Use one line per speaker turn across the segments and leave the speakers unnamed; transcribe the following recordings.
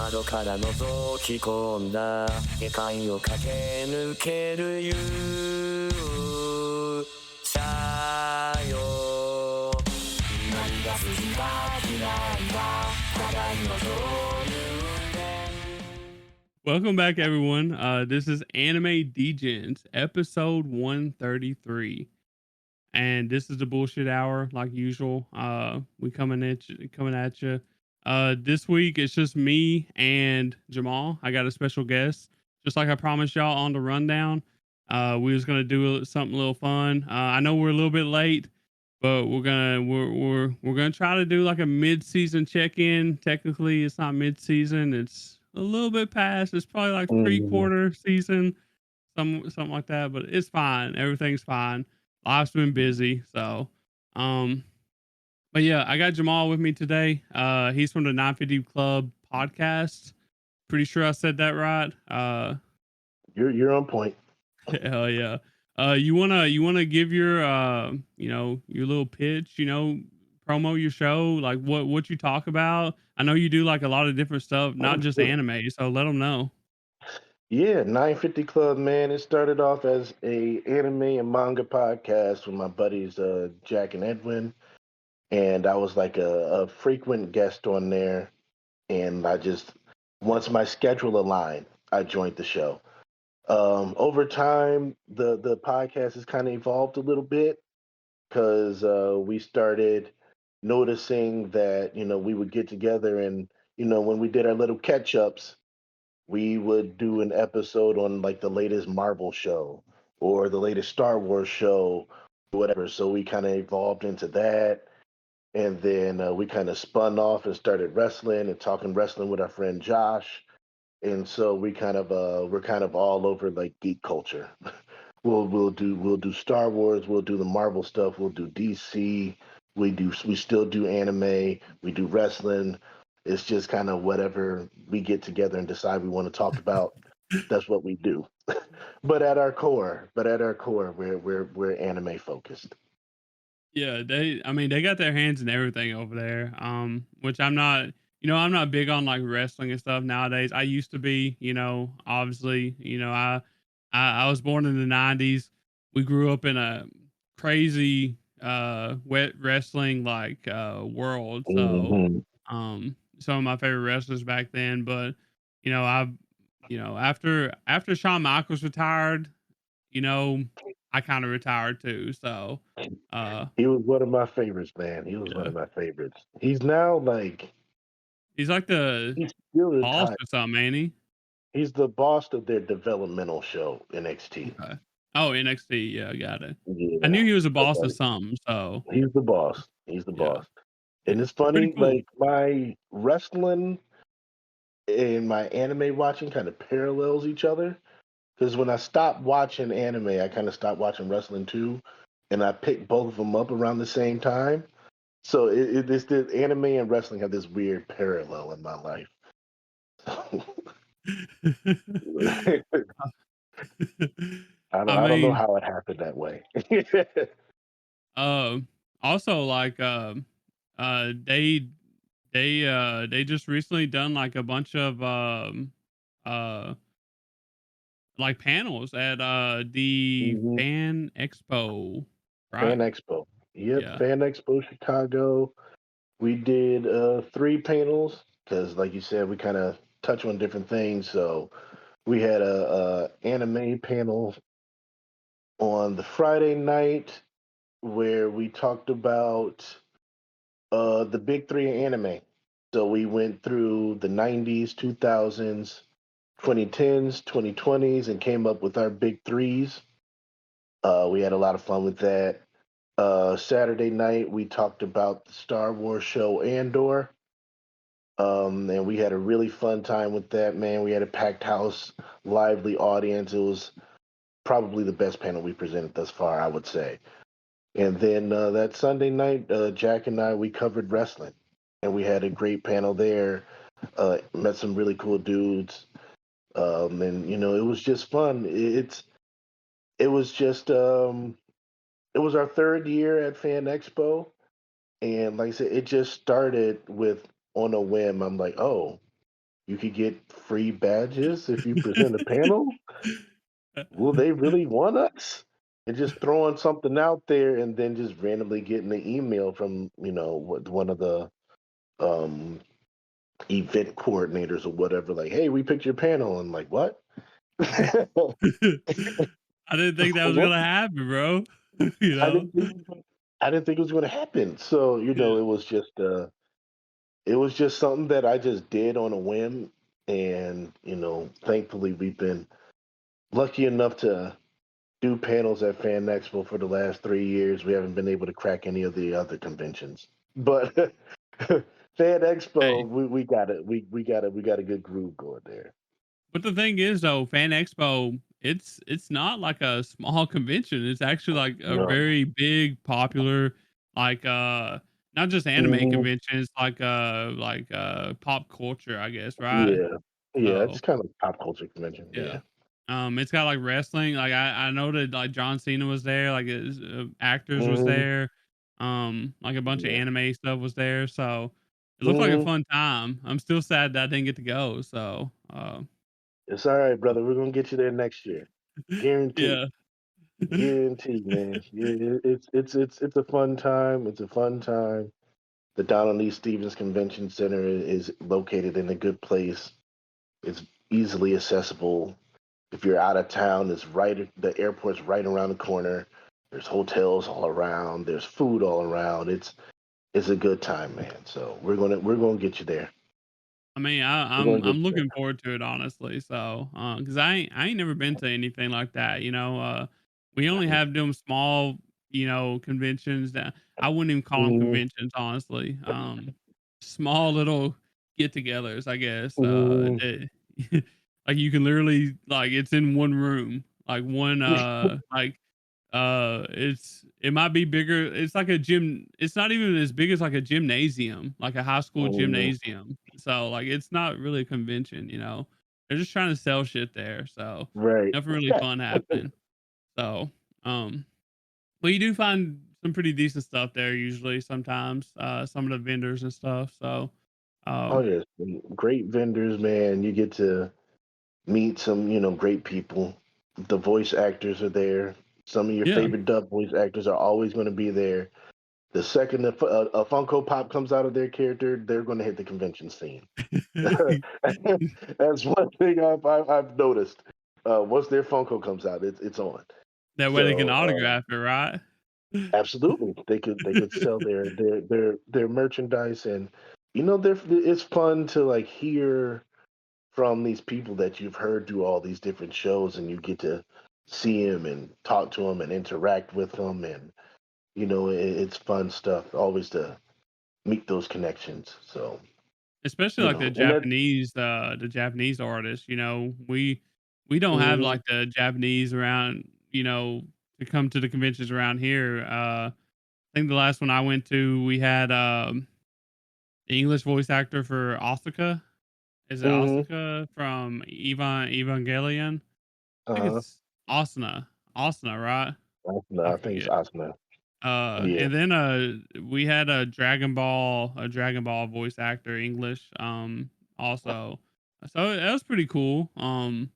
窓から覗き込んだ世界を駆け抜ける勇者よ何が好きか嫌いか互いのそう
Welcome back, everyone. This is Anime Degens, episode 133, and this is the bullshit hour, like usual. We coming at you. This week it's just me and Jamal. I got a special guest, just like I promised y'all on the rundown. We was gonna do something a little fun. I know we're a little bit late, but we're gonna try to do like a mid-season check-in. Technically, it's not mid-season; it's a little bit past. It's probably like three-quarter season, something like that. But it's fine. Everything's fine. Life's been busy, so um. But yeah, I got Jamal with me today. He's from the 950 Club podcast. Pretty sure I said that right.
You're on point.
Hell yeah. You wanna give your your little pitch, promo your show, like what you talk about. I know you do like a lot of different stuff, not just anime, so let them know.
Yeah, 950 Club, man. It started off as a anime and manga podcast with my buddies Jack and Edwin, and I was like a frequent guest on there. And I just once my schedule aligned, I joined the show. Over time, the podcast has kind of evolved a little bit because we started noticing that we would get together and when we did our little catch ups we would do an episode on like the latest Marvel show or the latest Star Wars show, whatever. So we kind of evolved into that. And then we kind of spun off and started wrestling and talking wrestling with our friend Josh. And so we're kind of all over like geek culture. We'll do Star Wars, we'll do the Marvel stuff, we'll do DC, we still do anime, we do wrestling. It's just kind of whatever we get together and decide we want to talk about. That's what we do. But at our core, we're anime focused.
Yeah, they got their hands in everything over there. Which I'm not, I'm not big on like wrestling and stuff nowadays. I used to be, obviously, I was born in the 90s. We grew up in a crazy wet wrestling like world. So,
Hmm.
some of my favorite wrestlers back then, but I've after Shawn Michaels retired, you know, I kind of retired too. So, uh
He was one of my favorites, man. He was one
yeah.
of my favorites. He's now like
He's like the
he's still
boss
retired.
or something, ain't he?
He's the boss of their developmental show, NXT.
Okay. Oh, NXT. Yeah, got it. I
Yeah,
knew he was a
but
boss of something. So
he's the boss. He's the
yeah,
boss. And it's
pretty
funny,
cool.
like my wrestling and my anime watching kind of parallels each other. Because when I stopped watching anime, I kind of stopped watching wrestling too, and I picked both of them up around the same time. So it's the anime and wrestling have this weird parallel in my life.
I
I don't know
mean,
how it happened that way.
uh, also like uh, they they just recently done like a bunch of uh like panels at the
Hmm.
Fan Expo,
Fan
right?
Expo. Yep,
Yeah.
Fan Expo Chicago. We did three panels because, like you said, we kind of touch on different things. So we had a anime panel on the Friday night where we talked about the big three anime. So we went through the 90s, 2000s, 2010s, 2020s, and came up with our big threes. We had a lot of fun with that. Saturday night, we talked about the Star Wars show Andor. And we had a really fun time with that, man. We had a packed house, lively audience. It was probably the best panel we presented thus far, I would say. And then that Sunday night, Jack and I, we covered wrestling. And we had a great panel there. Met some really cool dudes. And, it was just fun. It was just, it was our third year at Fan Expo. And like I said, it just started with on a whim. I'm like, oh, you could get free badges if you present a panel. Will they really want us? And just throwing something out there and then just randomly getting an email from, one of the um, event coordinators or whatever, like, hey, we picked your panel. And like, what?
I didn't think that was
What?
gonna happen, bro. You
I
know?
didn't think I didn't think it was going to happen. So,
Yeah.
it was just something that I just did on a whim. And, thankfully we've been lucky enough to do panels at Fan Expo for the last 3 years. We haven't been able to crack any of the other conventions, but Fan Expo,
Hey,
we got it. We got a good groove going there.
but the thing is though, Fan Expo, it's not like a small convention. It's actually like a
No.
very big, popular, like not just anime
Hmm.
convention, it's like pop culture, I guess, right?
Yeah, yeah. It's
So
kind of a pop culture convention.
yeah.
Yeah.
It's got like wrestling. Like I know that like John Cena was there, like his actors was
Hmm.
there. Like a bunch of
Yeah.
anime stuff was there. So it looked like a
Hmm.
fun time. I'm still sad that I didn't get to go. So
It's all right, brother. We're gonna get you there next year, guaranteed.
yeah.
Guaranteed, man. Yeah, it's a fun time. It's a fun time. The Donald E. Stevens Convention Center is located in a good place. It's easily accessible. If you're out of town, the airport's right around the corner. There's hotels all around. There's food all around. It's a good time, man. So we're gonna get you there.
I mean,
We're
I'm
gonna get
I'm
you there.
looking forward to it honestly. So, cause I ain't never been to anything like that. We only have them small, conventions that I wouldn't even call them
Mm-hmm.
conventions, honestly. Small little get-togethers, I guess.
Mm-hmm.
Like you can literally like it's in one room, like one it might be bigger. It's like a gym. It's not even as big as like a gymnasium, like a high school gymnasium. So like it's not really a convention, you know. They're just trying to sell shit there. So
Right.
nothing really fun happening. So um but you do find some pretty decent stuff there usually sometimes, some of the vendors and stuff. So
Oh
um
yes, great vendors, man. You get to meet some, great people. The voice actors are there. Some of your
yeah.
favorite dub voice actors are always going to be there. The second a Funko Pop comes out of their character, they're going to hit the convention scene. That's one thing I've noticed. Once their Funko comes out, it's on.
That way they can
So
autograph it, right?
absolutely, they could sell their merchandise, and it's fun to like hear from these people that you've heard do all these different shows, and you get to see them and talk to them and interact with them, and it's fun stuff always to meet those connections. So
Especially like
and that.
The Japanese artists, we don't have
Mhm.
like the Japanese around, to come to the conventions around here. I think the last one I went to, we had the English voice actor for Asuka. Is it
Mhm.
Asuka from Evangelion? I think
Uh-huh.
it's Asuna. Asuna, right? I
I think it's
forget.
Asuna. Yeah.
And then we had a Dragon Ball voice actor English also. So that was pretty cool.
Yeah.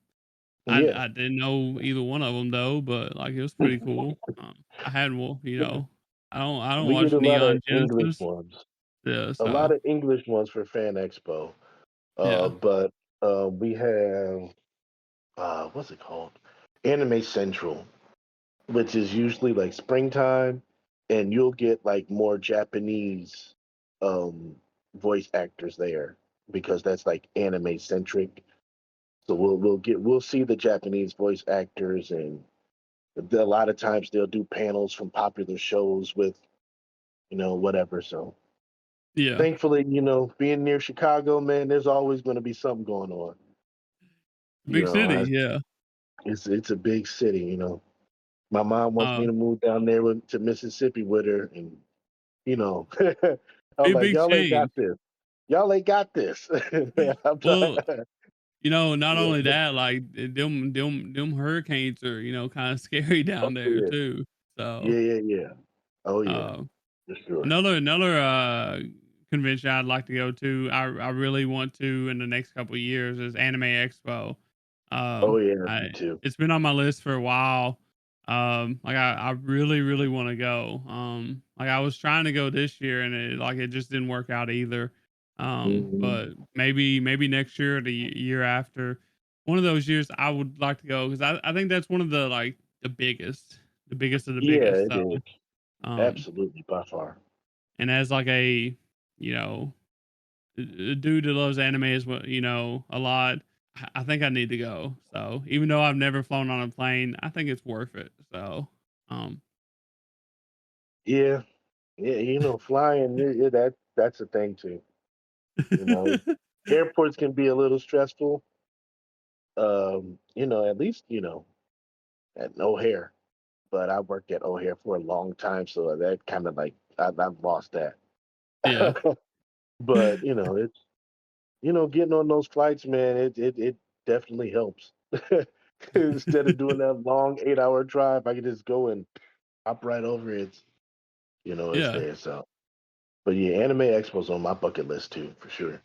I didn't know either one of them though, but like it was pretty cool. I had well, I don't
We get
watch
a lot of
Neon
English
Genesis.
ones.
Yeah,
A lot
so
of English ones for Fan Expo.
yeah.
But we have what's it called? Anime Central, which is usually like springtime, and you'll get like more Japanese um voice actors there because that's like anime centric. So we'll see the Japanese voice actors, and a lot of times they'll do panels from popular shows with whatever. So
Yeah.
thankfully, being near Chicago, man, there's always going to be something going on.
Big city,
I,
yeah.
it's a big city. My mom wants
Uh
me to move down there to Mississippi with her, and I'm
Big
like,
big
y'all ain't got
change.
this. Y'all ain't got this. I'm
Well,
trying.
not
Yeah.
only that, like them hurricanes are, kind of scary
Oh
down there
yeah.
too.
Yeah.
So
Yeah. Yeah. Oh yeah.
uh
For sure.
another convention I'd like to go to. I really want to in the next couple of years is Anime Expo.
Oh yeah, me
I
too.
It's been on my list for a while. Like I really want to go. Like I was trying to go this year and it just didn't work out either.
Mhm.
But maybe next year or the year after, one of those years I would like to go because I think that's one of the like the biggest of the
Yeah,
biggest.
it
So
is
um,
absolutely by far.
and as like a you know a dude that loves anime as well, a lot. I think I need to go. So even though I've never flown on a plane, I think it's worth it. So, um,
Yeah, yeah. Flying that's a thing too. You know, airports can be a little stressful. At least at O'Hare. But I worked at O'Hare for a long time, so that kind of like I've lost that.
yeah,
But it's getting on those flights, man. It definitely helps. Instead of doing that long 8-hour drive, I can just go and hop right over it. It's
yeah.
there. So, but yeah, Anime Expo's on my bucket list too, for sure.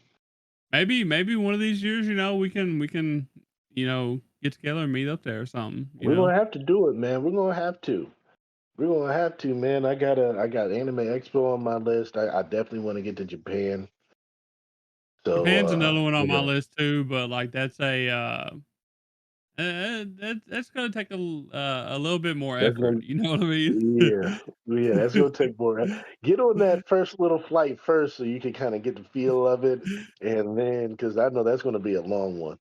Maybe one of these years, we can get together and meet up there or something.
We're gonna have to do it, man. We're gonna have to. We're gonna have to, man. I got Anime Expo on my list. I definitely want to get to Japan. So
Japan's another one on my list too, but like that's gonna take a little bit more
that's
effort.
gonna
You know what I mean?
yeah. Yeah, that's gonna take more. Get on that first little flight first so you can kind of get the feel of it, and then because I know that's gonna be a long one.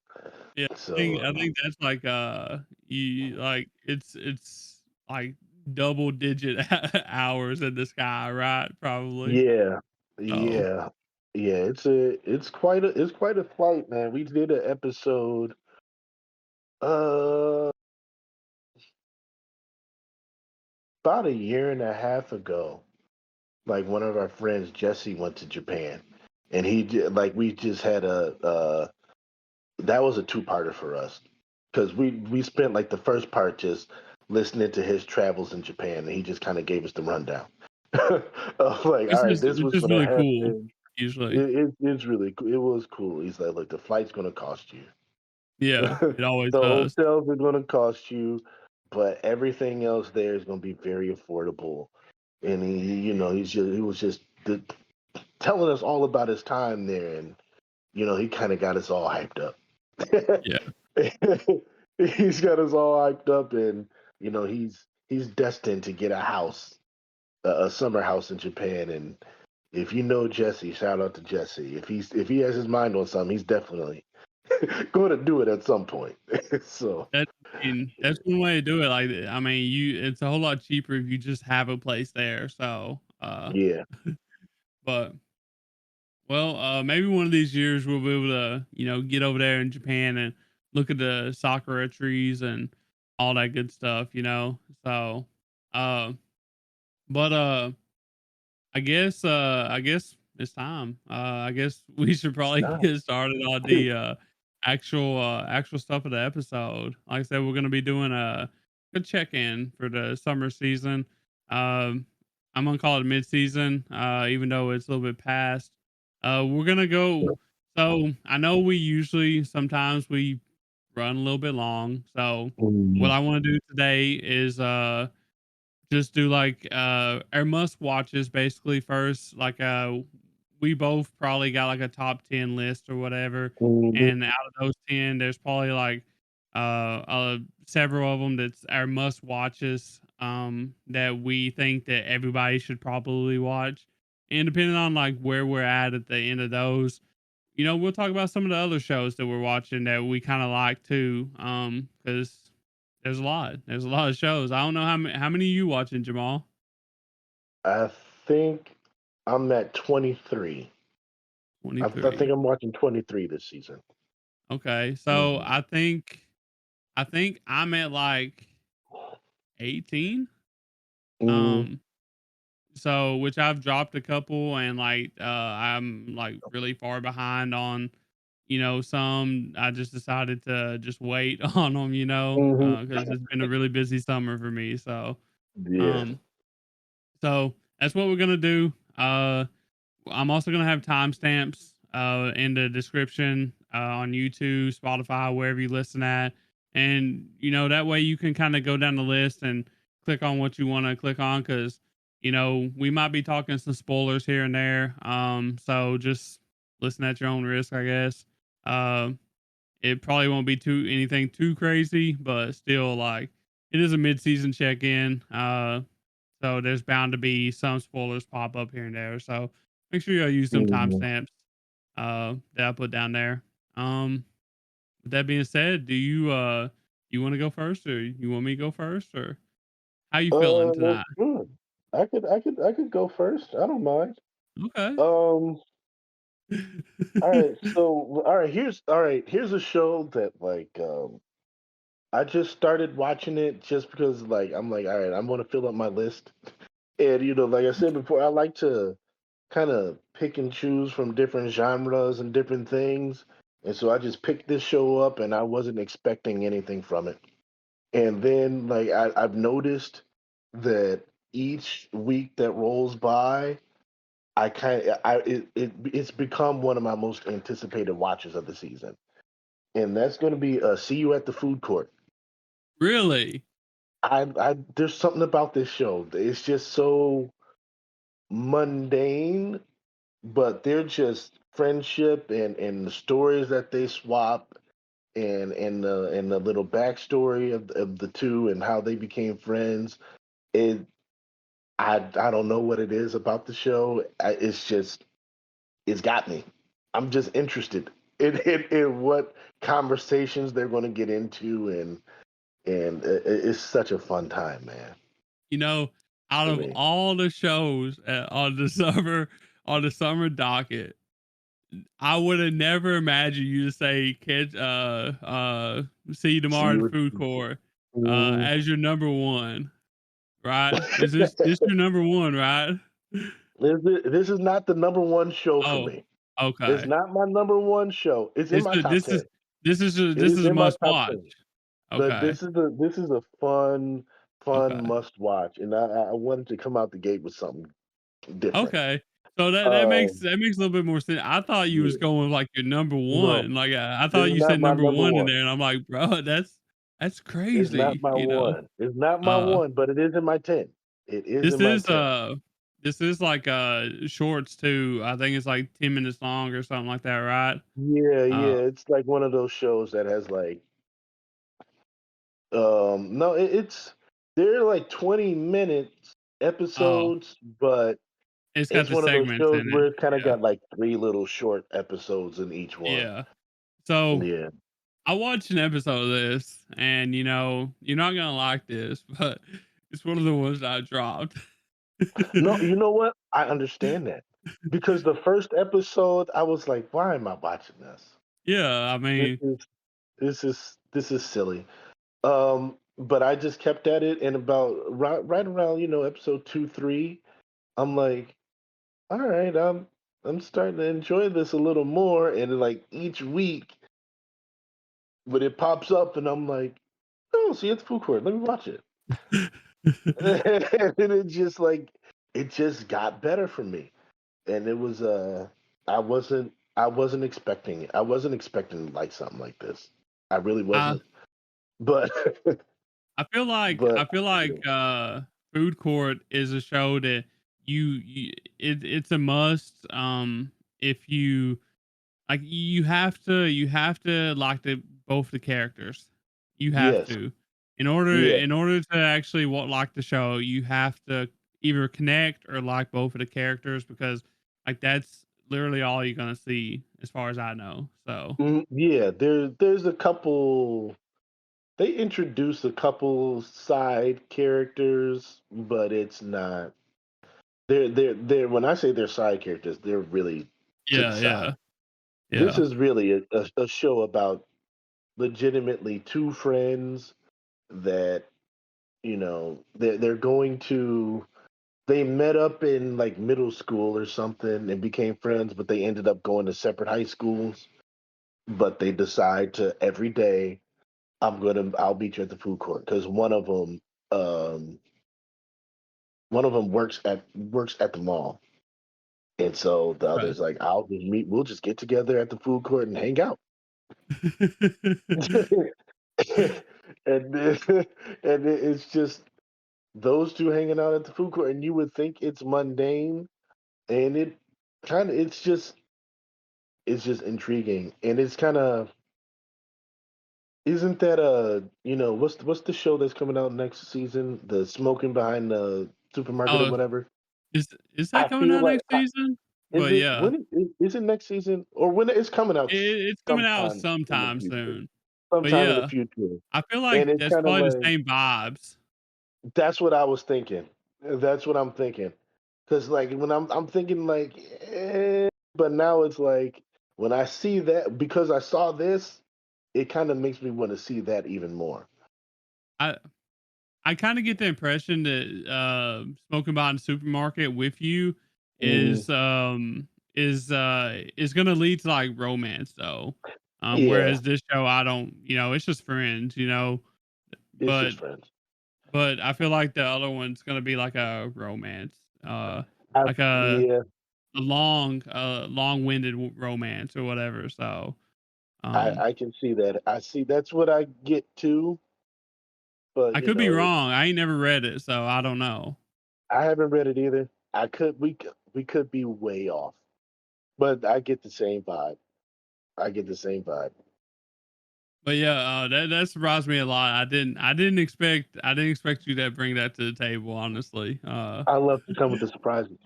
Yeah,
So
I think that's like you like it's like double digit hours in the sky, right? Probably.
yeah,
Oh,
yeah, yeah. It's quite a flight, man. We did an episode uh about a year and a half ago. Like one of our friends, Jesse, went to Japan, and like we just had that was a two-parter for us because we spent like the first part just listening to his travels in Japan, and he just kind of gave us the rundown of like, all right, this
it's
was
just
gonna
really cool.
happen.
Usually,
It's really cool. It was cool. He's like, look, the flight's gonna cost you.
yeah,
The
it always does.
hotels are gonna cost you, but everything else there is gonna be very affordable. And he was just telling us all about his time there, and he kind of got us all hyped up.
Yeah,
He's got us all hyped up, and he's destined to get a house, a summer house in Japan. And if you know Jesse, shout out to Jesse. If he has his mind on something, he's definitely going to do it at some point. So
that that's one way to do it. Like, I mean, it's a whole lot cheaper if you just have a place there. So,
yeah,
but well, maybe one of these years we'll be able to, get over there in Japan and look at the sakura trees and all that good stuff. So, uh, but I guess it's time. I guess we should probably
stop.
get started on the actual stuff of the episode. Like I said, we're gonna be doing a check in for the summer season. Um, I'm gonna call it mid season, even though it's a little bit past. We're gonna go. So I know we usually sometimes we run a little bit long. So what
Mhm.
I want to do today is just do like our must watches basically first. Like we both probably got like a top 10 list or whatever.
Mhm.
And out of those 10, there's probably like several of them that's our must watches that we think that everybody should probably watch. And depending on like where we're at the end of those, we'll talk about some of the other shows that we're watching that we kind of like too. Because there's a lot. There's a lot of shows. I don't know how many you watching, Jamal?
I think I'm at 23. I think
23.
I'm watching 23 this season.
Okay. So
Mhm.
I think I'm at like 18.
Mhm.
Um so which I've dropped a couple and like I'm like really far behind on some. I just decided to just wait on them,
Mhm.
cuz it's been a really busy summer for me. So
Yeah.
um so that's what we're going to do. I'm also gonna have timestamps in the description on YouTube, Spotify, wherever you listen at, and that way you can kind of go down the list and click on what you want to click on because we might be talking some spoilers here and there. So just listen at your own risk, I guess. It probably won't be anything too crazy, but still, like, it is a mid-season check-in. So there's bound to be some spoilers pop up here and there. So make sure you use some
Mhm.
timestamps that I put down there. With that being said, do you want to go first, or you want me to go first, or how you feeling tonight?
Sure. I could go first. I don't mind.
Okay.
Um, all right. So, all right. Here's a show that I just started watching it just because I'm like, all right, I'm gonna fill up my list. And like I said before, I like to kind of pick and choose from different genres and different things. And so I just picked this show up and I wasn't expecting anything from it. And then I've noticed that each week that rolls by, I kind of I it's become one of my most anticipated watches of the season. And that's going to be See You at the Food Court.
Really?
I there's something about this show. It's just so mundane, but they're just friendship and the stories that they swap and the little backstory of the two and how they became friends. It I don't know what it is about the show. It's got me. I'm just interested in what conversations they're going to get into and it's such a fun time, man.
You know, out
For
of
me.
all the shows on the summer docket, I would have never imagined you to say kids see you
See
tomorrow in the
you.
food court
Mhm.
as your number one, right? Is this your number one, right?
This is not the number one show for
Oh,
me. It's
okay.
not my number one show. It's in my top
This
10.
is
It
this
is
is a
in my
must
top
watch.
10. But
Okay.
this is a fun
Okay.
must watch, and I wanted to come out the gate with something different.
Okay. So that
Um,
makes a little bit more sense. I thought you was
yeah,
going with, like, your number
no,
one. Like, I
this
thought
is
you
not
said
my
number
number
one in
one.
there, and I'm like, bro, that's
It's not
crazy.
my one. It's not my
Uh,
one, but it is in my 10. It is
this
in my
is
10.
like shorts too. I think it's like 10 minutes long or something like that, right?
Yeah,
Uh,
yeah. It's like one of those shows that has no, it's they're like 20 minutes
oh,
episodes, but
it's got
it's
the
one of those
segments
shows
in
where
it.
it's kind of
Yeah,
got like three little short episodes in each one.
yeah. So
Yeah.
I watched an episode of this, and you're not gonna like this, but it's one of the ones that I dropped.
No, you know what? I understand that. Because the first episode, I was like, why am I watching this?
Yeah, I
This
mean,
is this is silly. But I just kept at it and about right around, episode 2, 3, I'm like, all right, I'm starting to enjoy this a little more. And then, like each week when it pops up and I'm like, oh, see it's food court, let me watch it. And it just got better for me. And it was I wasn't expecting it. I wasn't expecting like something like this. I really
I
wasn't. But
I
but
feel like Food Court is a show that it's a must. If you like, you have to like both the characters. You have
yes,
to
yeah.
in order to actually like the show. You have to either connect or like both of the characters because like that's literally all you're gonna see as far as I know. So
Yeah, there's a couple. They introduce a couple side characters, but it's not. They're when I say they're side characters, they're really to the
yeah,
side.
yeah,
This
yeah.
is really a show about legitimately two friends that they're going to. They met up in like middle school or something and became friends, but they ended up going to separate high schools. But they decide to every day I'll meet you at the food court because um, one of them works at the mall, And so the
Right.
other's like, I'll just meet. We'll just get together at the food court and hang out. and then, it's just those two hanging out at the food court, and you would think it's mundane, and it kind of it's just intriguing, and it's kind of isn't that what's the show that's coming out next season? The smoking behind the supermarket or
Oh,
whatever.
is is
I
that coming
feel
out
like
next season?
is
But
it
yeah,
is it next season or when it's coming out
it's coming out
sometime in the
sometime
future,
soon. But
sometime in the
yeah,
future,
I feel
and
like
it's
that's
kind of
probably the
like
same vibes.
that's what I was thinking. That's what I'm thinking. Because like when I'm thinking like, but now it's like when I see that because I saw this, it kind of makes me want to see that even more.
I I kind of get the impression that smoking by in the supermarket with you
Mm,
is is gonna lead to like romance though.
yeah,
Whereas this show, I don't, it's just friends,
it's
but
just friends.
I feel like the other one's gonna be like a romance,
I
like
yeah,
a long-winded romance or whatever. So, um,
I can see that. I see that's what I get too. But
I could be wrong. I ain't never read it, so I don't know.
I haven't read it either. We could be way off, but I get the same vibe. I get the same vibe.
But yeah, that surprised me a lot. I didn't expect you to bring that to the table, honestly.
I love to come with the surprises.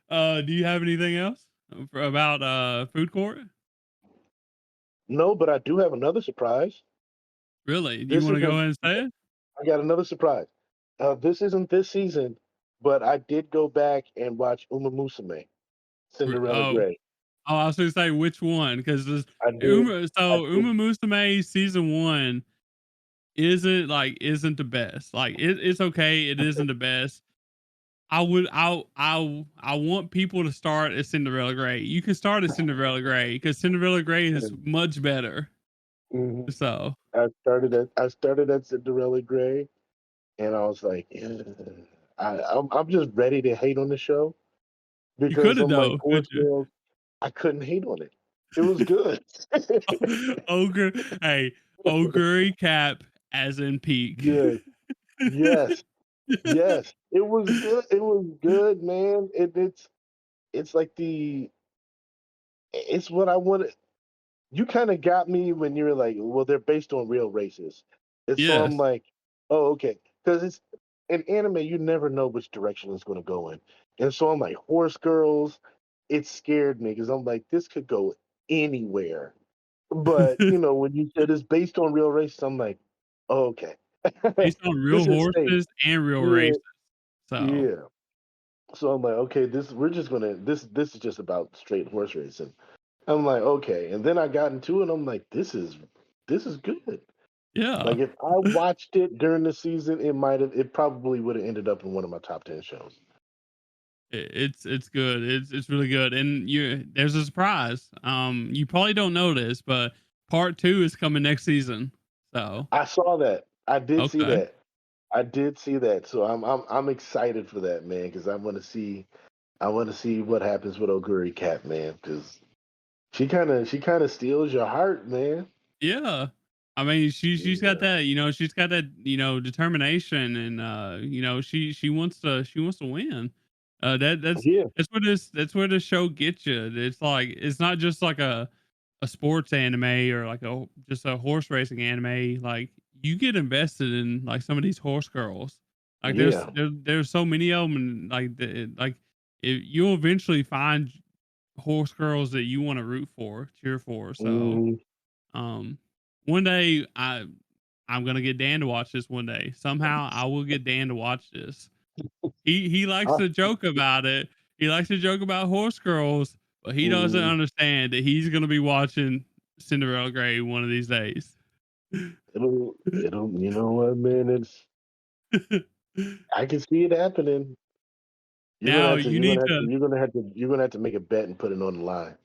Do you have anything else about food court?
No, but I do have another surprise.
Really? Do you
This
want to go
isn't.
ahead and say it?
I got another surprise. This isn't this season, but I did go back and watch Uma Musume, Cinderella
Oh,
Gray.
I was going to say which one because
I did. I did.
Uma Musume season 1 isn't the best. Like it's okay. It isn't the best. I want people to start at Cinderella Gray. You can start at Cinderella Gray because Cinderella Gray is much better.
Mhm.
So
I started at Cinderella Gray, and I was like, "Ugh." I'm just ready to hate on the show
you
because
could have
I'm like
though, could
horse
you?
girls. I couldn't hate on it. It was good.
Ogre, hey, Ogre Cap as in peak.
Yes, yes, yes. It was good. It was good, man. It's like it's what I wanted. You kind of got me when you were like, well, they're based on real races. And so I'm
Yes.
like, oh, okay. Because it's in anime, you never know which direction it's going to go in. And so I'm like, horse girls, it scared me because I'm like, this could go anywhere. But, when you said it's based on real races, I'm like, oh, okay.
Based on real
This is safe.
horses and real
Yeah,
races. So
yeah. So I'm like, okay, we're just gonna this is just about straight horse racing. I'm like, okay. And then I got into it. I'm like, this is good.
yeah.
Like if I watched it during the season, it probably would have ended up in one of my top 10 shows.
It's good. It's really good. And there's a surprise. You probably don't know this, but part 2 is coming next season. So,
I saw that. I did see
okay.
that. I did see that. So I'm excited for that, man, because I want to see what happens with Oguri Cat, man, because she kind of steals your heart, man.
Yeah. I mean, she's got
Yeah.
that, she's got that, determination and she wants to win.
Yeah.
That's where this show gets you. It's like it's not just like a sports anime or like just a horse racing anime. Like you get invested in like some of these horse girls. Like
Yeah.
there's so many of them, and you'll eventually find horse girls that you want to root for, cheer for. So
Mhm.
um, one day I'm gonna get Dan to watch this one day. Somehow I will get Dan to watch this. He likes
I,
to joke about it. He likes to joke about horse girls, but he doesn't
mhm.
understand that he's gonna be watching Cinderella Gray one of these days.
It'll you know what, man, I can see it happening.
Now you need to
You're gonna have to make a bet and put it on the line.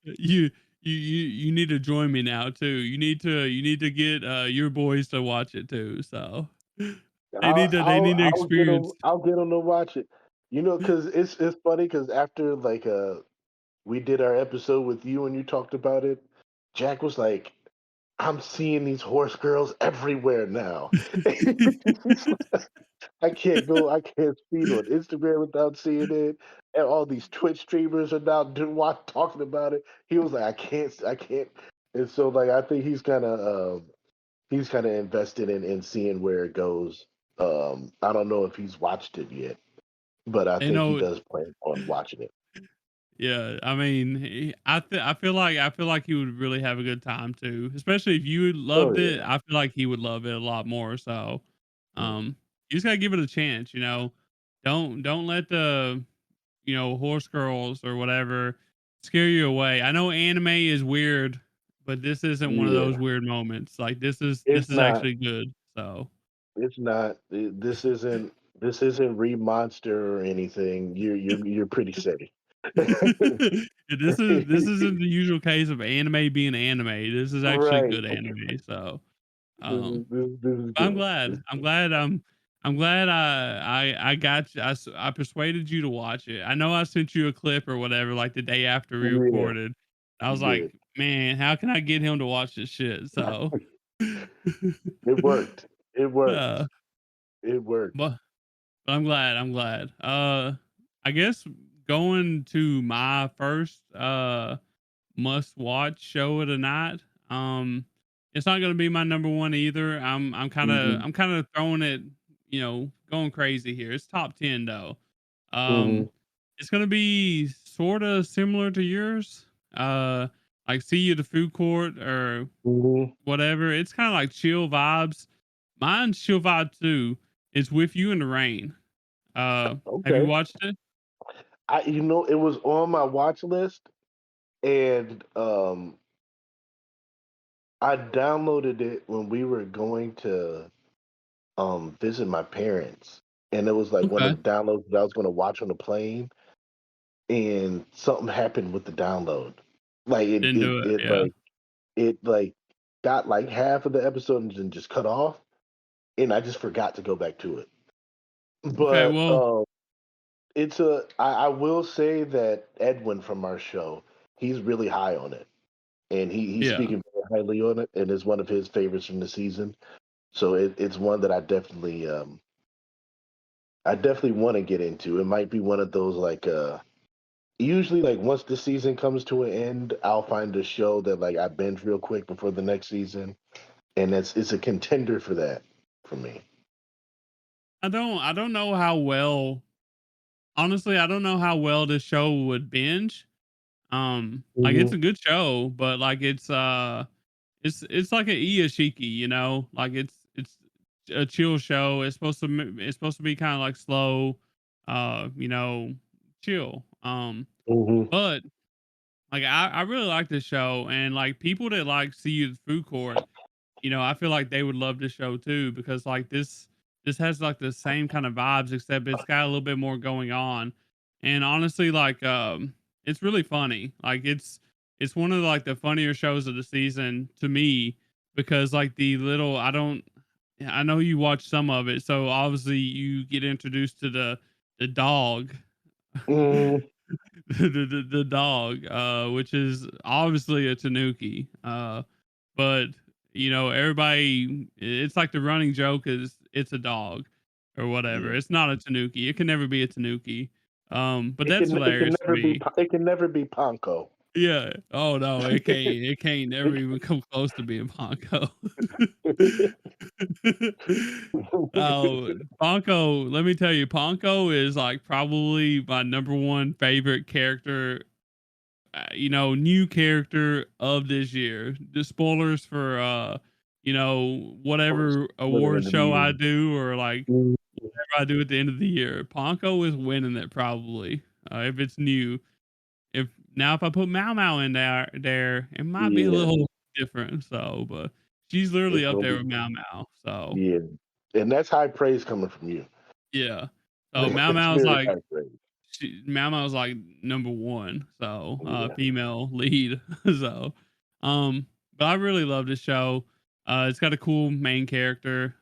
you you need to join me now too. You need to get your boys to watch it too. So they need to
I'll get
experience.
them. I'll get them to watch it. Because it's funny because after we did our episode with you and you talked about it, Jack was like, "I'm seeing these horse girls everywhere now." I can't speed on Instagram without seeing it. And all these Twitch streamers are now talking about it. He was like, I can't. And so, I think he's kind of invested in seeing where it goes. I don't know if he's watched it yet, but I
You
think he
know,
does plan on watching it.
yeah, I mean, I feel like he would really have a good time too, especially if you
Oh
loved it.
yeah.
I feel like he would love it a lot more. So,
Mhm.
you just gotta give it a chance. Don't let the horse girls or whatever scare you away. I know anime is weird, but this isn't one of those
Yeah.
weird moments. Like
It's
this is
not.
actually good. So
It's not. This isn't. This isn't Re Monster or anything. You're pretty safe.
this isn't the usual case of anime being anime. This is actually
Right.
good anime. So
This is,
um
this is
I'm
good.
glad. I'm glad I got you. I persuaded you to watch it. I know I sent you a clip or whatever like the day after we
Yeah,
recorded. I was
you
like,
did.
man, how can I get him to watch this shit? So
It worked. It worked.
uh,
It worked.
but I'm glad. I'm glad. I guess going to my first must watch show of the night. It's not gonna be my number one either.
Hmm.
I'm kind of throwing it, going crazy here. It's top 10 though.
Hmm.
Um, it's gonna be sort of similar to yours. Like see you at the food court or
Hmm.
whatever. It's kind of like chill vibes. Mine's chill vibe too. It's With You in the Rain. Have you
Okay.
watched it?
It was on my watch list, and I downloaded it when we were going to visit my parents, and it was like one of
Okay.
the downloads that I was going to watch on the plane, and something happened with the download. Like
Didn't do it. Yeah.
it got like half of the episode and then just cut off, and I just forgot to go back to it.
Okay.
But
Well.
I will say that Edwin from our show, he's really high on it, and he's
Yeah.
speaking very highly on it, and it's one of his favorites from the season. So it's one that I definitely want to get into. It might be one of those usually like once the season comes to an end, I'll find a show that I binge real quick before the next season, and it's a contender for that for me.
I don't know how well honestly, I don't know how well this show would binge. Like it's
Hmm.
a good show, but like it's like an Iyashiki, like it's a chill show. It's supposed to be kind of like slow, you know, chill.
Hmm.
But like I really like this show, and like people that like see you at the food court, I feel like they would love this show too because like this has like the same kind of vibes except it's got a little bit more going on. And honestly, like it's really funny. Like it's one of like the funnier shows of the season to me because like the little I know you watch some of it, so obviously you get introduced to the dog
Hmm.
the dog, which is obviously a tanuki. But everybody, it's like the running joke is it's a dog or whatever.
Yeah.
It's not a tanuki. It can never be a tanuki. But
It
that's
can it can
hilarious to
never be
me.
it can never be Ponko.
Yeah. Oh no, it can't. It can't never even come close to being Ponko. Oh, Ponko, let me tell you, Ponko is like probably my number one favorite character, new character of this year. The spoilers for whatever
For the
award
end of the
show I
year.
do or like
Mhm.
whatever I do at the end of the year. Ponko is winning it probably. If it's new. If I put Mau Mau in there, it might be a
Yeah,
little different. So, but she's literally
it's
up
gonna
there
be
with Mau Mau. So
yeah, and that's high praise coming from you.
yeah. So Mau
That's
Mau's
very
like
high praise.
Mau Mau's like number one. So
Yeah.
female lead. So but I really love this show. It's got a cool main character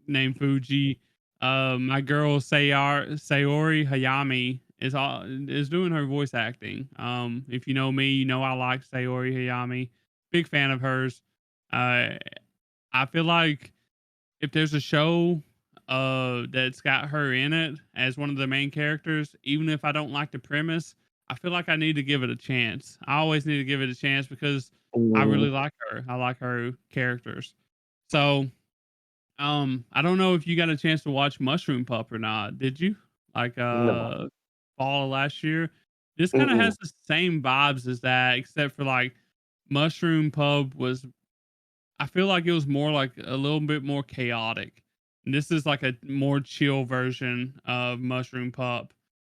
named Fuji. My girl Sayori Hayami is doing her voice acting. If you know me, you know I like Sayori Hayami. Big fan of hers. Uh, I feel like if there's a show that's got her in it as one of the main characters, even if I don't like the premise, I feel like I need to give it a chance. I always need to give it a chance because I
Mhm.
really like her. I like her characters. So, I don't know if you got a chance to watch Mushroom Pup or not. Did you? Like
No.
fall of last year. This kind of
Mm-mm.
has the same vibes as that, except for like Mushroom Pub was, I feel like it was more like a little bit more chaotic. And this is like a more chill version of Mushroom Pup.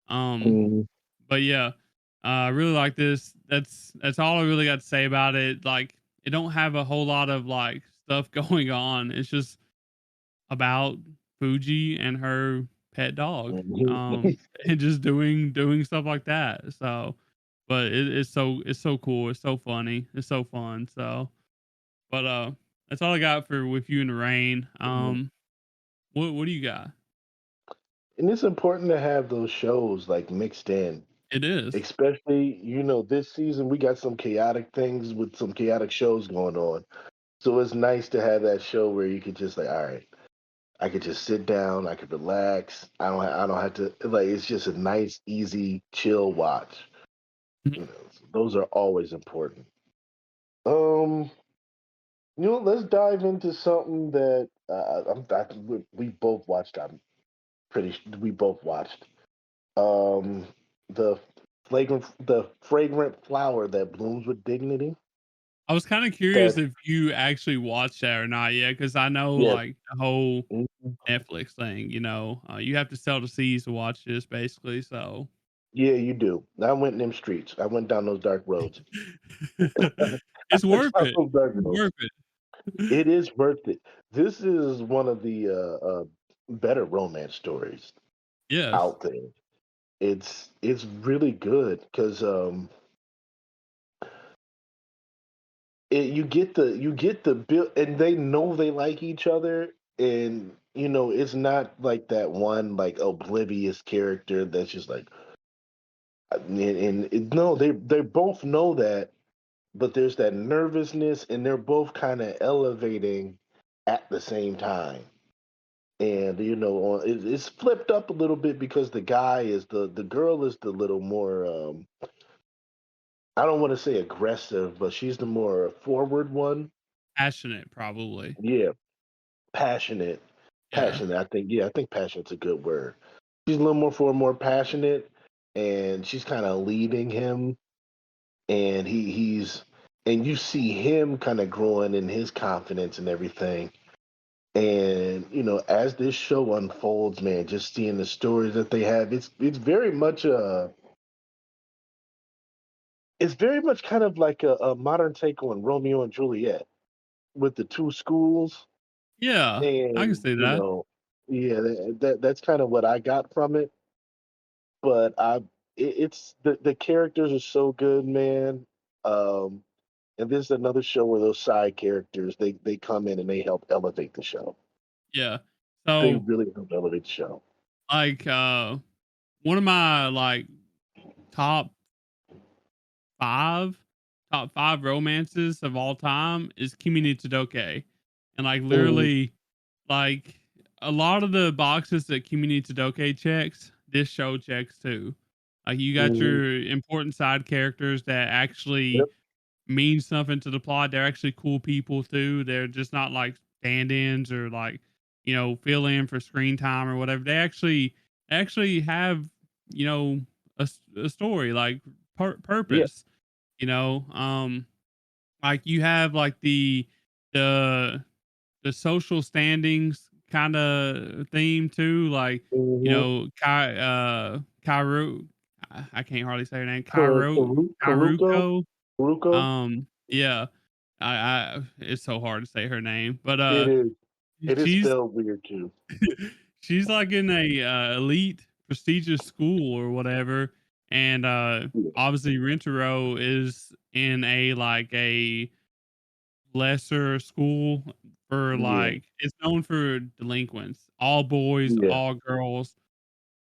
Um,
Mhm.
but yeah, I really like this. That's all I really got to say about it. Like, it don't have a whole lot of like stuff going on. It's just about Fuji and her pet dog.
Mhm.
And just doing stuff like that. So, but it's so cool. It's so funny. It's so fun. So, but that's all I got for with you in the rain. What do you got?
And it's important to have those shows like mixed in,
It is.
especially this season we got some chaotic things with some chaotic shows going on. So it's nice to have that show where you could just like, all right, I could just sit down, I could relax. I don't have to like. It's just a nice, easy, chill watch.
Mhm.
So those are always important. Um, let's dive into something that we both watched. We both watched. Um, the fragrant flower that blooms with dignity.
I was kind of curious
That
if you actually watched that or not yet, because I know
Yes.
like the whole
Mhm.
Netflix thing. You have to sell the seas to watch this, basically. So
Yeah, you do. I went in them streets. I went down those dark roads. I
it's
went
worth
down
it.
those dark
It's
roads.
worth it.
It is worth it. This is one of the better romance stories
Yes.
out there. It's really good because you get the build, and they know they like each other, and it's not like that one like oblivious character that's just like, no, they both know that, but there's that nervousness, and they're both kind of elevating at the same time. And it's flipped up a little bit because the girl is the little more I don't want to say aggressive, but she's the more forward one.
Passionate, probably.
Yeah, passionate,
Yeah.
passionate. I think passionate's a good word. She's a little more passionate, and she's kind of leading him, and and you see him kind of growing in his confidence and everything. And as this show unfolds, man, just seeing the stories that they have, it's very much kind of like a modern take on Romeo and Juliet with the two schools.
Yeah. I can
And
see that.
yeah, that's kind of what I got from it. But it's the characters are so good, man. Um, and this is another show where those side characters they come in and they help elevate the show.
Yeah.
They
So,
really help elevate the show.
like, one of my like top five top five romances of all time is Kimi ni Todoke. And like
Mhm.
literally, like a lot of the boxes that Kimi ni Todoke checks, this show checks too. Like, you got
Mhm.
your important side characters that actually
Yep.
mean something to the plot. They're actually cool people too. They're just not like stand-ins or like, fill in for screen time or whatever. They actually have, you know, a story like
Yeah.
purpose. Like you have like the the social standings kind of theme too, like,
Mhm.
Kairu, I can't hardly say her name, Kairuko.
Karuko.
Yeah, I it's so hard to say her name, but
It is. It is
she's
spelled weird too.
she's like in a elite prestigious school or whatever, and
Yeah.
obviously Rentaro is in a like a lesser school, for
Yeah.
like it's known for delinquents, all boys,
Yeah.
all girls,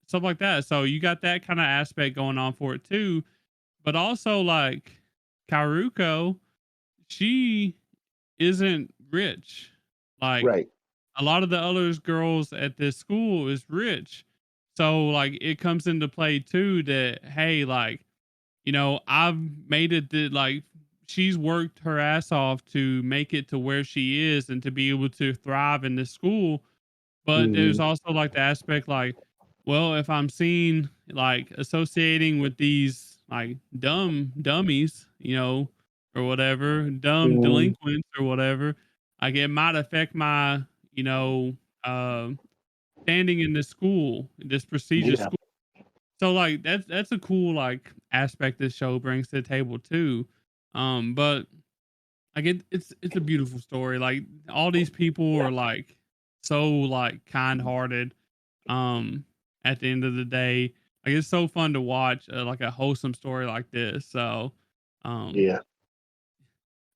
stuff like that. So you got that kind of aspect going on for it too. But also like Karuko, she isn't rich. Like
Right.
a lot of the other girls at this school is rich. So like it comes into play too that hey, like, I've made it that like she's worked her ass off to make it to where she is and to be able to thrive in this school. But there's
Hmm.
also like the aspect like, well, if I'm seen like associating with these like dummies, or whatever, dumb
Hmm.
delinquents or whatever, like it might affect my, you know, uh, standing in this school, this prestigious
Yeah.
school. So like that's a cool like aspect this show brings to the table too. But like it's a beautiful story. Like all these people are like so like kind hearted. Um, at the end of the day, like it's so fun to watch like a wholesome story like this. So, um,
Yeah.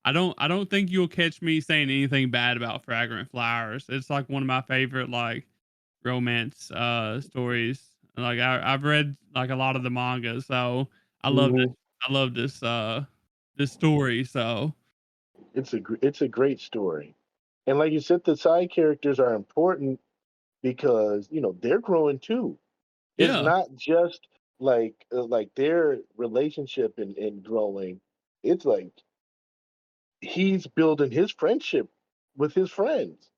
I don't think you'll catch me saying anything bad about Fragrant Flowers. It's like one of my favorite like romance stories. Like I've read like a lot of the manga, so I love
Hmm.
this. I love this story. So
It's a great story, and like you said, the side characters are important because they're growing too. It's
yeah,
not just like their relationship and growing. It's like he's building his friendship with his friends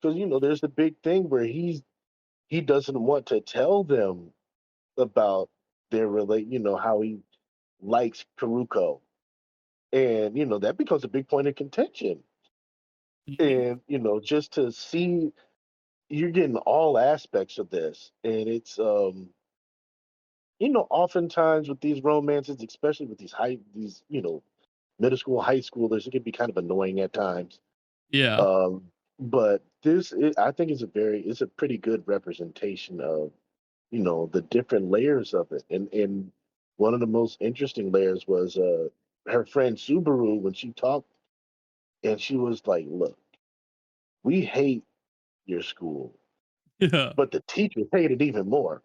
because there's the big thing where he doesn't want to tell them about their how he likes Karuko, and that becomes a big point of contention.
mhm,
And just to see you're getting all aspects of this, and it's oftentimes with these romances, especially with these middle school, high schoolers, it can be kind of annoying at times.
yeah,
Um, but I think it's a pretty good representation of the different layers of it. And one of the most interesting layers was her friend Subaru when she talked, and she was like, "Look, we hate your school,
yeah,
but the teachers hate it even more.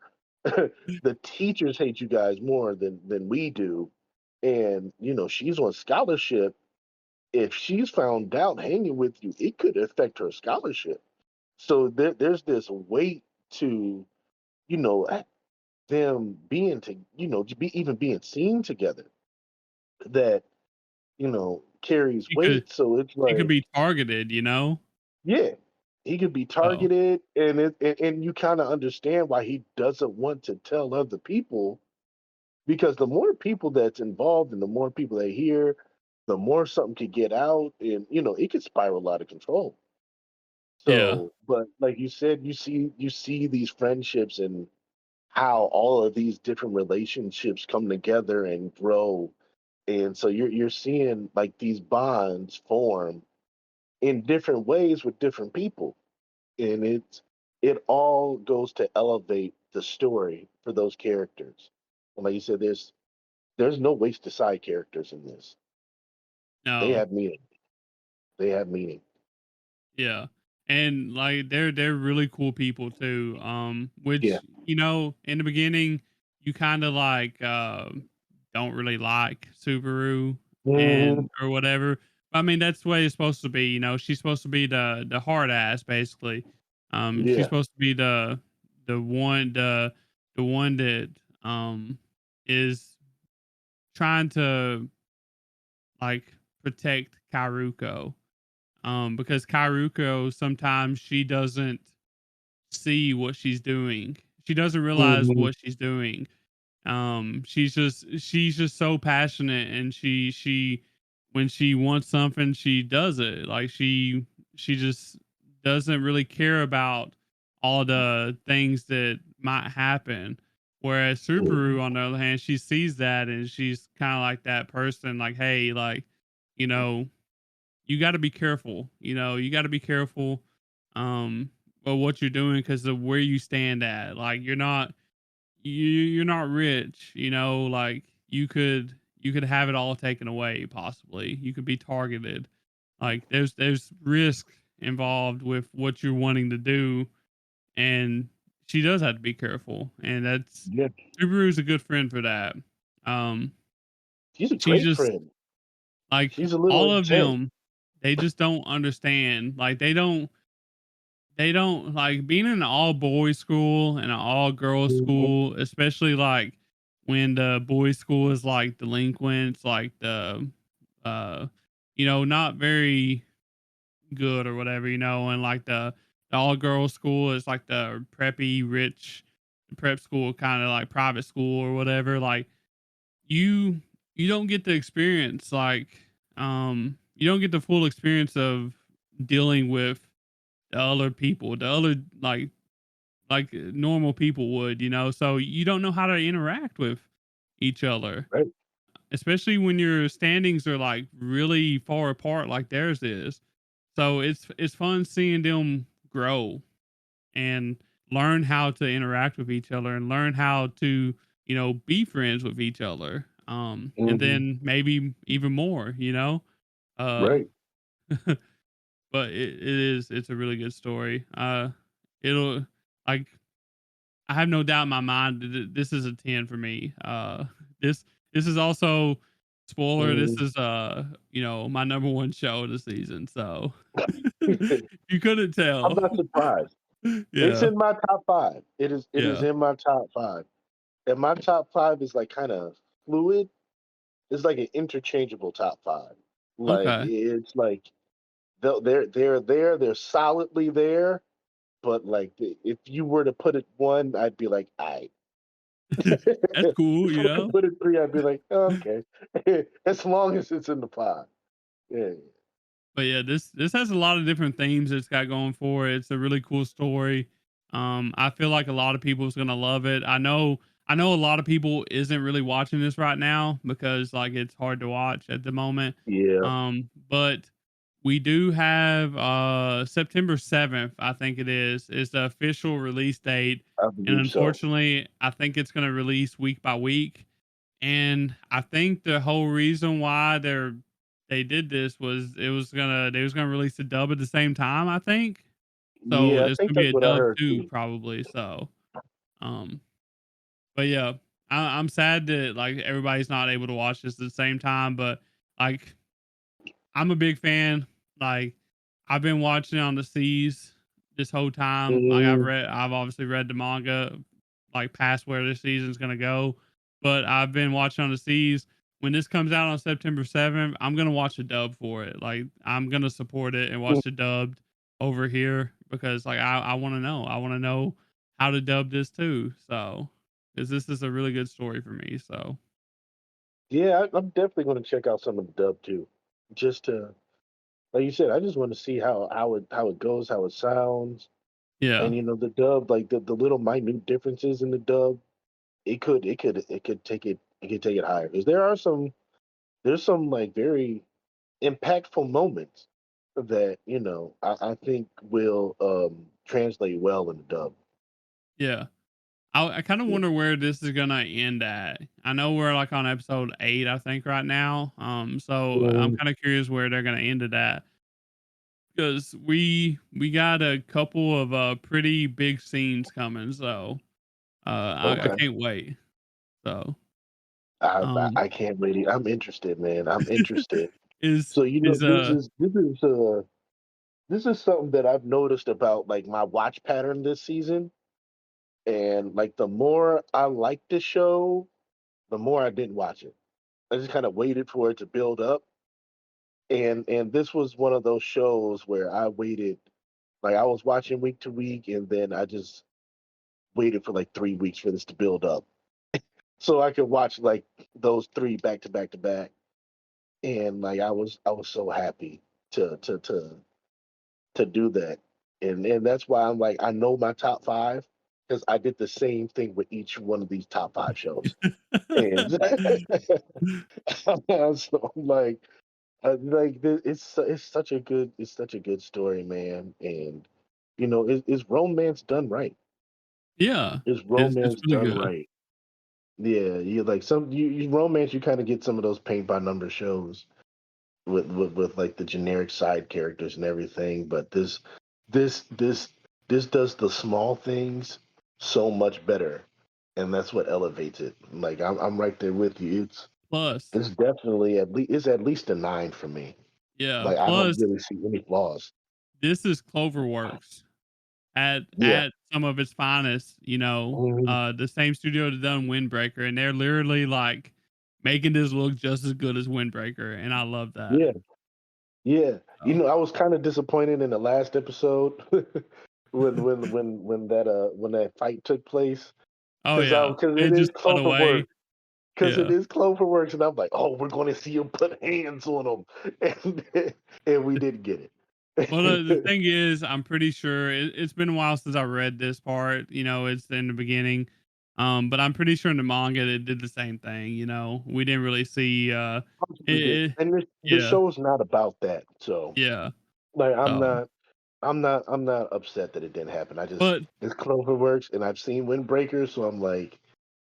The teachers hate you guys more than we do, and she's on scholarship. If she's found out hanging with you, it could affect her scholarship. So there's this weight to you know them being to to be even being seen together that carries
he could
weight. So it's
he could
like,
be targeted.
yeah, he could be
So
targeted, and you kind of understand why he doesn't want to tell other people, because the more people that's involved and the more people they hear, the more something could get out, and it could spiral out of control.
yeah,
So, but like you said, you see these friendships and how all of these different relationships come together and grow, and so you're seeing like these bonds form in different ways with different people, and it all goes to elevate the story for those characters. And like you said, there's no wasted side characters in this. They
no.
have meaning. They have meaning.
Yeah. And like they're really cool people too.
Yeah.
Which, in the beginning you kind of like don't really like Subaru
Hmm.
and or whatever. I mean, that's the way it's supposed to be, she's supposed to be the hard ass basically. She's
Yeah.
supposed to be the one the one that is trying to like protect Karuko, because Kairuko sometimes she doesn't see what she's doing. She doesn't realize
Hmm.
what she's doing. She's just so passionate, and she when she wants something, she does it. Like she just doesn't really care about all the things that might happen. Whereas Subaru, on the other hand, she sees that and she's kind of like that person, like, hey, like, you know, you got to be careful. You got to be careful of what you're doing because of where you stand at. Like you're not rich. Like you could have it all taken away. Possibly you could be targeted. Like there's risk involved with what you're wanting to do, and she does have to be careful, and that's
Yeah,
Subaru's a good friend for that. Um,
she's a
she's
great
just
friend.
like
She's a little
all of
intense.
them. They just don't understand. Like they don't like being in an all boys school and an all girls
Mhm.
school, especially like when the boys school is like delinquents, like uh not very good or whatever, and like the all girls school is like the preppy rich prep school, kind of like private school or whatever. Like you you don't get the experience, like you don't get the full experience of dealing with the other people, the other normal people would, so you don't know how to interact with each other,
Right.
especially when your standings are like really far apart like theirs is. So it's fun seeing them grow and learn how to interact with each other and learn how to, be friends with each other. And
Hmm.
then maybe even more. Uh
Right.
but it's a really good story. It'll like I have no doubt in my mind that this is a 10 for me. This this is also spoiler. This
Mhm.
is my number one show of the season. So you couldn't
I'm
tell.
not surprised. It's
Yeah.
in my top five. It is
Yeah.
in my top five. And my top five is like kind of fluid. It's like an interchangeable top five. Like
Okay.
it's like they're there, they're solidly there. But like if you were to put it one, I'd be like, I.
That's cool.
If I could put it three, I'd be like, "Oh, okay. As long as it's in the five. Yeah.
But yeah, this has a lot of different themes it's got going for it. It's a really cool story. I feel like a lot of people is gonna love it. I know a lot of people isn't really watching this right now because like it's hard to watch at the moment.
Yeah,
But we do have September 7th, I think is the official release date.
I
And
believe so.
unfortunately, I think it's gonna release week by week. And I think the whole reason why they did this was they was gonna release the dub at the same time, I think. So
Yeah, I
it's
think
gonna be
that's
a
what I
dub
heard
too,
too.
probably. So um but yeah, I'm sad that like everybody's not able to watch this at the same time, but like I'm a big fan. Like I've been watching on the seas this whole time. Like
Mhm.
I've obviously read the manga, like past where this season's gonna go, but I've been watching on the seas. When this comes out on September 7th, I'm gonna watch a dub for it. Like I'm gonna support it and watch the dubbed over here because like I want to know. I want to know how to dub this too. So, because this is a really good story for me. So
Yeah, I'm definitely going to check out some of the dub too. Just to, like you said, I just want to see how it goes, how it sounds,
yeah,
and the dub, like the little minute differences in the dub, it could take it higher because there's some like very impactful moments that I think will translate well in the dub.
yeah. I kind of
Yeah.
wonder where this is gonna end at. I know we're like on episode 8, I think, right now. So I'm
Mhm.
kind of curious where they're gonna end it at because we got a couple of pretty big scenes coming. So I
Okay.
can't wait. So
I
um,
I can't wait. I'm interested, man. I'm interested.
is
So
is
this is something that I've noticed about like my watch pattern this season, and like the more I liked the show, the more I didn't watch it. I just kind of waited for it to build up, and this was one of those shows where I waited, like I was watching week to week, and then I just waited for like 3 weeks for this to build up, so I could watch like those three back to back to back, and like I was so happy to do that. And that's why I'm like, I know my top five because I did the same thing with each one of these top five shows. And so I'm it's such a good story, man. And is romance done right?
yeah,
Is
it's
romance
really
done
good.
right? Yeah, you like some you romance, you kind of get some of those paint by number shows. with like the generic side characters and everything. But this this this does the small things so much better, and that's what elevates it. Like I'm right there with you.
Plus,
It's definitely at least a 9 for me.
yeah,
Like I don't
plus
really see any flaws.
this is Cloverworks at
Yeah.
some of its finest.
Mhm.
The same studio that done Windbreaker, and they're literally like making this look just as good as Windbreaker, and I love that.
Yeah. Yeah.
So,
I was kind of disappointed in the last episode when that fight took place
oh yeah,
because
it
it is
just cut
Cloverworks.
away.
Because it
Yeah.
is Cloverworks, and I'm like, oh, we're going to see him put hands on him, and we didn't get
Well, the
it.
thing is, I'm pretty sure it's been a while since I read this part. It's in the beginning, but I'm pretty sure in the manga it did the same thing. We didn't really see.
Possibly did.
It,
And this
yeah,
show's not about that, so
yeah.
like
So,
I'm not upset that it didn't happen.
but
It's Cloverworks, and I've seen Windbreaker, so I'm like,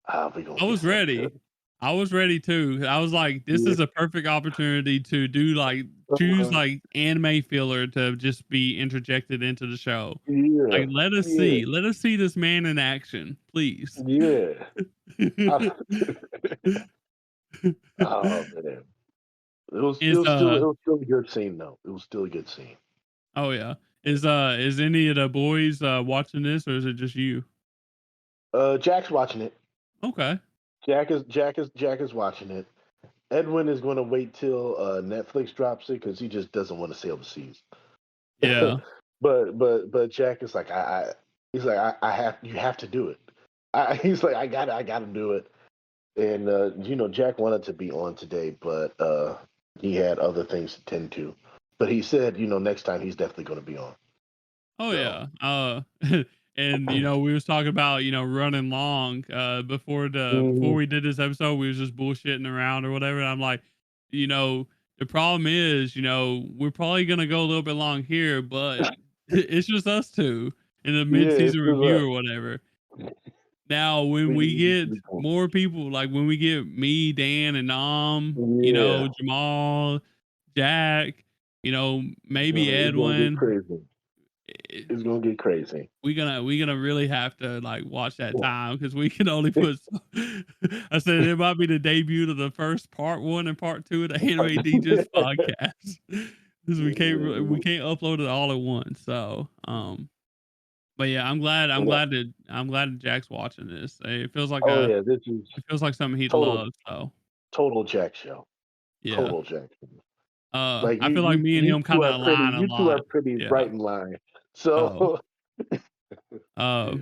we're gonna
I
get
was
something
ready.
good.
I was ready too. I was like, this
Yeah.
is a perfect opportunity to do like choose
Uh,
like anime filler to just be interjected into the show.
yeah.
Like,
Yeah.
let us see this man in action, please.
Yeah. I, oh man.
Is
It was still a good scene though. It was still a good scene.
Oh yeah. Is any of the boys watching this, or is it just you?
Jack's watching it.
Okay.
Jack is watching it. Edwin is going to wait till Netflix drops it because he just doesn't want to sail the seas.
Yeah.
but Jack is like he's like I have you have to do it. He's like I gotta do it. And Jack wanted to be on today, but he had other things to tend to. But he said next time he's definitely going to be on.
Oh
So
yeah. And we was talking about running long before
Mhm.
we did this episode. We was just bullshitting around or whatever. And I'm like, you know, the problem is, we're probably gonna go a little bit long here, but it's just us two in the mid
Yeah, it's
season
just
review or whatever. Now, when we get
us.
more people, like when we get me, Dan, and Nam,
Yeah,
Jamal, Jack, maybe
it's gonna get
Edwin,
crazy.
eh,
It's gonna get crazy.
we gonna really have to like watch that time because we can only put. I said it might be the debut of the first part one and part two of the Anime DJs podcast because we can't upload it all at once. So, but yeah, I'm glad that Jack's watching this.
Oh yeah, this is
It feels like something he'd
total
love. So
total Jack show.
yeah.
Total Jack. Like
I feel like me and him kind of align a
you two are
lot.
pretty
Yeah.
right in line.
So,
So
uh,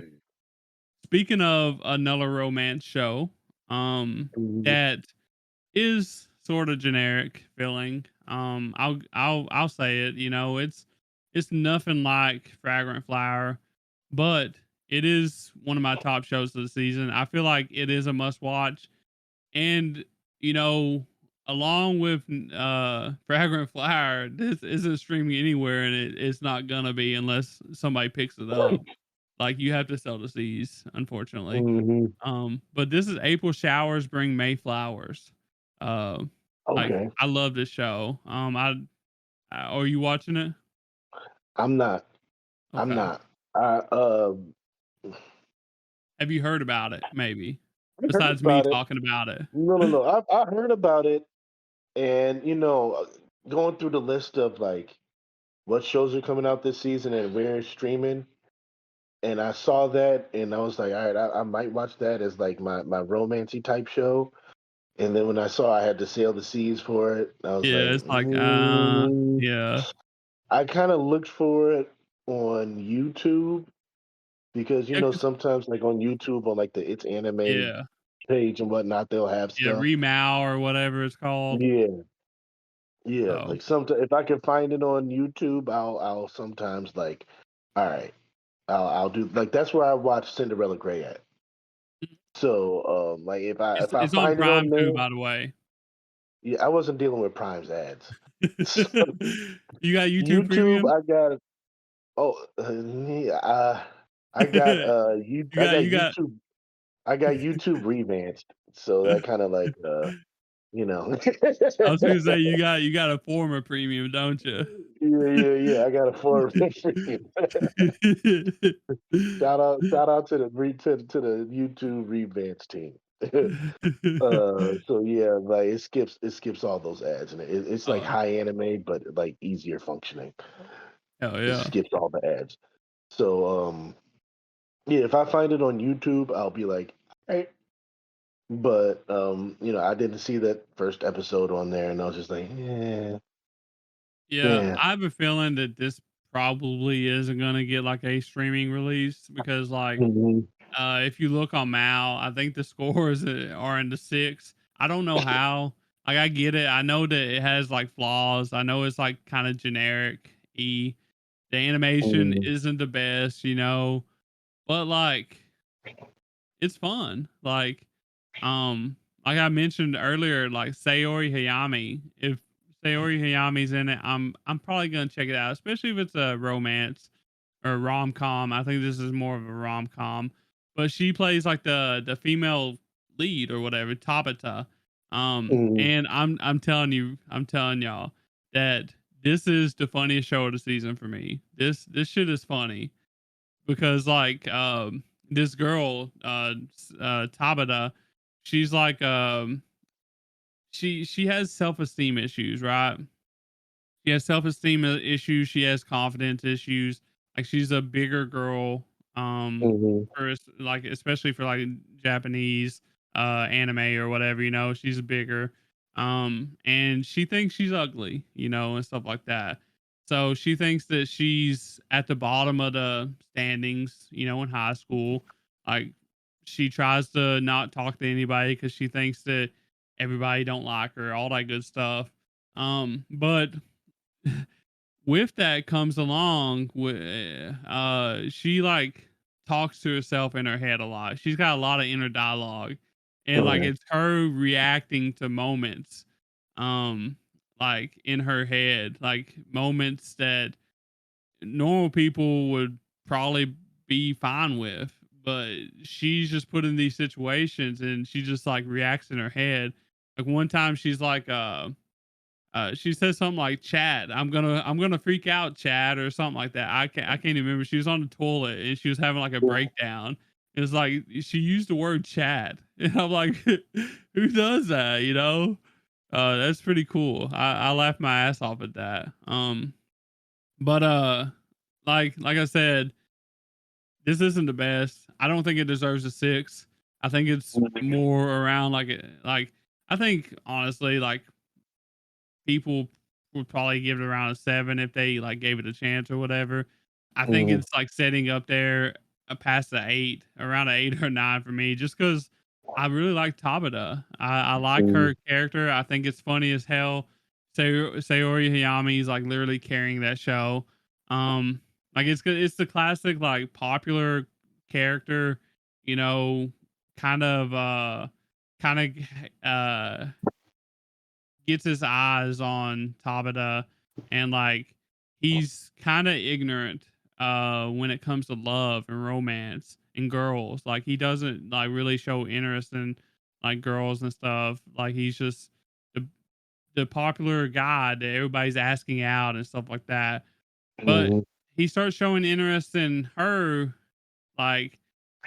speaking of another romance show,
Mhm.
that is sort of generic feeling. I'll say it. It's nothing like Fragrant Flower, but it is one of my top shows of the season. I feel like it is a must watch, and you know, along with Fragrant Flower, this isn't streaming anywhere, and it's not gonna be unless somebody picks it up. Like you have to sell the seas, unfortunately.
Mhm.
But this is April Showers Bring May Flowers. Uh, like
Okay.
I love this show. Are you watching it?
I'm not. I'm
Okay.
not. I
Have you heard about it? Maybe
heard
besides me
about it.
talking about it.
No. I heard about it, and going through the list of like what shows are coming out this season and where it's streaming, and I saw that, and I was like, all right, I might watch that as like my romancy type show. And then when I saw I had to sail the seas for it, I was
Yeah,
like,
it's like yeah,
I kind of looked for it on YouTube because
yeah,
sometimes like on YouTube on like the It's Anime
yeah,
page and whatnot, they'll have
yeah,
stuff.
Remao or whatever it's called.
Yeah, yeah.
So
Like sometimes if I can find it on YouTube, I'll sometimes like, all right, I'll do like that's where I watch Cinderella Grey at. So like if I
it's on
find it
Prime
on
too,
there,
by the way.
yeah, I wasn't dealing with Prime's ads. So,
You got YouTube
YouTube,
Premium?
I got oh yeah, I got
You got
I got YouTube revamped, so that kind of like you know.
I was gonna say you got a former premium, don't you?
Yeah. I got a four freaking shout out to the to the YouTube revamped team. So yeah, like it skips all those ads, and it's like
uh,
high anime, but like easier functioning.
hell
It
yeah.
skips all the ads. So yeah, if I find it on YouTube, I'll be like, hey. But I didn't see that first episode on there, and I was just like, yeah,
Yeah,
yeah.
I have a feeling that this probably isn't gonna get like a streaming release because like
Mhm.
if you look on Mal, I think the scores are in the six. I don't know how. Like I get it. I know that it has like flaws. I know it's like kind of generic. The animation
Mhm.
isn't the best, but like it's fun. Like I mentioned earlier, like Sayori Hayami. If Sayori Hayami's in it, I'm probably gonna check it out, especially if it's a romance or rom com. I think this is more of a rom com. But she plays like the female lead or whatever, Tabata.
Mhm.
And I'm telling y'all that this is the funniest show of the season for me. This shit is funny because like this girl Tabata, she's like she has self-esteem issues, right? She has self-esteem issues, she has confidence issues. Like she's a bigger girl
Mhm.
like especially for like Japanese anime or whatever, she's bigger. And she thinks she's ugly, and stuff like that. So she thinks that she's at the bottom of the standings, in high school. Like she tries to not talk to anybody cuz she thinks that everybody don't like her, all that good stuff. But with that comes along with she like talks to herself in her head a lot. She's got a lot of inner dialogue. And like
Okay.
it's her reacting to moments um like in her head, like moments that normal people would probably be fine with, but she's just put in these situations and she just like reacts in her head. Like one time she's like she said something like Chad, I'm gonna freak out, Chad, or something like that. I can't even remember. She was on the toilet and she was having like a breakdown. It's like she used the word Chad. And I'm like, who does that, That's pretty cool. I laughed my ass off at that. But like I said, this isn't the best. I don't think it deserves a six. I think it's more around like I think honestly like people would probably give it around a 7 if they, like, gave it a chance or whatever. I think
Mhm.
it's, like, setting up there, past the 8, around an 8 or 9 for me just because I really like Tabata. I like
Mhm.
her character. I think it's funny as hell. Sayori Hayami is, like, literally carrying that show. Like, it's good it's the classic, like, popular character, you know, kind of, kinda, uh gets his eyes on Tabata and like he's kind of ignorant when it comes to love and romance and girls. Like he doesn't like really show interest in like girls and stuff. Like he's just the the popular guy that everybody's asking out and stuff like that. But
Mhm.
he starts showing interest in her like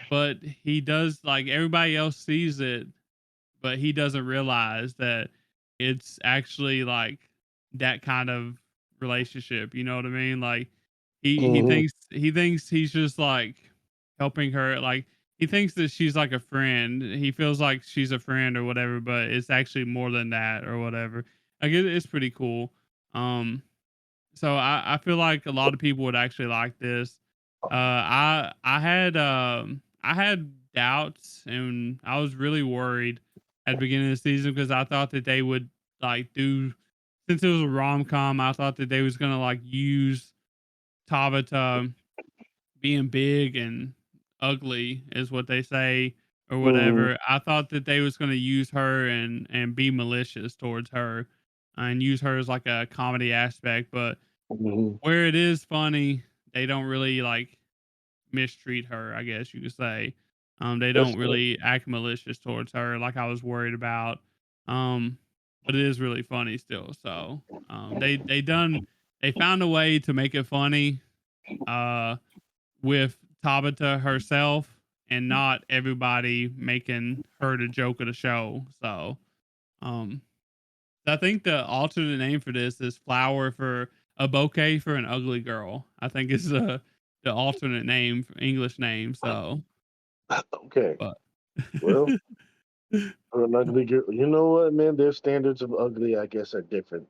but he does like everybody else sees it but he doesn't realize that it's actually like that kind of relationship. You know what I mean? Like
Mhm.
he thinks he's just like helping her. Like he thinks that she's like a friend. He feels like she's a friend or whatever, but it's actually more than that or whatever. Like it's pretty cool. Um, so I feel like a lot of people would actually like this. I had doubts and I was really worried at the beginning of the season because I thought that they would like do since it was a rom com. I thought that they was gonna like use Tabata being big and ugly is what they say or
Mhm.
whatever. I thought that they was gonna use her and be malicious towards her and use her as like a comedy aspect, but
Mhm.
where it is funny, they don't really like mistreat her, I guess you could say. They
That's
don't
good.
really act malicious towards her like I was worried about. Um, but it is really funny still. So they found a way to make it funny uh with Tabata herself and not everybody making her the joke of the show. So um I think the alternate name for this is flower for a bouquet for an ugly girl. I think is the alternate name, English name. So,
Okay.
but
Well, for an ugly girl, you know what, man? Their standards of ugly, I guess, are different.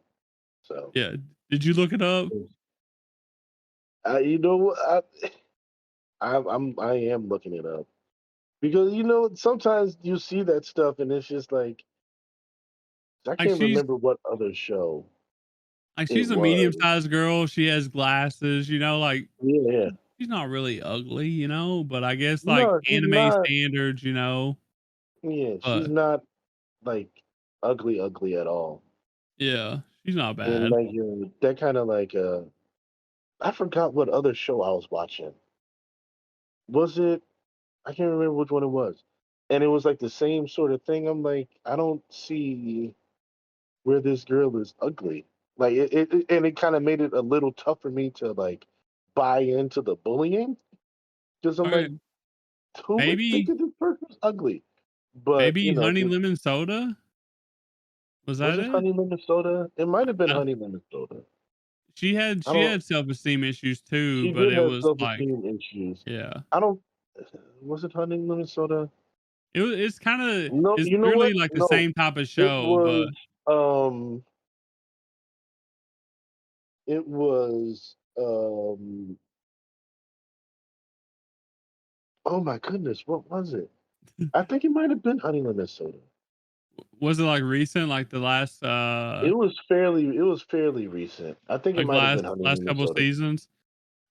So,
yeah. Did you look it up?
you know what? I am looking it up because sometimes you see that stuff and it's just like I
Like
can't remember what other show it
she's a medium
was.
sized girl. She has glasses. Like
Yeah,
she's not really ugly, but I guess like
no, she's
anime
not.
standards.
Yeah, she's
But
not like ugly, ugly at all.
yeah, she's not
And
bad.
like that kind of like I forgot what other show I was watching. Was it? I can't remember which one it was. And it was like the same sort of thing. I'm like, I don't see where this girl is ugly. Like and it kind of made it a little tough for me to like buy into the bullying because I'm like,
Okay,
who would think
maybe
that this person's ugly? But
honey lemon soda. Was
was
that
it
it?
Honey Minnesota? It might have been
I,
Honey Minnesota. I
she
don't.
had self esteem issues too,
She
but
did
it
have
was
self
like
esteem issues.
yeah.
I don't. Was it Honey Minnesota?
It's kind of
No,
it's
you know
really
what?
like the
No,
same type of
it
show, but
was. Um, it was. Oh my goodness, what was it? I think it might have been Honey Minnesota.
was it like recent, like the last
It was fairly recent. I think it
like
might have been Honey
last couple
Minnesota.
seasons?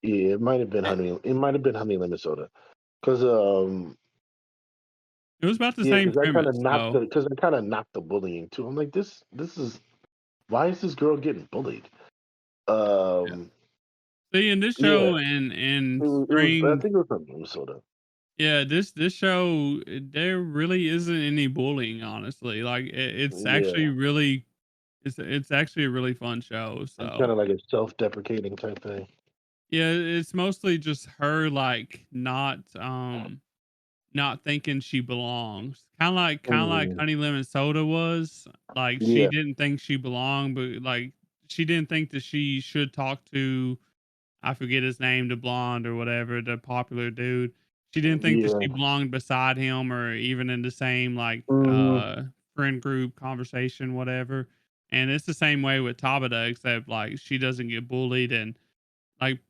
Yeah, it might have been
It,
Honey. It might have been Honey Minnesota. Cause
it was about the
yeah,
same
because I kind of
premise.
knocked
So
the because I kind of knocked the bullying too. I'm like, this is why is this girl getting bullied?
yeah.
Um,
See, in this
yeah,
show in
it was. I
spring,
think it was Honey Minnesota.
yeah, this show there really isn't any bullying. Honestly, like it's actually
Yeah,
really it's actually a really fun show.
it's kind
So
of like a self-deprecating type thing.
yeah, it's mostly just her like not thinking she belongs. Kind of like
Mm,
Honey Lemon Soda was. Like she
yeah,
didn't think she belonged, but like she didn't think that she should talk to I forget his name, the blonde or whatever, the popular dude. She didn't think that
yeah.
she belonged beside him or even in the same like
Hmm.
friend group conversation, whatever. And it's the same way with Tabata, except like she doesn't get bullied and like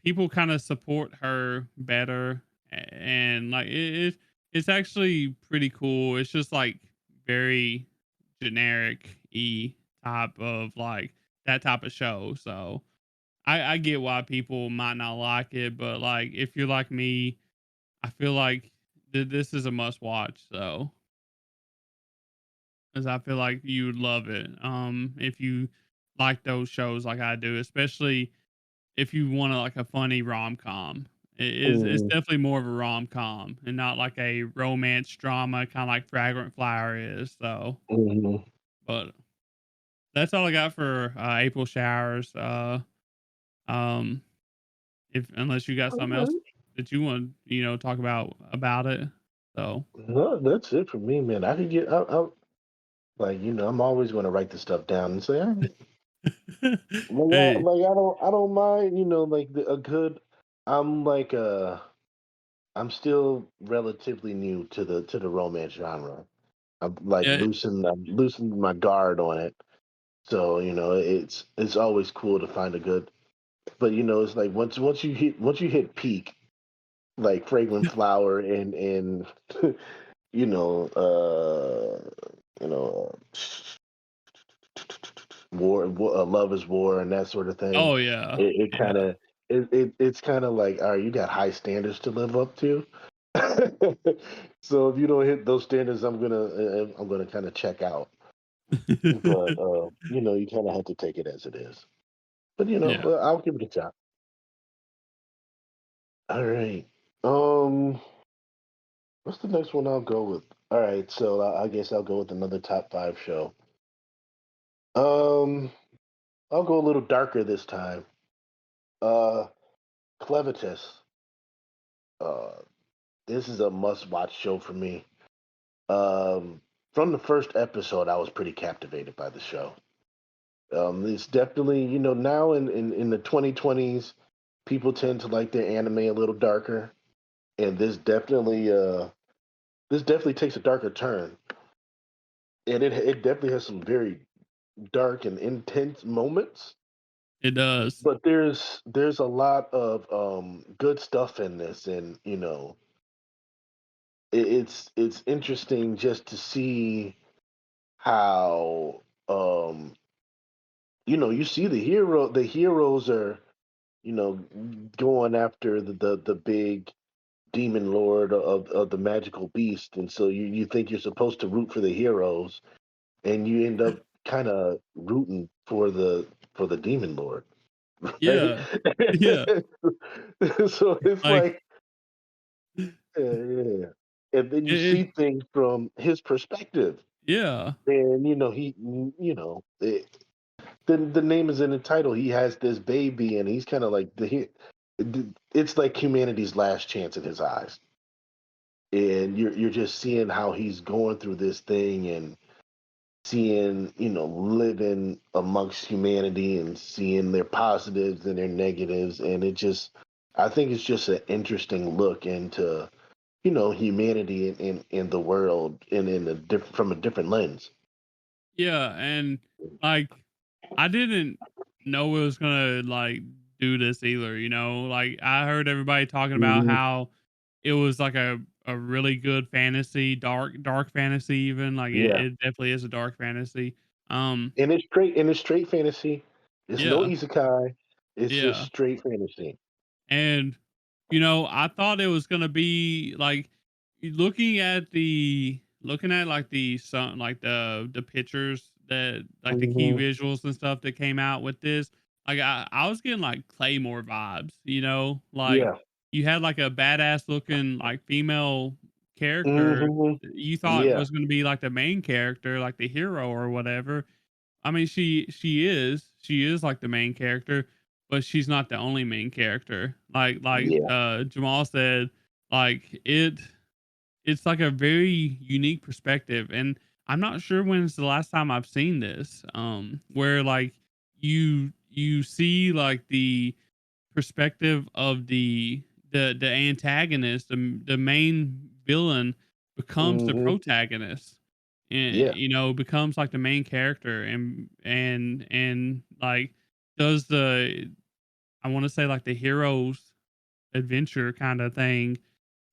people kind of support her better and like it's actually pretty cool. It's just like very generic e type of like that type of show. So I get why people might not like it, but like if you're like me, I feel like this is a must watch. So because I feel like you would love it if you like those shows like I do, especially if you want like a funny rom-com. It's
Hmm.
definitely more of a rom-com and not like a romance drama kind of like Fragrant Flower is. So,
Hmm.
but that's all I got for April showers. Um, if unless you got something else that you want, talk about it. So,
No, that's it for me, man. I could get. I like I'm always going to write the stuff down and say, all right.
hey,
I don't mind. Like a good. I'm like I'm still relatively new to the romance genre.
yeah,
I'm loosened my guard on it. So it's always cool to find a good. But it's like once you hit peak, like fragrant flower and you know you know love is war and that sort of thing.
oh yeah,
It kind
yeah.
of it's kind of like, all right, you got high standards to live up to. So if you don't hit those standards, I'm gonna kind of check out. But you kind of have to take it as it is. But
Yeah.
I'll give it a shot. All right. Um, what's the next one I'll go with? All right, so I guess I'll go with another top five show. Um, I'll go a little darker this time. Uh, Clevatess. Uh, this is a must-watch show for me. Um, from the first episode, I was pretty captivated by the show. It's definitely, now in the 2020s, people tend to like their anime a little darker, and this definitely takes a darker turn, and it definitely has some very dark and intense moments.
It does.
But there's a lot of good stuff in this, and it's interesting just to see how you see the heroes are going after the big demon lord of the magical beast, and so you think you're supposed to root for the heroes, and you end up kind of rooting for the demon lord, right?
Yeah. Yeah.
So it's
Like,
like, yeah, yeah. And then you
it
see things from his perspective,
yeah.
and the name is in the title. He has this baby, and he's kind of like it's like humanity's last chance in his eyes, and you're just seeing how he's going through this thing, and seeing living amongst humanity, and seeing their positives and their negatives, and I think it's just an interesting look into humanity in the world, and in a different from a different lens.
Yeah, and, like, I didn't know it was gonna, like, do this either, you know? Like, I heard everybody talking about
Mhm.
how it was, like, a really good fantasy, dark fantasy even, like,
Yeah,
it definitely is a dark fantasy. Um,
and it's straight fantasy. It's no
yeah,
isekai. It's just
yeah.
straight fantasy.
And, I thought it was gonna be like looking at like the some like the pictures that like the key
Hmm.
visuals and stuff that came out with this. Like I was getting like Claymore vibes, like
Yeah.
you had like a badass looking like female character
Hmm.
you thought
Yeah.
was gonna be like the main character, like the hero or whatever. I mean, she is like the main character, but she's not the only main character.
Yeah.
Jamal said, like it's like a very unique perspective, and I'm not sure when's the last time I've seen this. Where like you see like the perspective of the antagonist, the main villain becomes the
Hmm.
protagonist, and
Yeah.
becomes like the main character, and like does the I want to say like the hero's adventure kind of thing,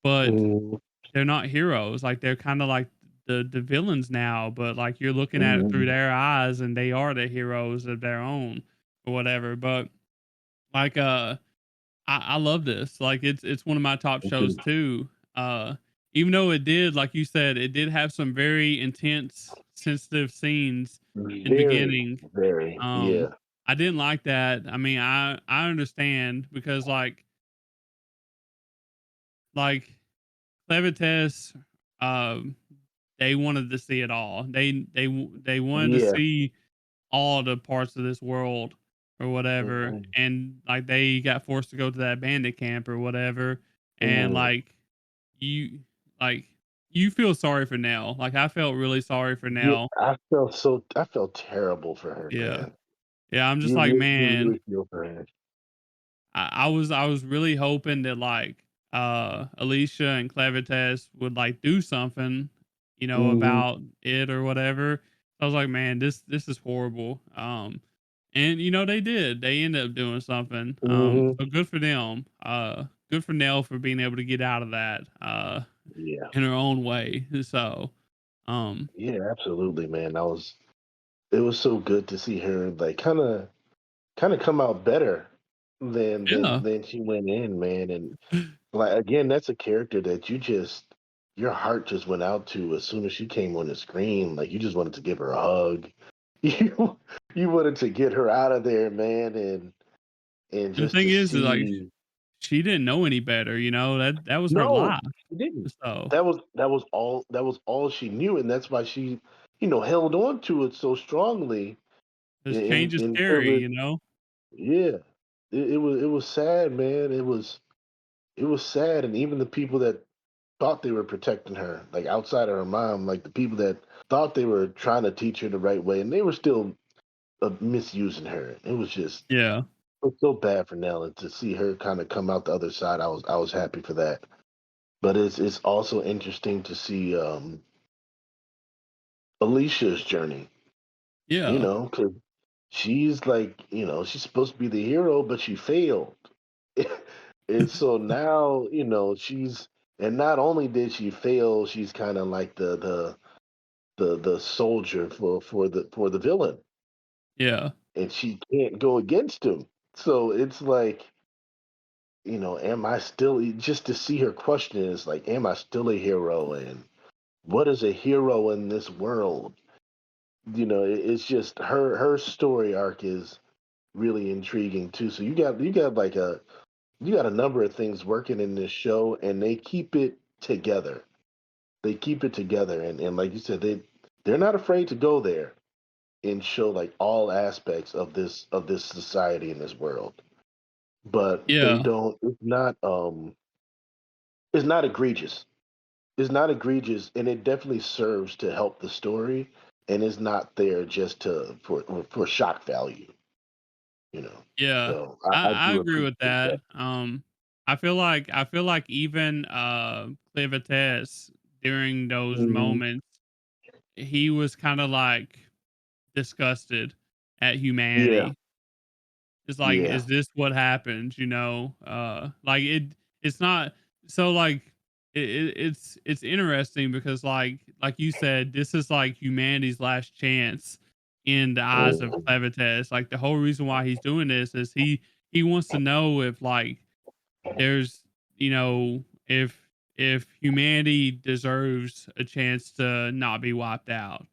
but
Hmm.
they're not heroes. Like they're kind of like the villains now, but like you're looking at it through
Hmm.
their eyes, and they are the heroes of their own or whatever. But like I love this. Like it's one of my top shows too. Uh Even though it did, like you said, it did have some very intense, sensitive scenes in the
Very,
beginning.
very.
Um
Yeah.
I didn't like that. I mean, I understand because like Clevatess, um they wanted to see it all. They wanted to
Yeah.
see all the parts of this world or whatever,
Hmm.
and like they got forced to go to that bandit camp or whatever, and
Hmm.
you like you feel sorry for Nell. Like I felt really sorry for
Yeah.
Nell.
I felt terrible for her,
Yeah,
man.
yeah. I'm just
You
like,
really, you
man,
really feel for her.
I was really hoping that like Alicia and Clevitas would like do something,
Hmm.
about it or whatever. I was like, man, this is horrible. And they did. They ended up doing something.
Hmm.
So good for them. Good for Nell for being able to get out of that
Yeah.
in her own way. So um
Yeah. Absolutely, man. It was so good to see her like kind of come out better than
yeah.
she went in, man. And like again, that's a character that your heart just went out to as soon as she came on the screen. Like you just wanted to give her a hug. You you wanted to get her out of there, man, and
And the
just
thing
to
is like
see.
she didn't know any better, that was her
No,
life.
she didn't.
So
That was all she knew, and that's why she held on to it so strongly.
'Cause change is
until
scary,
the
you know?
yeah, it was sad, man. It was sad, and even the people that thought they were protecting her, like outside of her mom, like the people that thought they were trying to teach her the right way, and they were still misusing her. It was just
Yeah.
it was so bad for Nella to see her kind of come out the other side. I was happy for that, but it's also interesting to see Alicia's journey.
Yeah.
Because she's like, she's supposed to be the hero, but she failed. And so now, and not only did she fail, she's kind of like the soldier for the villain,
Yeah.
and she can't go against him. So it's like, am I still just to see her question is like, am I still a hero? And what is a hero in this world? It's just her story arc is really intriguing too. So you got a number of things working in this show, and they keep it together. They keep it together, and like you said, they're not afraid to go there and show like all aspects of this society in this world. But they
Yeah.
don't. It's not egregious. It's not egregious, and it definitely serves to help the story, and it's not there just to for shock value. You know.
Yeah.
So I
I
do
agree with
appreciate that.
that. I feel like even Clevatess during those
Mhm.
moments, he was kind of like disgusted at
Yeah.
humanity. It's like,
Yeah.
is this what happens? Like it's not so like it's interesting because like you said, this is like humanity's last chance in the eyes of
Mhm.
Clevatess. Like the whole reason why he's doing this is he wants to know if like there's if humanity deserves a chance to not be wiped out.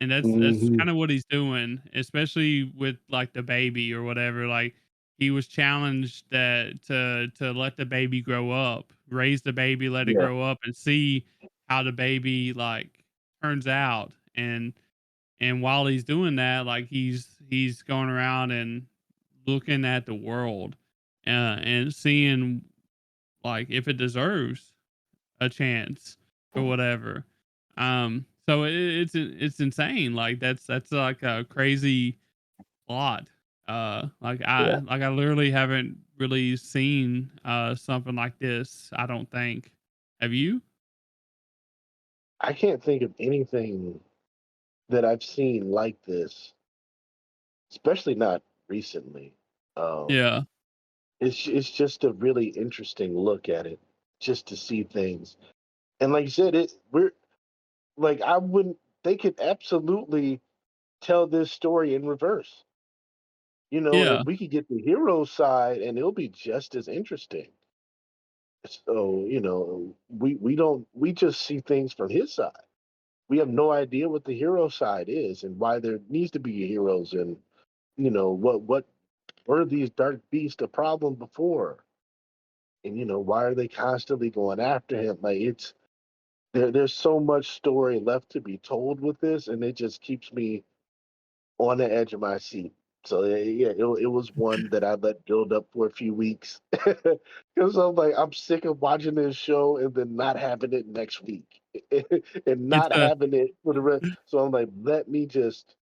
And that's
Mhm.
kinda what he's doing, especially with, like, the baby or whatever, like, he was challenged that to let the baby grow up, raise the baby, let it
Yeah.
grow up, and see how the baby, like, turns out, and while he's doing that, like, he's going around and looking at the world, and seeing, like, if it deserves a chance or whatever. So it's insane. Like that's like a crazy plot. Like I
Yeah.
like I literally haven't really seen something like this. I don't think. Have you?
I can't think of anything that I've seen like this, especially not recently. Um,
Yeah.
it's just a really interesting look at it, just to see things. And like you said, we're like I wouldn't. They could absolutely tell this story in reverse. And
Yeah.
we could get the hero side, and it'll be just as interesting. So we just see things from his side. We have no idea what the hero side is and why there needs to be heroes, and what were these dark beasts a problem before, and why are they constantly going after him? Like there's so much story left to be told with this, and it just keeps me on the edge of my seat. So yeah, it was one that I let build up for a few weeks because I'm like, I'm sick of watching this show and then not having it next week and
It's
not
a
having it for the rest. So I'm like, let me just.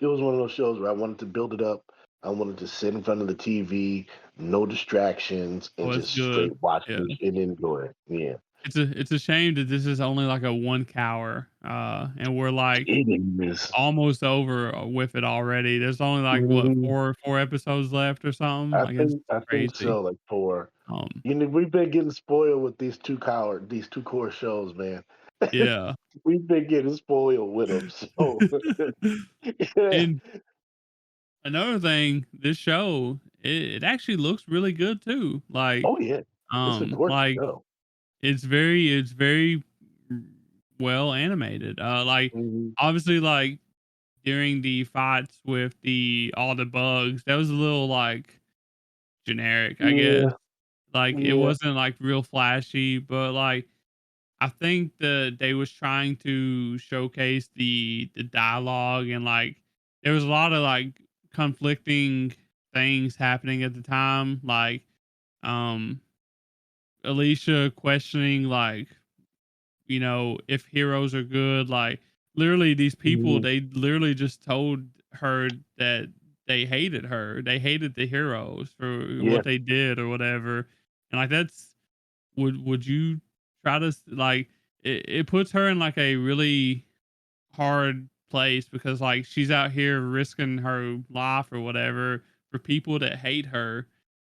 It was one of those shows where I wanted to build it up. I wanted to sit in front of the TV, no distractions, and
oh, it's
just
good.
straight watch
Yeah.
it and enjoy it. Yeah,
It's a shame that this is only like a 1 hour, and we're like
it is.
almost over with it already. There's only like what
Mhm.
four episodes left or something.
I
Like it's
think I think
crazy.
so. Like for
Um,
we've been getting spoiled with these two core shows, man.
yeah.
We've been getting spoiled with them. So yeah.
And another thing, this show it actually looks really good too.
Oh yeah, it's a gorgeous
Like
show.
it's very well animated. Like
Mhm.
obviously like during the fights with the all the bugs, that was a little like generic, I guess.
Yeah,
Like it
yeah,
wasn't like real flashy, but like I think that they was trying to showcase the dialogue and like there was a lot of like conflicting things happening at the time, like um Alicia questioning like, if heroes are good, like literally these people,
Mhm.
they literally just told her that they hated her. They hated the heroes for
Yeah,
what they did or whatever. And like that's would you try to like it puts her in like a really hard place because like she's out here risking her life or whatever for people that hate her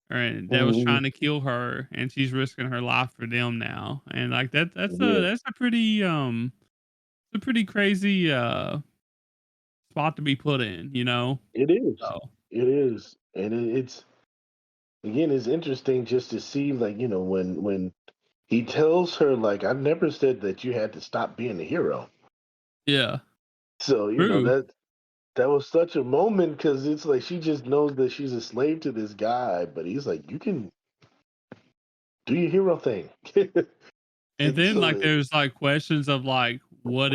or that was
mhm,
trying to kill her, and she's risking her life for them now. And like
yeah.
that's a pretty it's a pretty crazy spot to be put in, you know?
It is.
So
It is, and it's again, it's interesting just to see, like, when he tells her, like, I never said that you had to stop being a hero.
yeah.
So,
True.
that was such a moment because it's like she just knows that she's a slave to this guy, but he's like, you can do your hero thing.
And
And
then
so,
like there's like questions of like what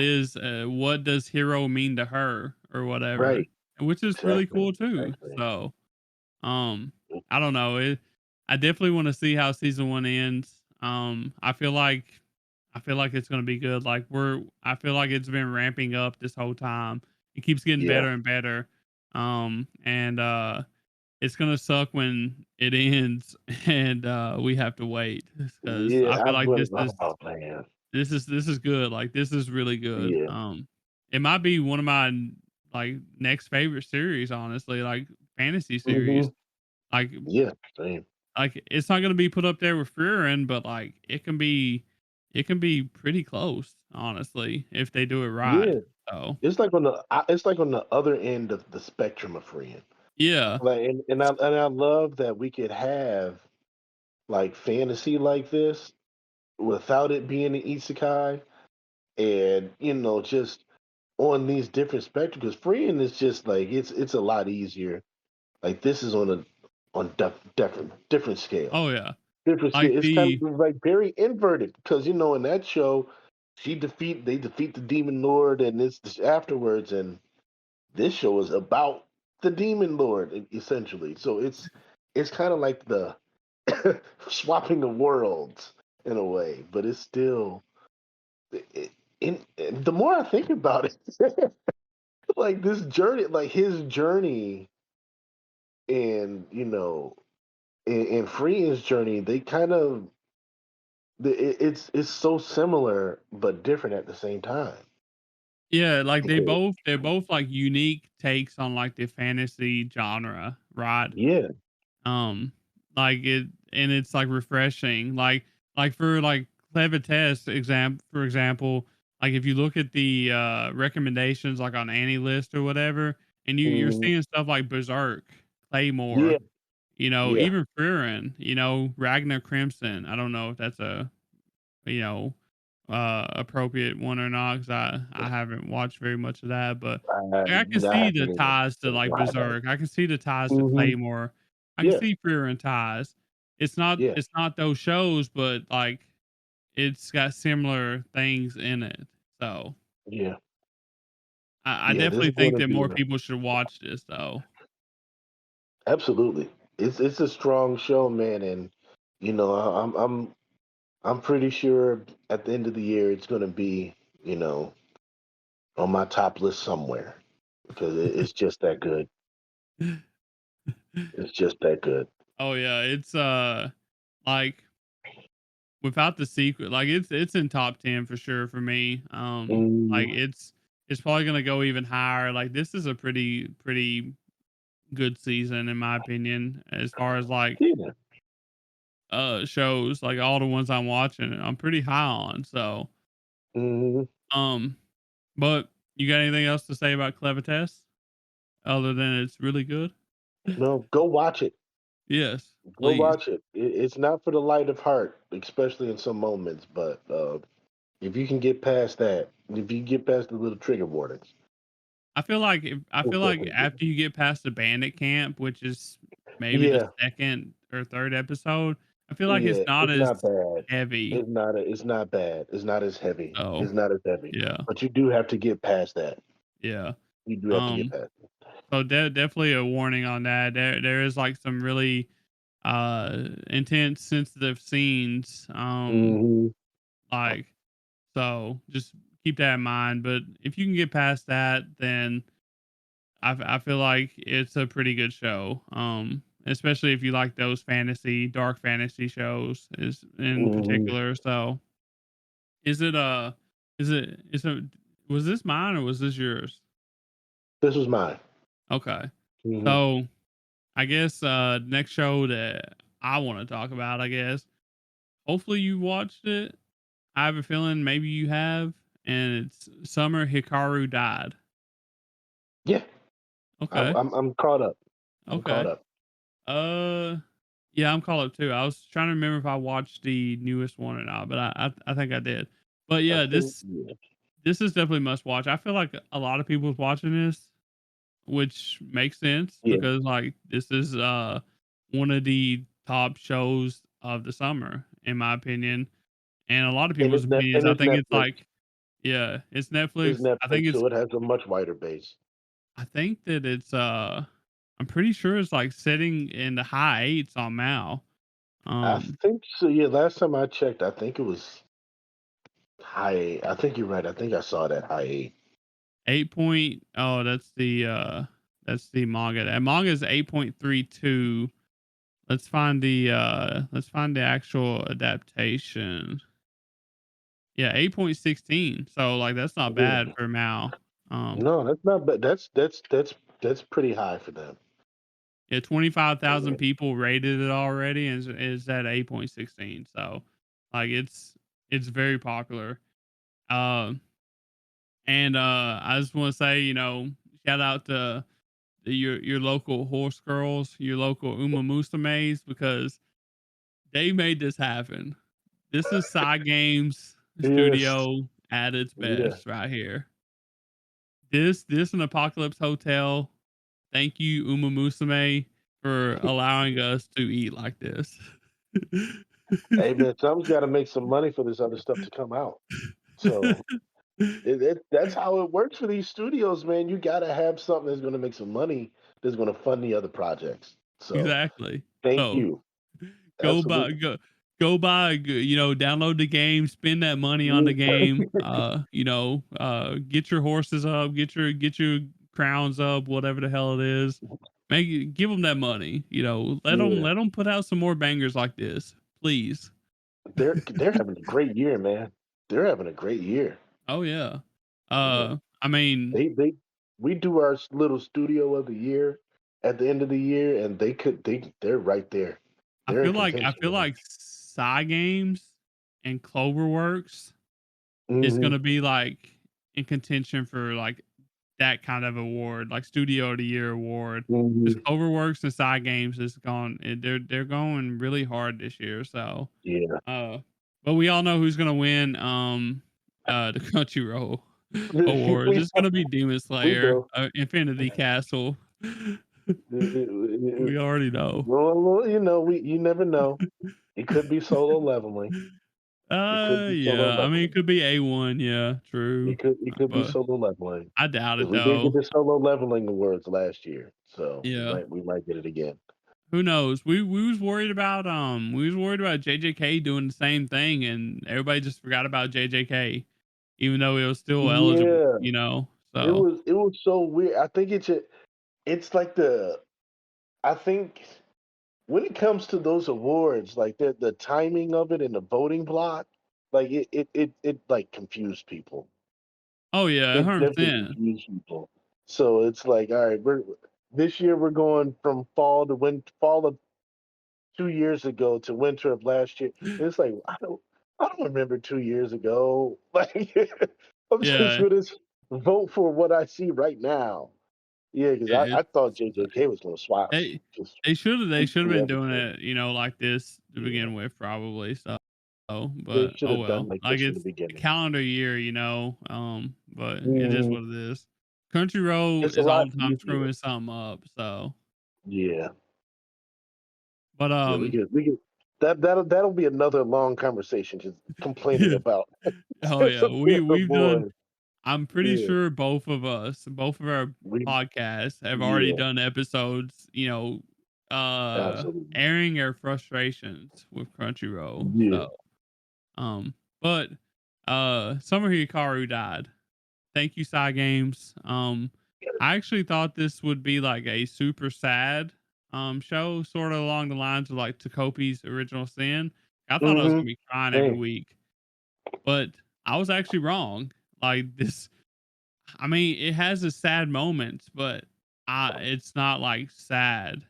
does hero mean to her or whatever,
right,
which is really
exactly,
cool too.
exactly.
So I don't know. I definitely want to see how season 1 ends. I feel like it's going to be good. Like I feel like it's been ramping up this whole time. It keeps getting
Yeah,
better and better. And it's going to suck when it ends and we have to wait cuz
yeah.
I feel like
Oh man,
this is good. Like this is really good.
yeah,
It might be one of my like next favorite series honestly, like fantasy
hmm,
series. Like
yeah, same.
it's not gonna be put up there with Frieren, but like it can be pretty close, honestly, if they do it right.
Yeah,
So
it's like on the other end of the spectrum of freeing.
yeah.
Like, and I love that we could have like fantasy like this without it being an isekai, and just on these different spectrums. Because freeing is just like it's a lot easier. Like this is on a different scale.
Oh yeah.
Different
Like
scale. It's kind
the
of like very inverted because in that show, they defeat the demon lord, and it's afterwards, and this show is about the demon lord essentially. So it's kind of like the swapping the worlds in a way, but it's still it, the more I think about it, like this journey, like his journey, and in Free's journey, they kind of it's so similar but different at the same time.
yeah, like
Because
they're both like unique takes on like the fantasy genre, right?
yeah,
Um, like it, and it's like refreshing. Like for like Clevatess for example, like if you look at the recommendations like on Annie list or whatever, and you're
mhm,
seeing stuff like Berserk,
yeah,
Claymore,
yeah.
even Frieren, Ragnar Crimson. I don't know if that's a you know appropriate one or not because I haven't watched very much of that, but like, I can
I
see the
haven't even.
ties to like
No, I haven't.
Berserk. I can see the ties to
Hmm.
Claymore. I can
Yeah,
see Freer ties.
yeah,
It's not those shows, but like it's got similar things in it. So
yeah,
I
yeah. This is
definitely
going
think
to
that
be
more people should watch this though.
absolutely. It's a strong show, man, and I'm pretty sure at the end of the year it's going to be you know on my top list somewhere because it's just that good. It's just that good.
Oh yeah, it's like without the secret, like it's in top 10 for sure for me. Like
Mm,
it's probably gonna go even higher. Like this is a pretty good season in my opinion, as far as like
yeah.
shows, like all the ones I'm watching, I'm pretty high on. So
Hmm.
um, but you got anything else to say about Clevatess other than it's really good?
No, go watch it.
Yes,
Go
please.
watch it. It's not for the light of heart, especially in some moments. But if you can get past that, if you get past the little trigger warnings,
I
it's
feel like
definitely good.
after you get past the bandit camp, which is maybe the
Yeah,
second or third episode, I feel like it's
yeah.
not
It's
as
not bad.
heavy.
It's not bad. It's not as heavy.
So
It's not as heavy.
yeah,
But you do have to get past that.
yeah.
You do have to get
Um,
past it.
So definitely a warning on that. There is like some really intense, sensitive scenes.
Hmm.
Like so, just keep that in mind. But if you can get past that, then I feel like it's a pretty good show. Especially if you like those dark fantasy shows, is in
Hmm.
particular. So, is it is it was this mine or was this yours?
This was mine.
Okay,
Hmm.
so I guess next show that I want to talk about, I guess. Hopefully you watched it. I have a feeling maybe you have, and it's Summer Hikaru Died.
Yeah,
Okay.
I'm caught up. I'm caught
Okay.
up.
Uh, yeah, I'm caught up too. I was trying to remember if I watched the newest one or not, but I think I did. But
I
yeah,
think yeah.
this is definitely must watch. I feel like a lot of people's watching this, which makes sense
Yeah,
because like this is one of the top shows of the summer in my opinion, and a lot of
and
people's opinions. I
it's
think it's
Netflix.
like yeah, it's
It's
Netflix.
Netflix, so it has a much wider base.
I think that it's I'm pretty sure it's like sitting in the high eights on Mal.
I
Um
think so. Yeah, last time I checked, I think it was high eight. I think you're right. I think I saw that high eight.
8 point oh that's the manga. That manga is 8.32. Let's find the actual adaptation. Yeah, 8.16. So like that's not bad
Yeah,
for Mal.
no, that's not bad. That's pretty high for them.
Yeah, 25,000
Yeah.
people rated it already and is at 8.16. So like it's very popular. Um and I just want to say, shout out to your local horse girls, your local Uma Musumes because they made this happen. This is Side Games
Yes.
Studio at its
Yeah.
best right here. This an Apocalypse Hotel. Thank you, Uma Musume, for allowing us to eat like this.
Hey man, someone's got to make some money for this other stuff to come out. So that's how it works for these studios, man. You got to have something that's going to make some money that's going to fund the other projects. So
Exactly.
thank
So
you.
go buy
Absolutely.
download the game, spend that money on the
Yeah.
game, get your horses up, get your crowns up, whatever the hell it is. Give them that money,
Yeah.
let them put out some more bangers like this, please.
They're having a great year, man. They're having a great year.
Oh yeah.
Yeah.
I mean,
They we do our little studio of the year at the end of the year, and they're right there. They're in
I
contention,
feel
man.
like Psy Games and Cloverworks is
Hmm.
gonna be like in contention for like that kind of award, like Studio of the Year award. Because
Hmm.
Cloverworks and Side Games is gone. They're going really hard this year. So,
Yeah.
uh, but we all know who's gonna win. The Crunchyroll awards.
we
It's gonna be Demon
we
Slayer,
know.
Infinity Castle. We already know.
Well, you never know. It could be solo leveling. It could be solo
Yeah. I mean, it
leveling.
could be A1. Yeah, true.
It could be
But
solo leveling
I doubt
because
it
we did get
though.
the solo leveling awards last year, so
Yeah.
we might get it again.
Who knows? We was worried about JJK doing the same thing, and everybody just forgot about JJK, even though it was still eligible.
Yeah,
So
it was so weird. I think it's like I think when it comes to those awards, like the timing of it and the voting block, like it like confused people.
oh yeah,
It definitely
100%.
confused people. So it's like, all right, we're this year we're going from fall of 2 years ago to winter of last year. And it's like I don't remember 2 years ago. Like I'm just
Yeah,
gonna vote for what I see right now. Yeah, because I
it's
thought JJK was gonna swap
they
just
they
sweep
should have
through
been doing
everything.
it, like this to
Yeah,
begin with, probably. So,
they
but
should
oh
have done
well,
like
like
this from the
it's a
beginning.
calendar year, but it is
Mhm.
what it is. Country Road
It's a
is all
lot
the time
easier.
screwing something up. So,
Yeah,
but
yeah, we get that'll be another long conversation just complaining about
oh yeah,
the
we've done.
boys.
I'm pretty
Yeah,
sure both of our
we
podcasts have already
yeah,
done episodes,
absolutely.
airing our frustrations with Crunchyroll.
Yeah.
So, but Summer Hikaru died. Thank you, Sci Games. I actually thought this would be like a super sad show, sort of along the lines of like Takopi's Original Sin. I thought I was
Mm-hmm.
gonna be crying every
Same.
week, but I was actually wrong. Like this, I mean, it has its sad moments, but it's not like sad.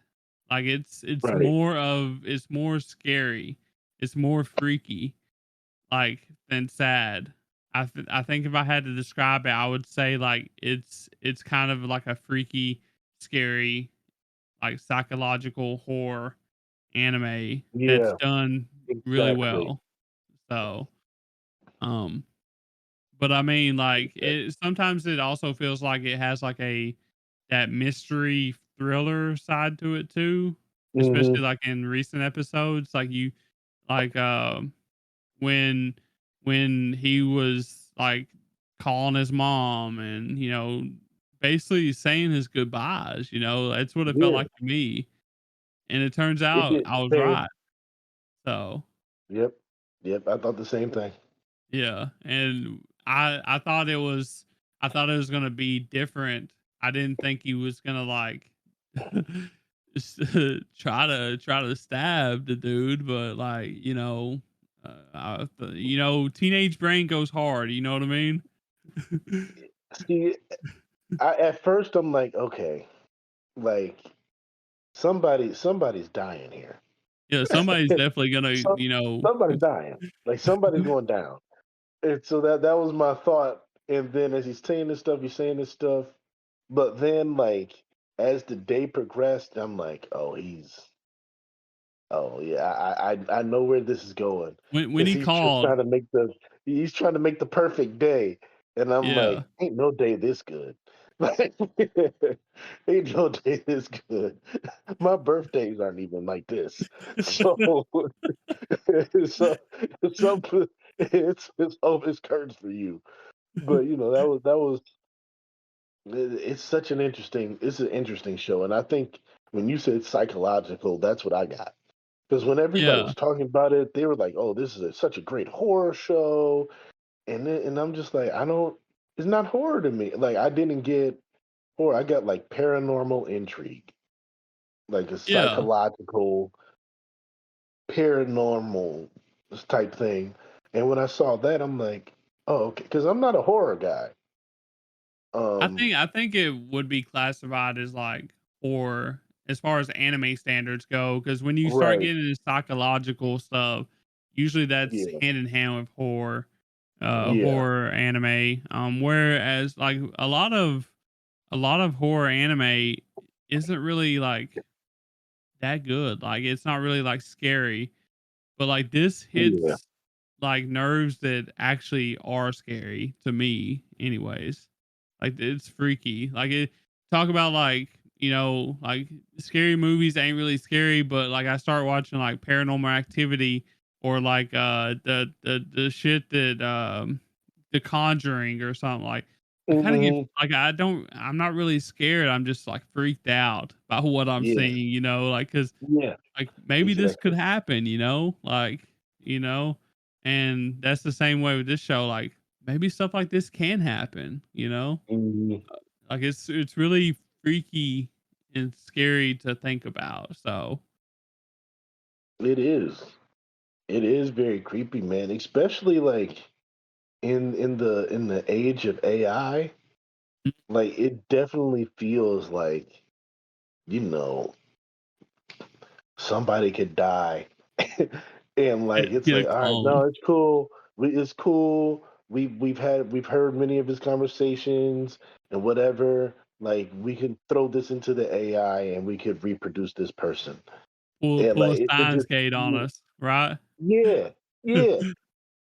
Like
Right.
it's more scary. It's more freaky like than sad. I think if I had to describe it, I would say like it's kind of like a freaky, scary, like psychological horror anime that's
Yeah.
done really
Exactly.
well. So, um, but I mean, like it sometimes it also feels like it has like a that mystery thriller side to it too, especially
Mm-hmm.
like in recent episodes. Like you like when he was like calling his mom and basically saying his goodbyes. That's what it felt
Yeah.
like to me, and it turns
It
out
did.
I was
Same.
right. So
Yep. Yep. I thought the same thing.
yeah, and I thought it was gonna be different. I didn't think he was gonna like s- try to stab the dude, but like teenage brain goes hard. You know what I mean?
See, at first I'm like, okay, like somebody's dying here.
Yeah, somebody's definitely gonna
Some somebody's dying. Like somebody's going down. And so that was my thought. And then as he's saying this stuff. But then like as the day progressed, I'm like, oh yeah, I know where this is going.
when
Because
he called.
he's trying to make the perfect day. And I'm
Yeah,
like, ain't no day this good. Like ain't no day this good. My birthdays aren't even like this. So so some it's curtains for you. But that was it's an interesting show. And I think when you said psychological, that's what I got. Because when everybody
yeah,
was talking about it, they were like, "Oh, this is such a great horror show," and I'm just like, I don't. It's not horror to me. Like I didn't get horror. I got like paranormal intrigue, like a
yeah.
psychological, paranormal type thing. And when I saw that, I'm like, oh, okay. Because I'm not a horror guy. Um,
I think it would be classified as like horror as far as anime standards go. Because when you start
right.
getting into psychological stuff, usually that's
Yeah.
hand in hand with
Yeah.
horror anime. Whereas like a lot of horror anime isn't really like that good. Like it's not really like scary, but like this
Yeah.
hits like nerves that actually are scary to me, anyways. Like it's freaky. Like it talk about like like scary movies ain't really scary, but like I start watching like Paranormal Activity or like the shit that The Conjuring or something like. I kind of get
Hmm.
like I'm not really scared. I'm just like freaked out by what I'm
Yeah.
seeing. Like because
Yeah.
like maybe this could
Exactly.
happen. You know, and that's the same way with this show. Like maybe stuff like this can happen.
Mhm.
Like it's really freaky and scary to think about. So
It is. It is very creepy, man. Especially like in the age of AI. Like it definitely feels like you know somebody could die, and like it's
get a
like all right, no,
clone.
it's cool. It's cool. We've heard many of his conversations and whatever. Like we can throw this into the AI and we could reproduce this person. And
Pull
like
a
it
science
just
gate on us, right?
yeah, yeah.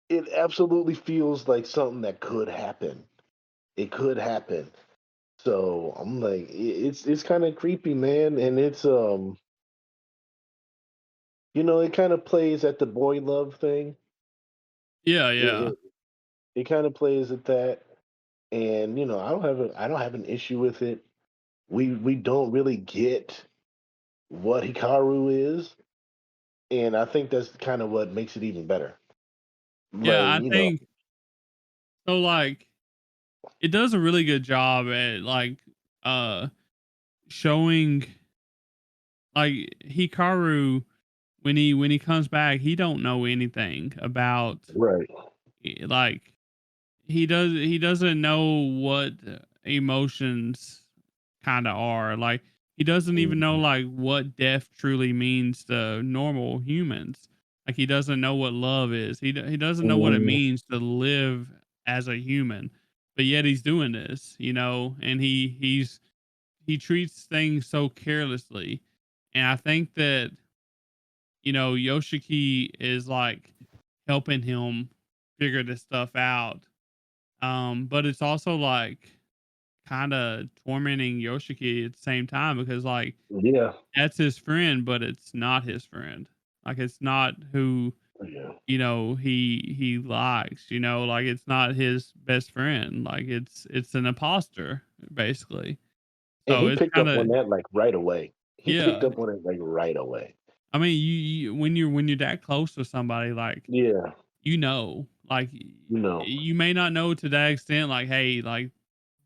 It absolutely feels like something that could happen. It could happen. So I'm like, it's kind of creepy, man, and it kind of plays at the boy love thing.
Yeah,
It
yeah.
it, it kind of plays at that, and I don't have an issue with it. We don't really get what Hikaru is, and I think that's kind of what makes it even better.
Yeah,
Like,
I think so. Like, it does a really good job at like uh showing like Hikaru when he comes back, he don't know anything about
right.
like he doesn't know what emotions kind of are. Like he doesn't even know
Mhm.
like what death truly means to normal humans. Like he doesn't know what love is. He doesn't know what it
Mhm.
means to live as a human. But yet he's doing this, you know, and he treats things so carelessly. And I think that, you know, Yoshiki is like helping him figure this stuff out. But it's also like kind of tormenting Yoshiki at the same time because like
Yeah.
that's his friend, but it's not his friend. Like it's not who,
Yeah.
you know, he likes, you know, like it's not his best friend. Like it's an imposter basically.
And
So
he
it's
picked
kind
up
of
on that like right away. He picked
yeah.
up on it like right away.
I mean, you when you're that close to somebody, like
Yeah.
you know, like
You know.
you may not know to that extent, like hey, like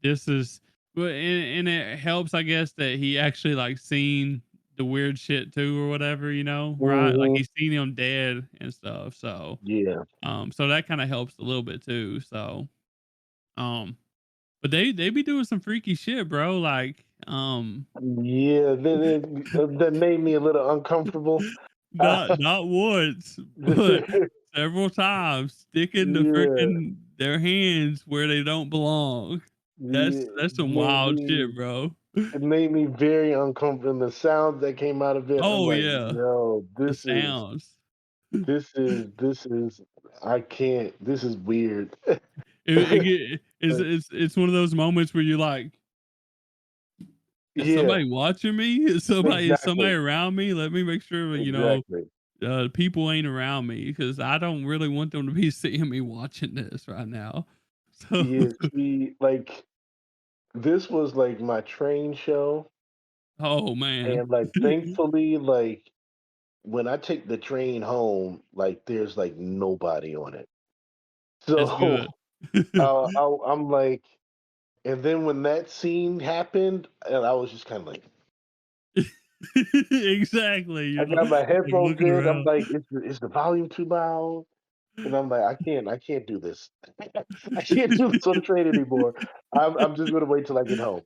this is, but and it helps, I guess, that he actually like seen the weird shit too or whatever, you know, right? Like
Mhm.
he's seen him dead and stuff. So,
Yeah.
so that kind of helps a little bit too. So, um, but they be doing some freaky shit, bro. Like,
Yeah. That made me a little uncomfortable.
not once, but several times, sticking the
Yeah.
freaking their hands where they don't belong.
Yeah.
That's some
Made
wild
me
shit, bro.
it made me very uncomfortable. And the sound that came out of it, I'm
Oh
like,
yeah,
no,
the sounds.
this is I can't. This is weird.
It's one of those moments where you're like, is
Yeah.
somebody watching me? Is somebody
Exactly.
around me? Let me make sure that, you know,
Exactly.
people ain't around me because I don't really want them to be seeing me watching this right now. So,
Yeah. See, like this was like my train show,
oh man,
and like thankfully, like when I take the train home, like there's like nobody on it.
that's
So
good.
I'm like, and then when that scene happened, and I was just kind of like,
Exactly.
I got my
You're like
headphones
looking
in. I'm
around.
like, is the volume too loud? And I'm like, I can't do this. I can't do this on the train anymore. I'm just gonna wait till I get home.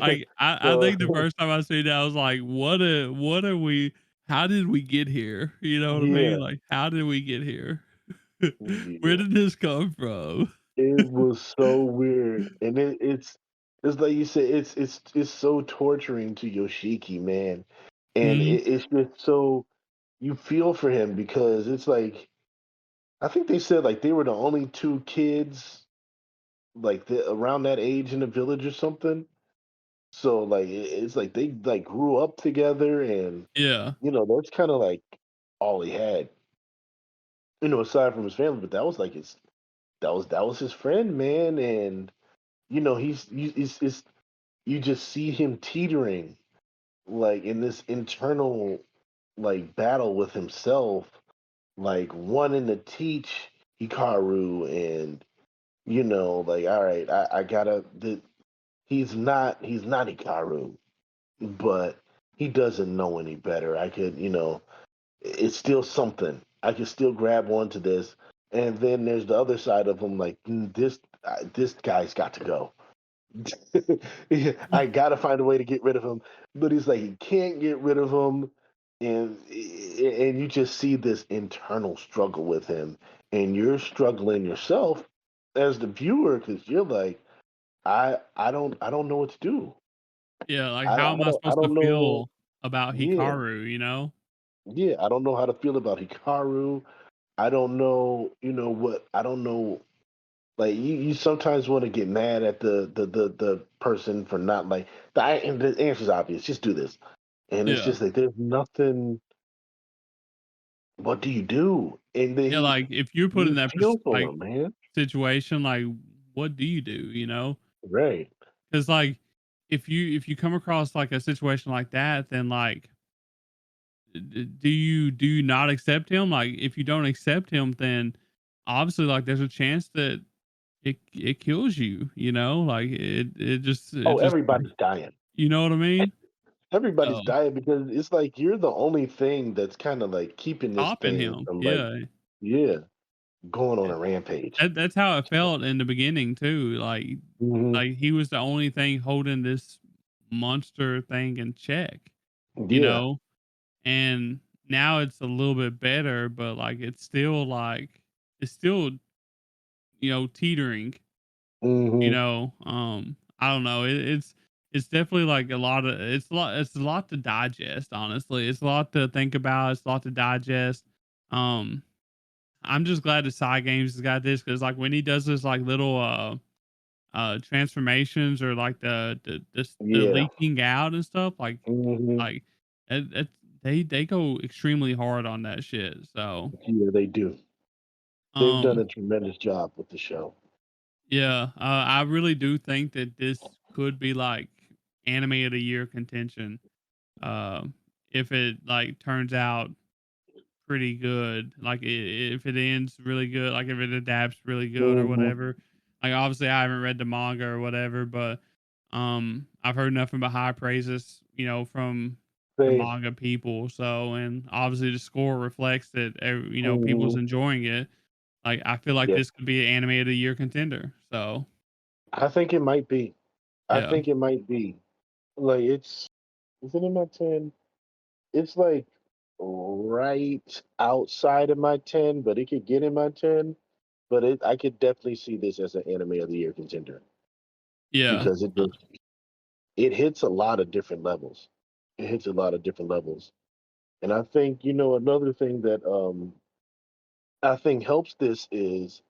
Like I
So
think the first time I seen that, I was like, what are we? How did we get here? You know what I mean?
yeah,
Like, how did we get here? Where
yeah,
did this come from?
it was so weird, and it's like you said, it's so torturing to Yoshiki, man, and
Mhm.
it's just so you feel for him because it's like I think they said like they were the only two kids like around that age in the village or something. So like it's like they like grew up together, and
Yeah,
that's kind of like all he had, aside from his family. But that was like that was his friend, man, and he's you just see him teetering like in this internal like battle with himself, like wanting to teach Hikaru, and like all right, I gotta. He's not Hikaru, but he doesn't know any better. I could, it's still something. I can still grab onto this. And then there's the other side of him, like this guy's got to go. I got to find a way to get rid of him, but he's like he can't get rid of him, and you just see this internal struggle with him, and you're struggling yourself as the viewer because you're like, I don't know what to do.
yeah. Like,
I,
how
I
am I
don't I
supposed to
don't know.
feel about
Yeah,
Hikaru? You know?
yeah. I don't know how to feel about Hikaru. I don't know. What? I don't know. Like you sometimes want to get mad at the person for not like and the answer's obvious. Just do this, and it's
Yeah,
just like there's nothing. What do you do? And then
yeah. Like, if you're put
you
in that
feel for
like
him, man.
situation, like what do you do?
Right.
Because like if you come across like a situation like that, then like do you not accept him? Like if you don't accept him, then obviously like there's a chance that it kills you. Like it
Oh,
just
everybody's dying.
you know what I mean?
Everybody's
So
dying because it's like you're the only thing that's kind of like keeping this
stopping
thing
him,
from like,
yeah.
yeah, going on a rampage.
That's how it felt in the beginning too.
Hmm.
Like he was the only thing holding this monster thing in check, you
Yeah.
know? And now it's a little bit better, but it's still teetering,
Hmm.
I don't know. It's definitely like it's a lot to digest, honestly. It's a lot to think about, it's a lot to digest. Um I'm just glad the side games has got this because like when he does this like little transformations or like the
Yeah.
leaking out and stuff
Hmm.
like they go extremely hard on that shit. So
Yeah, they do. They've done
um
a tremendous job with the show.
yeah, I really do think that this could be like anime of the year contention. Um if it like turns out pretty good. Like if it ends really good, like if it adapts really good or
Hmm.
whatever. Like obviously I haven't read the manga or whatever, but I've heard nothing but high praises, from the
Same.
manga people. So and obviously the score reflects that people's
Hmm.
enjoying it. Like I feel like
Yeah,
this could be an anime of the year contender. So
I think it might be. I
yeah.
think it might be. Like is it in my 10? It's like right outside of my 10, but it could get in my 10. But I could definitely see this as an anime of the year contender
Yeah.
because it hits a lot of different levels. It hits a lot of different levels. And I think, another thing that I think helps this is,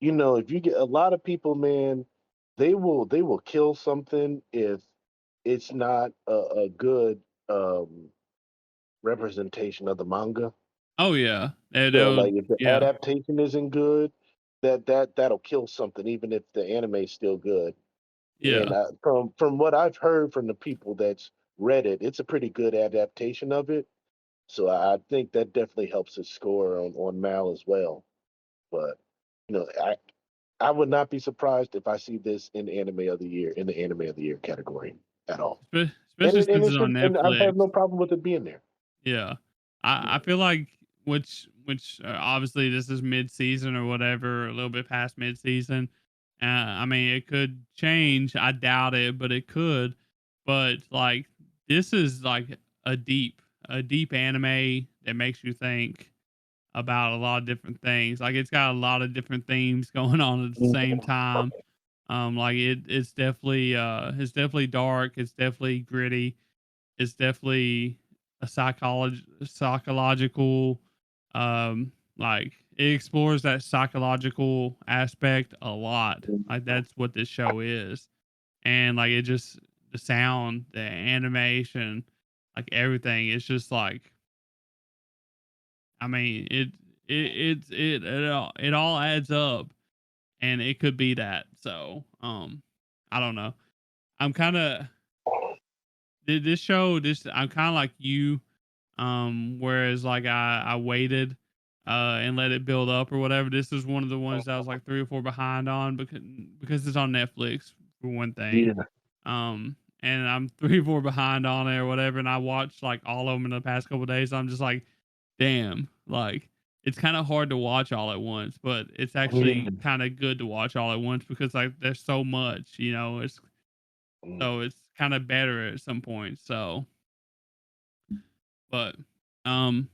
if you get a lot of people, man, they will kill something if it's not a good um representation of the manga.
Oh yeah.
So
They'll
like if the
yeah.
adaptation isn't good, that'll kill something, even if the anime's still good. And
Yeah.
from what I've heard from the people that's read it, it's a pretty good adaptation of it. So I think that definitely helps it score on Mal as well. But you know, I would not be surprised if I see this in the anime of the year category at all. And
Especially since it's on
and I
Netflix.
have no problem with it being there.
Yeah. I feel like which obviously this is mid-season or whatever, a little bit past mid-season. I mean, it could change. I doubt it, but it could. But like this is like a deep anime that makes you think about a lot of different things. Like it's got a lot of different themes going on at the same
Mhm.
time. Like it's definitely dark, it's definitely gritty, it's definitely a psychological, like it explores that psychological aspect a lot. Like that's what this show is. And like it just the sound, the animation, like everything, it's just like I mean, it all adds up and it could be that. So, I don't know. I'm kind of this show this I'm kind of like you. Whereas like I waited and let it build up or whatever. This is one of the ones that I was like 3 or 4 behind on because it's on Netflix for one thing.
Yeah.
And I'm 3 or 4 behind on it or whatever and I watched like all of them in the past couple days. So I'm just like, damn, like it's kind of hard to watch all at once, but it's
Yeah.
actually kind of good to watch all at once because like there's so much, it's kind of better at some point. So, but um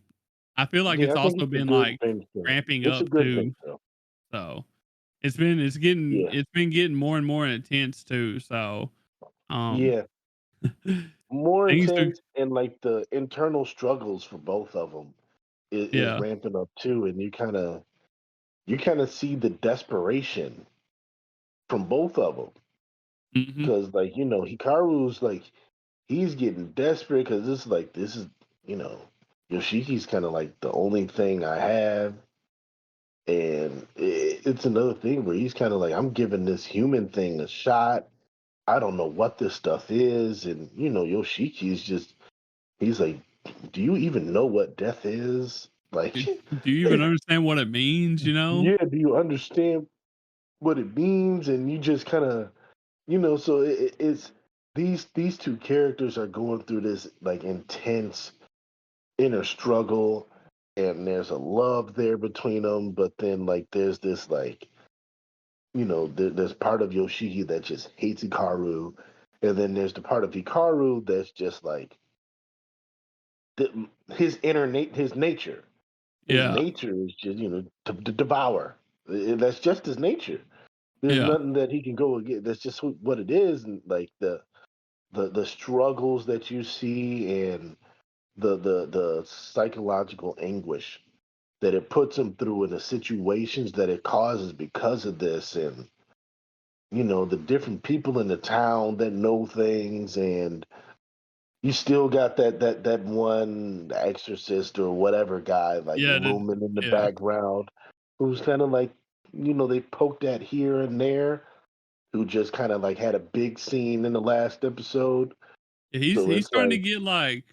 I feel like
Yeah,
it's
I think
also
it's a
been
good
like
thing show.
ramping
It's a
up
good thing
too.
show.
So it's
Yeah.
it's been getting more and intense too. So um
Yeah. More
things are
intense and like the internal struggles for both of them is
yeah.
ramping up too, and you kind of see the desperation from both of them
Hmm.
because like Hikaru's like he's getting desperate because this is you know Yoshiki's kind of like the only thing I have, And it's another thing where he's kind of like, I'm giving this human thing a shot. I don't know what this stuff is. And, Yoshiki is just, he's like, do you even know what death is? Like,
Do you even understand what it means?
yeah, do you understand what it means? And you just kind of, so it's these two characters are going through this like intense inner struggle, and there's a love there between them, but then like there's this like there's part of Yoshiki that just hates Hikaru, and then there's the part of Hikaru that's just like his nature. His
Yeah.
nature is just to devour. That's just his nature. There's
Yeah.
nothing that he can go against. That's just what it is, and like the struggles that you see and the psychological anguish that it puts him through and the situations that it causes because of this, and the different people in the town that know things, and you still got that one exorcist or whatever guy like
Yeah.
looming in the
Yeah.
background, who's kind of like they poked at here and there, who just kind of like had a big scene in the last episode. So
He's
it's
starting to
like,
get like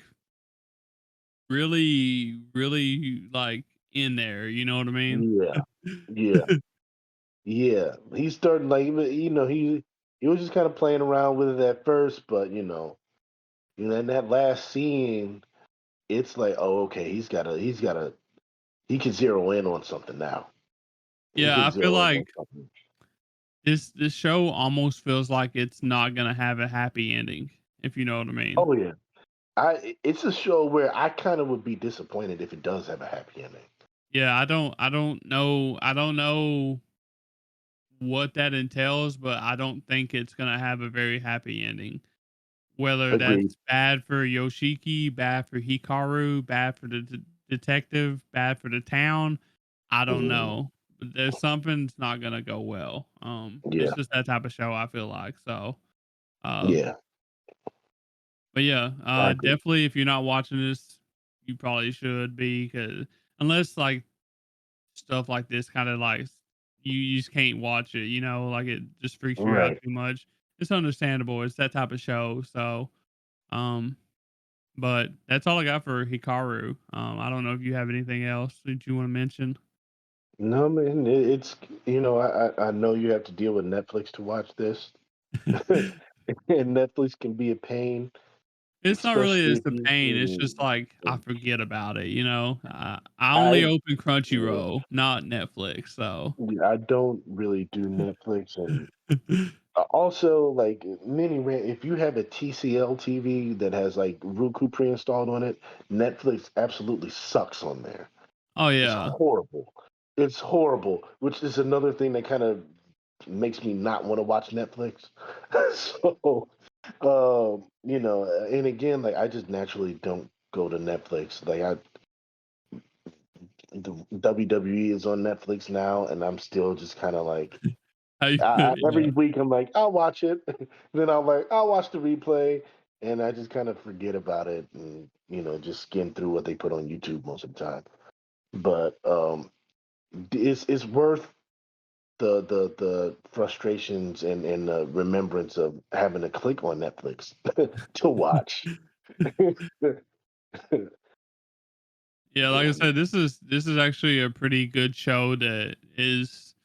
really, really like in there. You know what I mean?
yeah, yeah, yeah. He started like, he was just kind of playing around with it at first, but in that last scene, it's like, oh, okay, he can zero in on something now. He
Yeah,
can
I feel
zero in on
like
something.
this show almost feels like it's not gonna have a happy ending, if you know what I mean.
Oh yeah, it's a show where I kind of would be disappointed if it does have a happy ending.
Yeah, I don't know what that entails, but I don't think it's gonna have a very happy ending. Whether
Agreed.
that's bad for Yoshiki, bad for Hikaru, bad for the detective, bad for the town, I don't
Hmm.
know. But there's something's not gonna go well. It's
Yeah,
just that type of show, I feel like. So, uh,
yeah,
but yeah,
I agree.
definitely if you're not watching this, you probably should be, because unless like stuff like this kind of like you just can't watch it, like it just freaks you out
Right.
too much. It's understandable. It's that type of show. So, um, but that's all I got for Hikaru. I don't know if you have anything else that you want to mention.
No, man, it's I know you have to deal with Netflix to watch this, and Netflix can be a pain,
It's not really
especially if
just a
you.
pain. It's just like I forget about it. I only
I
open
yeah,
Crunchyroll, not Netflix. So,
yeah, I don't really do Netflix, and also like if you have a TCL TV that has like Roku pre-installed on it, Netflix absolutely sucks on there.
oh
It's
yeah,
horrible. It's horrible, which is another thing that kind of makes me not want to watch Netflix. So, and again, like I just naturally don't go to Netflix. The WWE is on Netflix now, and I'm still just kind of like, every
yeah.
week I'm like, I'll watch it. Then I'm like, I'll watch the replay, and I just kind of forget about it, and just skim through what they put on YouTube most of the time. But it's worth the frustrations and the remembrance of having to click on Netflix to watch.
Yeah, like I
And
said, this is actually a pretty good show that is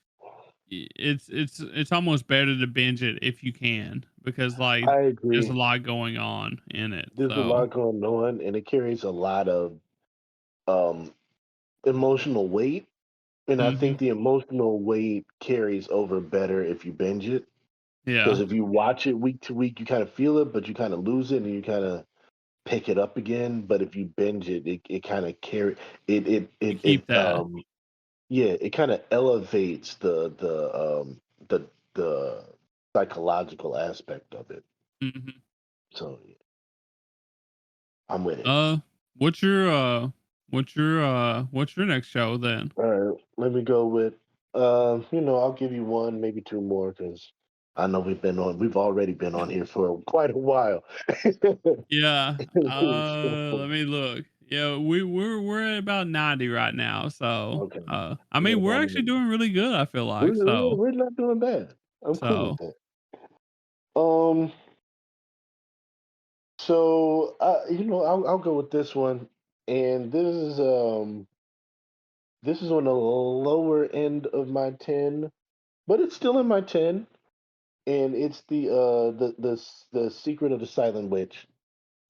it's almost better to binge it if you can, because like
I
there's a
agree.
lot going on in it.
There's a
So,
lot going on, and it carries a lot of um, emotional weight. And I
mhm.
think the emotional weight carries over better if you binge it. Because
Yeah,
if you watch it week to week, you kind of feel it, but you kind of lose it, and you kind of pick it up again. But if you binge it, it kind of carry it it
you
it
keep
it
that.
yeah, it kind of elevates the the psychological aspect of it.
Mhm.
So yeah, I'm with it.
Uh, what's your what's your next show then?
All right, let me go with I'll give you one, maybe two more, because I know we've already been on here for quite a while.
Yeah.
So,
Let me look. Yeah, we're at about 90 right now. So,
Okay,
I
we got
mean, we're
about a
actually
minute.
doing really good. I feel like
We're,
so.
we're not doing bad. I'm cool
So
with that. Um, so I'll go with this one, and this is on the lower end of my 10, but it's still in my 10, and it's the Secret of the Silent Witch,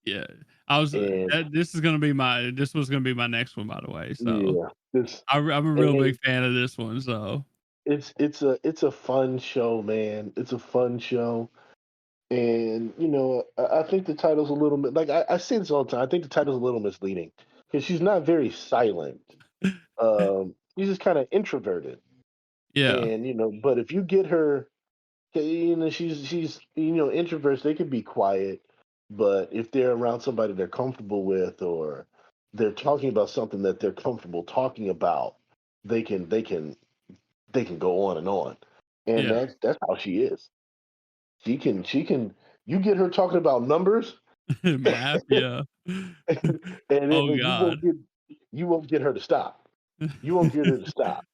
yeah, I was
and
this was gonna be my next one, by the way. So
yeah, this
I'm a real big
and
fan of this one. So
it's a fun show, man. It's a fun show. And I think the title's a little bit like I say this all the time. I think the title's a little misleading because she's not very silent. She's just kind of introverted,
yeah,
and but if you get her, she's introverts. They can be quiet, but if they're around somebody they're comfortable with, or they're talking about something that they're comfortable talking about, they can go on, and
yeah,
that's how she is. She can. You get her talking about numbers,
math, yeah.
and then
Oh
you won't
God,
get you won't get her to stop. You won't get her to stop.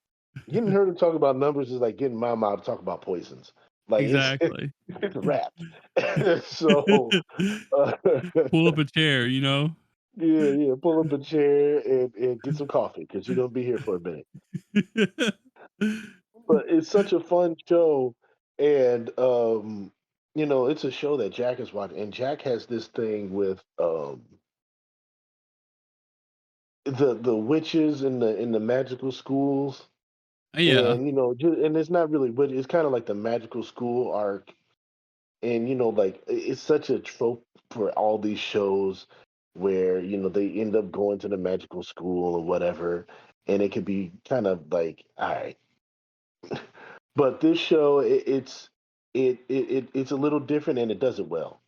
Getting her to talk about numbers is like getting my mom to talk about poisons. Like it's
exactly.
it's a wrap. So uh,
Pull up a chair, you know.
yeah, pull up a chair and get some coffee because you're gonna be here for a minute. But it's such a fun show, and it's a show that Jack is watching, and Jack has this thing with the witches in the magical schools,
Yeah,
and and it's not really witch, it's kind of like the magical school arc, and like it's such a trope for all these shows where they end up going to the magical school or whatever, and it could be kind of like all right. But this show, it's a little different, and it does it well.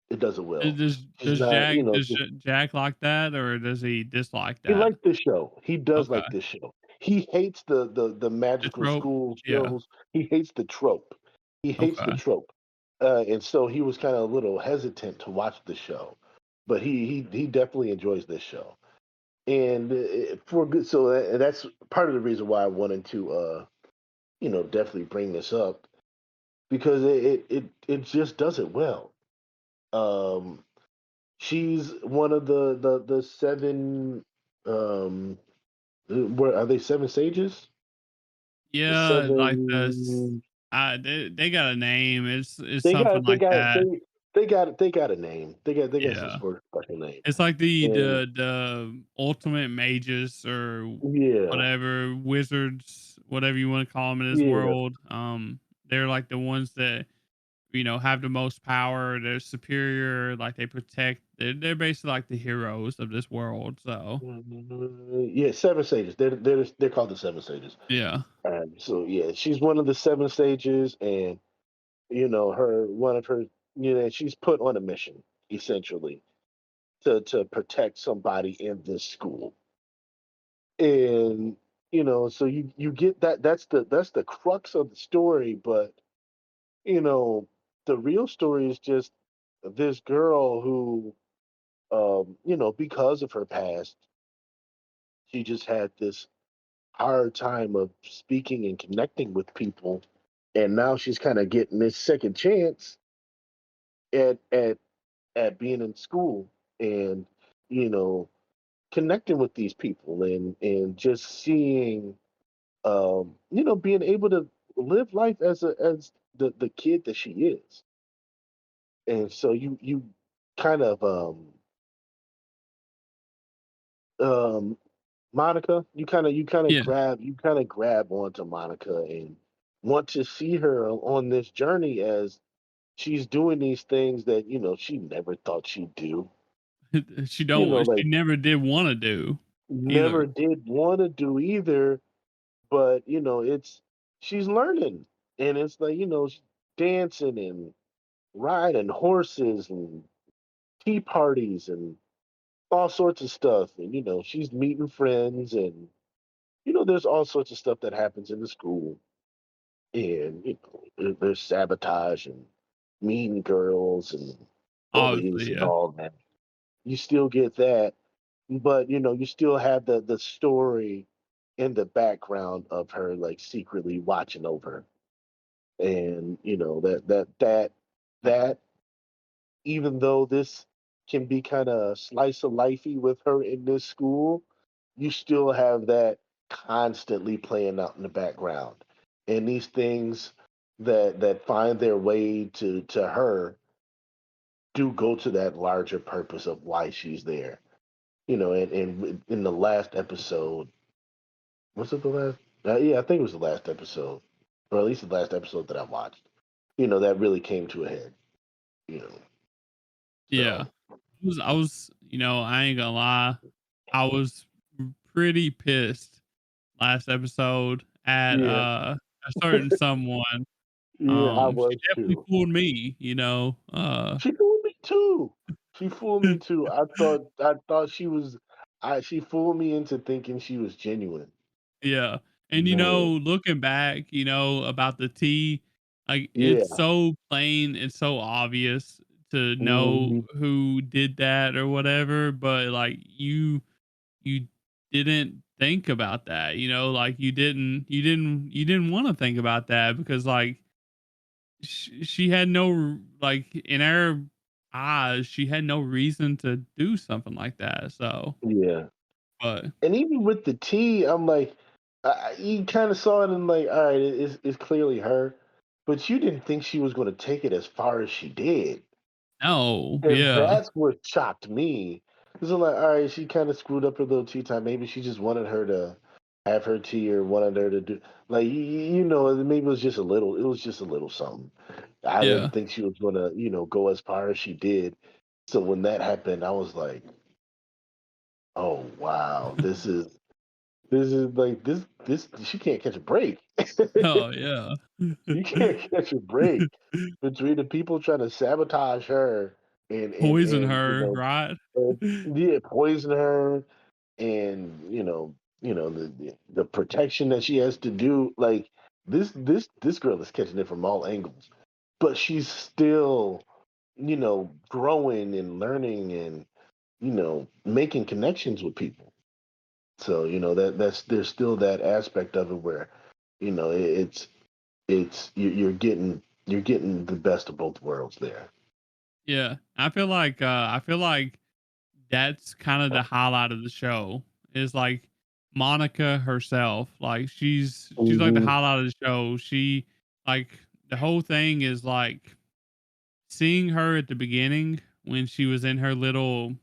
It does it well. She's not,
Jack like that, or does he dislike
he
that?
likes this show. He does
Okay,
like this show. He hates the
the
magical
trope.
school
Yeah.
shows. He hates the trope. He hates the
Okay.
trope, and so he was kind of a little hesitant to watch the show, but he definitely enjoys this show, and for good. So that's part of the reason why I wanted to definitely bring this up because it just does it well. Um, she's one of the seven. Um, what are they? Seven sages? The
Yeah, like this.
seven.
They got a name. It's
They
something
got they
like
got
that.
they got a name. They got some
Yeah.
sort of special name.
It's like
And
the ultimate mages or
yeah,
whatever wizards, whatever you want to call them in this
yeah.
world. They're like the ones that have the most power. They're superior. Like they protect. They're basically like the heroes of this world. So
Yeah, seven sages. They're called the seven sages.
yeah,
So yeah, she's one of the seven sages, and her one of her she's put on a mission essentially to protect somebody in this school, and so you get that's the crux of the story, but you know the real story is just this girl who because of her past, she just had this hard time of speaking and connecting with people, and now she's kind of getting this second chance at at at being in school, and you know connecting with these people, and just seeing being able to live life as the kid that she is. And so you kind of um Monica,
yeah.
you kind of grab onto Monica and want to see her on this journey as she's doing these things that she never thought she'd do.
She don't. She
Like
never did want to do either.
never did want to do either, but it's she's learning, and it's like she's dancing and riding horses and tea parties and all sorts of stuff, and she's meeting friends, and there's all sorts of stuff that happens in the school, and there's sabotage and mean girls and bullies
Obviously,
and
yeah.
all that. You still get that, but you still have the story in the background of her like secretly watching over her. And that even though this can be kind of slice of lifey with her in this school, you still have that constantly playing out in the background. And these things that find their way to her do go to that larger purpose of why she's there. And in the last episode, was it the last? Yeah, I think it was the last episode, or at least the last episode that I watched. That really came to a head. You know,
Yeah.
so
I ain't gonna lie. I was pretty pissed last episode at
yeah,
a certain someone.
yeah, I
She
was
definitely
too.
fooled me.
She fooled me too. She fooled me too. I thought she was. She fooled me into thinking she was genuine.
Yeah. And
Man,
looking back, about the tea, like it's
yeah.
so plain, it's so obvious to know
Hmm.
who did that or whatever, but like you didn't think about that, like you didn't want to think about that because like she had no like in our eyes, she had no reason to do something like that. So,
Yeah.
but
And even with the T, I'm like, you kind of saw it and like, all right, it's clearly her, but you didn't think she was going to take it as far as she did,
no,
and
yeah.
that's what shocked me. Because I'm like, all right, she kind of screwed up her little tea time. Maybe she just wanted her to have her tea or wanted her to do like maybe it was just a little. It was just a little something. I
Yeah.
didn't think she was going to go as far as she did. So when that happened, I was like, oh wow, this is like this she can't catch a break.
Oh, yeah.
She can't catch a break between the people trying to sabotage her and and
Poison
and you
her,
know
right?
and, yeah, poison her and the protection that she has to do. Like this girl is catching it from all angles, but she's still growing and learning and making connections with people. So that's there's still that aspect of it where it's you're getting the best of both worlds there.
Yeah. I feel like that's kind of the highlight of the show is like Monica herself. Like she's like the
Hmm.
highlight of the show. She like the whole thing is like seeing her at the beginning when she was in her little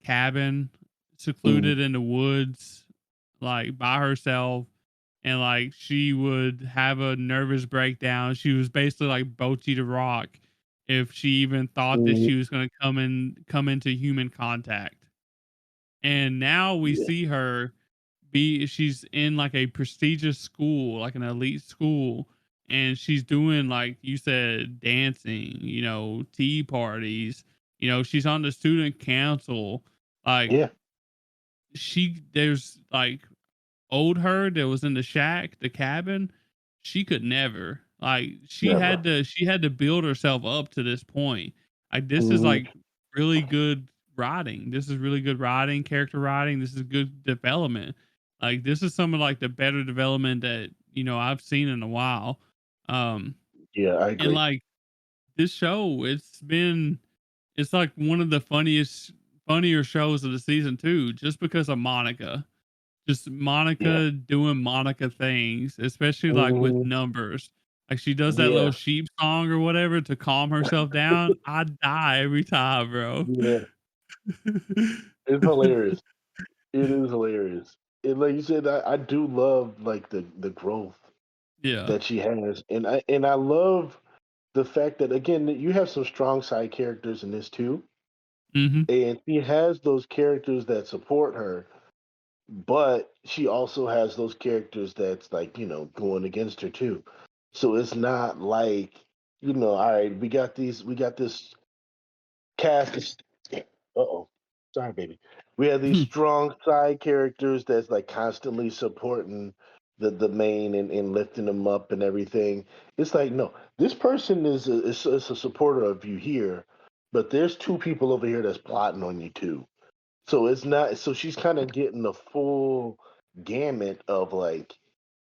cabin
Hmm.
secluded in the woods like by herself and like she would have a nervous breakdown. She was basically like Bochy the Rock if she even thought that
Hmm.
she was going to come into human contact. And now we
Yeah,
see her be she's in like a prestigious school, like an elite school, and she's doing like you said dancing, tea parties, she's on the student council. Like
yeah,
there's like old her that was in the shack, the cabin, she could never. Like
never.
she had to build herself up to this point. Like this is
Hmm.
like really good writing. This is really good writing, character writing. This is good development. Like this is some of like the better development that, I've seen in a while. Um
Yeah, I
and
agree.
like this show, it's like one of the funnier shows of the season too, just because of Monica. Just
Yeah.
Monica doing Monica things, especially, like, with
Hmm.
numbers. Like, she does that little
Yeah.
sheep song or whatever to calm herself down. I die every time, bro.
Yeah. It's hilarious. It is hilarious. And like you said, I do love like the growth
Yeah.
that she has, and I love the fact that again you have some strong side characters in this too,
Mhm.
and she has those characters that support her, but she also has those characters that's like going against her too. So it's not like all right, we got this cast is uh-oh, sorry baby, we have these strong side characters that's like constantly supporting the main and lifting them up and everything. It's like, no, this person is a supporter of you here, but there's two people over here that's plotting on you too. So it's not. So she's kind of getting the full gamut of like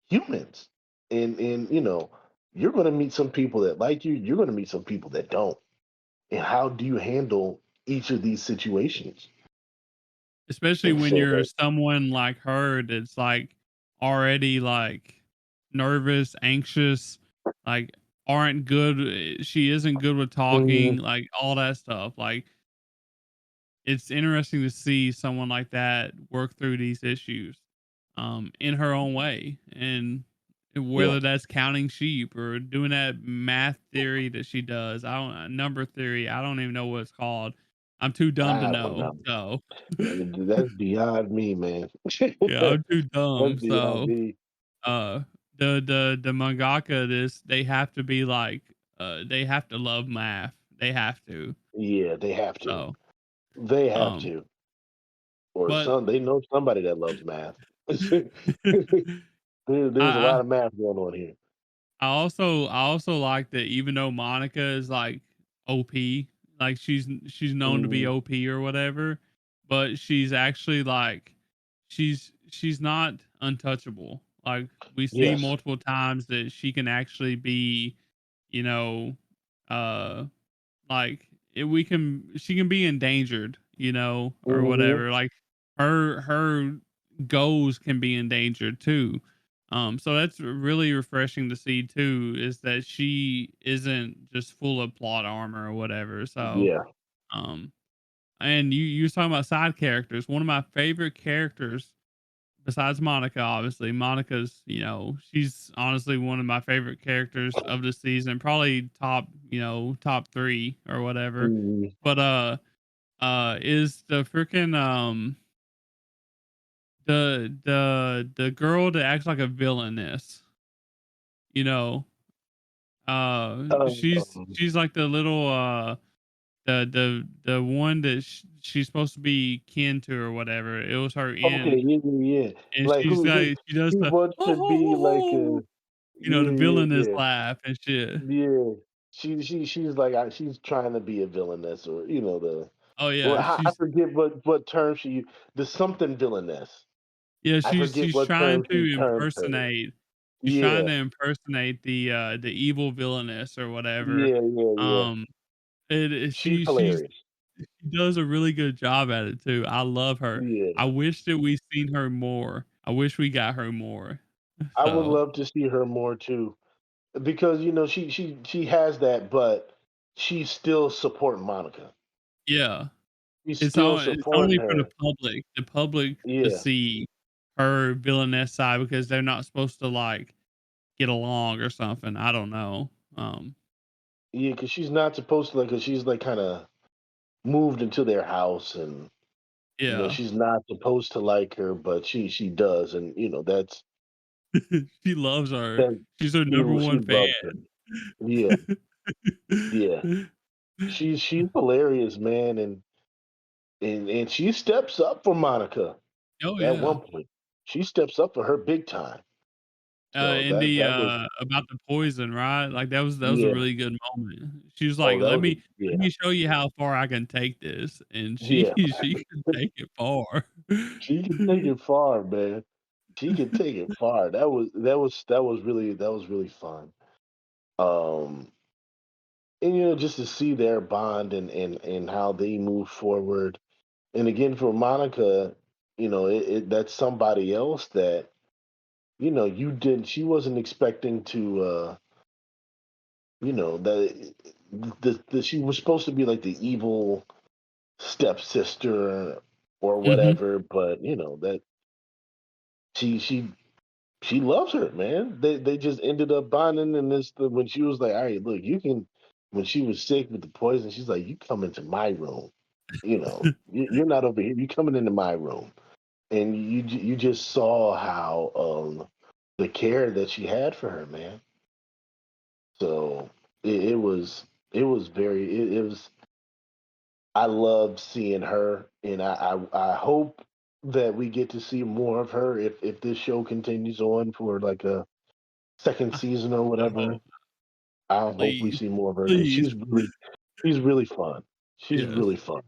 humans, and you're going to meet some people that like you. You're going to meet some people that don't. And how do you handle each of these situations?
Especially
And
when
so
you're
that,
someone like her that's like already like nervous, anxious, like aren't good. She isn't good with talking,
Mhm.
like all that stuff. Like it's interesting to see someone like that work through these issues in her own way. And
Yeah,
whether that's counting sheep or doing that math theory that she does, I don't number theory, I don't even know what it's called. I'm too dumb to
I don't
know.
know.
So
That's beyond me, man.
yeah, I'm too
That's
dumb.
beyond
So
me.
uh the mangaka this they have to be like they have to love math. They have to.
Yeah, they have to.
So
They have
um
to. Or
but
some they know somebody that loves math. There's a
I
lot of math going on here.
I also like that even though Monica is like OP, like she's known to be
Mhm.
OP or whatever, but she's actually like she's not untouchable. Like we see
Yes.
multiple times that she can actually be, you know, uh like we can she can be endangered, or
Hmm.
whatever. Like her goals can be endangered too. So that's really refreshing to see too, is that she isn't just full of plot armor or whatever. So
Yeah.
um and you was talking about side characters. One of my favorite characters besides Monica, obviously. Monica's, she's honestly one of my favorite characters of the season, probably top 3 or whatever.
Mhm.
But is the freaking the girl that acts like a villainess, you know.
Um,
She's like the little the one that she's supposed to be kin to or whatever. It was her
okay,
end,
yeah, yeah, yeah.
and
Like
she's
who
like she does
he
the
wants
oh
to
ho
be
ho
like a
ho, the
yeah, yeah,
villainous
yeah.
laugh and shit.
Yeah. She's like she's trying to be a villainess or the
Oh
well
yeah,
I
she's
forget what term she used. The something villainess.
yeah,
I
she's
forget
she's
what
trying
term she
to
termed her.
impersonate she's trying
Yeah.
to impersonate the evil villainess or whatever.
Yeah, yeah, yeah.
Um,
She's hilarious.
she does a really good job at it too. I love her.
Yeah.
I wish that we seen her more. I wish we got her more.
I would
So
love to see her more too. Because she has that, but she's still supporting Monica.
yeah,
She's
it's
still
all it's
supporting
only for
her.
the public to
Yeah.
see her villainess side because they're not supposed to like get along or something. I don't know.
Yeah, because she's not supposed to like. Cause she's like kind of moved into their house, and
Yeah.
she's not supposed to like her, but she does, and
She loves her.
that
She's her number
she
one fan.
loves her. Yeah, yeah. She's hilarious, man, and she steps up for Monica
Oh
at
yeah.
one point. She steps up for her big time. So
And
that
the
that was
about the poison, right? Like that was a
yeah.
really good moment. She was
Oh,
like,
that
"Let
was
me let
yeah,
me show you how far I can take this," and she
yeah.
she can take it far.
She can take it far, man. She can take it far. That was really fun. Um, and just to see their bond and how they move forward. And again, for Monica, that's somebody else that you didn't. She wasn't expecting to. That she was supposed to be like the evil stepsister or
Hmm.
whatever, but that she she loves her, man. They just ended up bonding, and when she was like, "All right, look, you can." When she was sick with the poison, she's like, "You come into my room. You're not over here. You coming into my room." And you just saw how the care that she had for her, man. So it was very it was. I loved seeing her, and I hope that we get to see more of her if this show continues on for like a second
I
season or whatever.
hope,
I hope we
please,
see more of her because
please,
she's really fun. She's
yes.
really fun.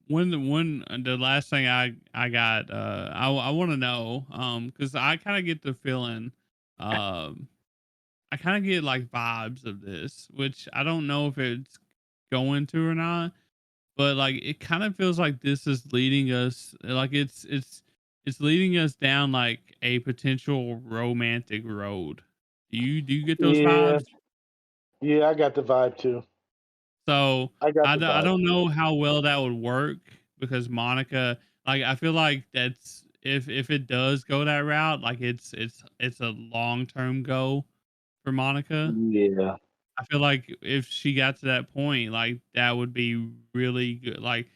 the last thing I got, I want to know, because I kind of get the feeling, um, I kind of get like vibes of this, which I don't know if it's going to or not, but like it kind of feels like this is leading us, like it's leading us down like a potential romantic road. Do you get those
Yeah,
vibes?
yeah, I got the vibe too.
So
I got the
I
vibe
don't
too.
know how well that would work because Monica, like I feel like that's if it does go that route, like it's a long term goal for Monica.
Yeah,
I feel like if she got to that point, like that would be really good. Like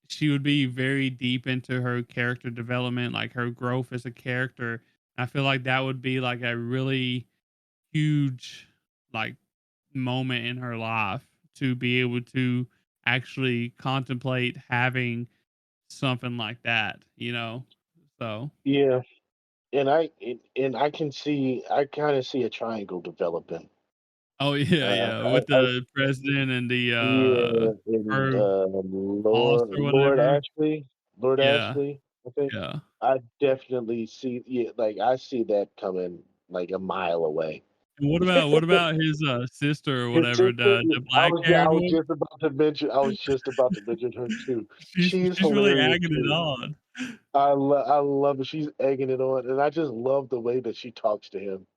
she would be very deep into her character development, like her growth as a character. I feel like that would be like a really huge like moment in her life to be able to actually contemplate having something like that, you know? So,
yeah, and I can see, I kind of see a triangle developing.
oh yeah,
Uh,
yeah, with the president and the
yeah, and
her boss or
Lord
whatever.
Ashley, Lord
Yeah,
Ashley, I think.
yeah.
I definitely see, yeah, like I see that coming like a mile away.
And what about his sister or
His
whatever,
sister,
the black haired one?
I was just about to mention her too. She's
She's really
hilarious
egging it
too.
on.
I love it. She's egging it on, and I just love the way that she talks to him.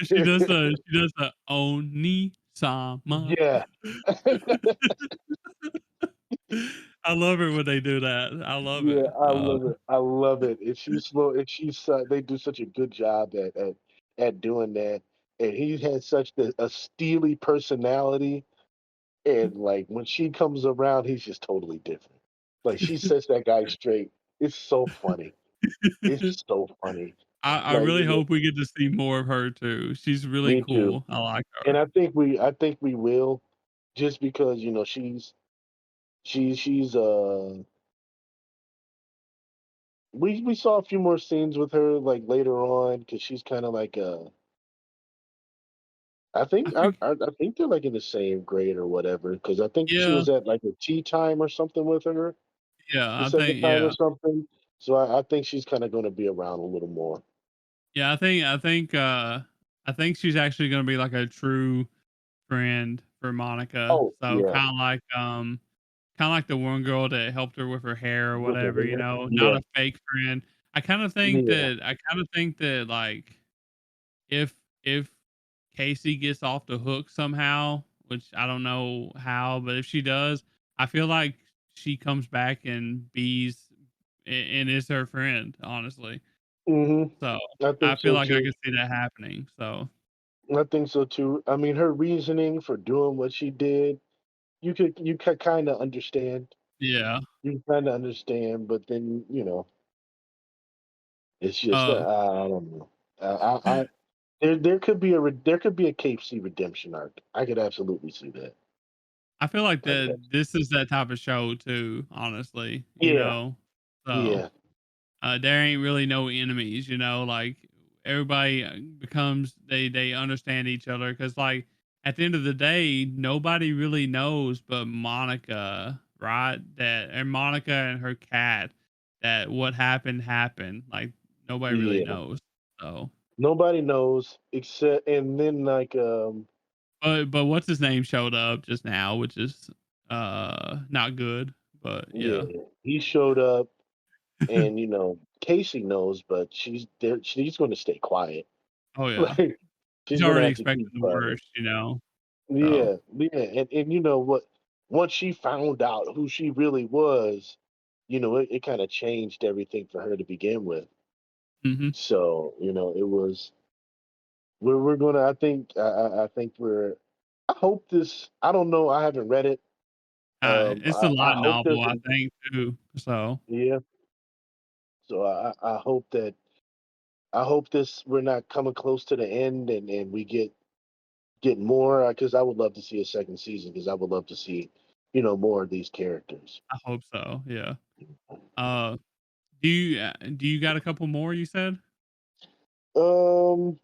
She does the Oni sama.
Yeah,
I love it when they do that. I love
yeah,
it.
I love it. I love it. And she's slow, and they do such a good job at doing that. And he has such a steely personality, and like when she comes around, he's just totally different. Like she sets that guy straight. It's so funny. It's so funny.
I
Like,
really hope we get to see more of her too. She's really
me too.
cool. I like
And
her.
I think we will, just because she's we saw a few more scenes with her like later on, because she's kind of like
I think
I think they're like in the same grade or whatever, because I think she
yeah,
was at like a tea time or something with her
yeah,
the
I
second
think
time or
yeah.
something. So I think she's kind of going to be around a little more.
Yeah, I think she's actually gonna be like a true friend for Monica.
Oh
So
yeah,
kinda like the one girl that helped her with her hair or
with her
whatever, you
hair.
know, not
Yeah,
a fake friend.
yeah.
I kinda think that, like, if if Casey gets off the hook somehow, which I don't know how, but if she does, I feel like she comes back and and is her friend, honestly.
Hmm.
So,
I
I
think
feel
so
like I
too.
could see that happening, so
I think so too. I mean, her reasoning for doing what she did, you could kind of understand.
yeah.
You kind of understand, but then it's just
Uh,
I don't know. There could be there could be a Cape C redemption arc. I could absolutely see that.
I feel like
I could
that this is that type of show too, honestly, you
yeah,
know? So,
yeah.
there ain't really no enemies, you know, like everybody becomes they understand each other because like at the end of the day, nobody really knows but Monica, right? That and Monica and her cat that what happened. Like nobody really
Yeah.
knows. So,
Nobody knows except, and then like
but what's his name showed up just now, which is not good. But
yeah,
yeah.
he showed up, and Casey knows, but she's there. She's going to stay quiet.
Oh yeah.
Like
He's
she's going to
already
have to keep
expecting the
quiet.
worst, you know. So,
Yeah, yeah, and you know what? Once she found out who she really was, it kind of changed everything for her to begin with.
mhm.
So it was we're gonna. I think we're. I hope this. I don't know. I haven't read it.
It's a
I
light
hope
novel,
there's
I
a
think, too. So,
yeah. So I hope that I hope this we're not coming close to the end, and we get more, because I would love to see a second season, because I would love to see more of these characters.
I hope so, yeah. Uh, do you got a couple more you said?
Um,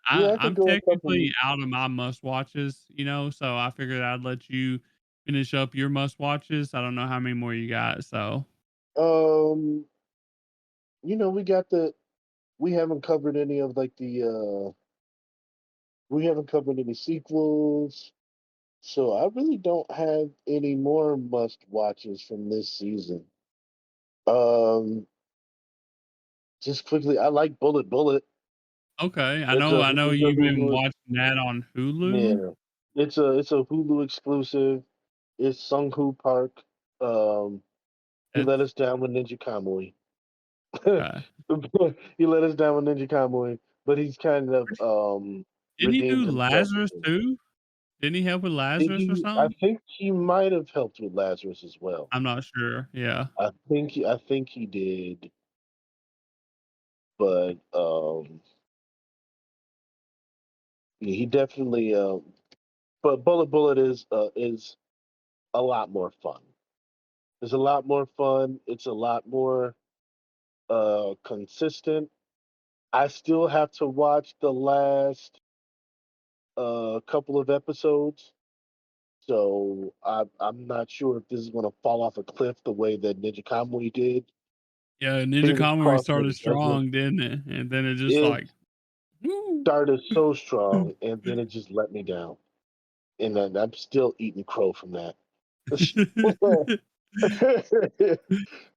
yeah, I could
I'm
go a couple.
technically out of my must watches, you know, so I figured I'd let you finish up your must watches? I don't know how many more you got. So
Um, we got we haven't covered any of like we haven't covered any sequels. So I really don't have any more must watches from this season. Um, just quickly, I like Bullet Bullet.
okay,
It's a
I know
it's a
you've been
Hulu.
watching that on Hulu.
Yeah, it's a Hulu exclusive. It's Sung Hoo Park. Um, he let
That's
us down with Ninja Kamui.
okay.
He let us down with Ninja Kamui, but he's kind of
Didn't he do
redeemed himself.
Lazarus too? Didn't he help with Lazarus or
I
something?
think he might have helped with Lazarus as well.
I'm not sure. Yeah.
I think he did, but he definitely but Bullet Bullet is a lot more fun. It's a lot more fun. It's a lot more consistent. I still have to watch the last couple of episodes, so I'm not sure if this is going to fall off a cliff the way that Ninja Kamui did.
Yeah, Ninja
Fingers
Kamui
crossed that
started
it doesn't.
strong, didn't it? And then it just
It
like woo.
started so strong, and then it just let me down, and then I'm still eating crow from that.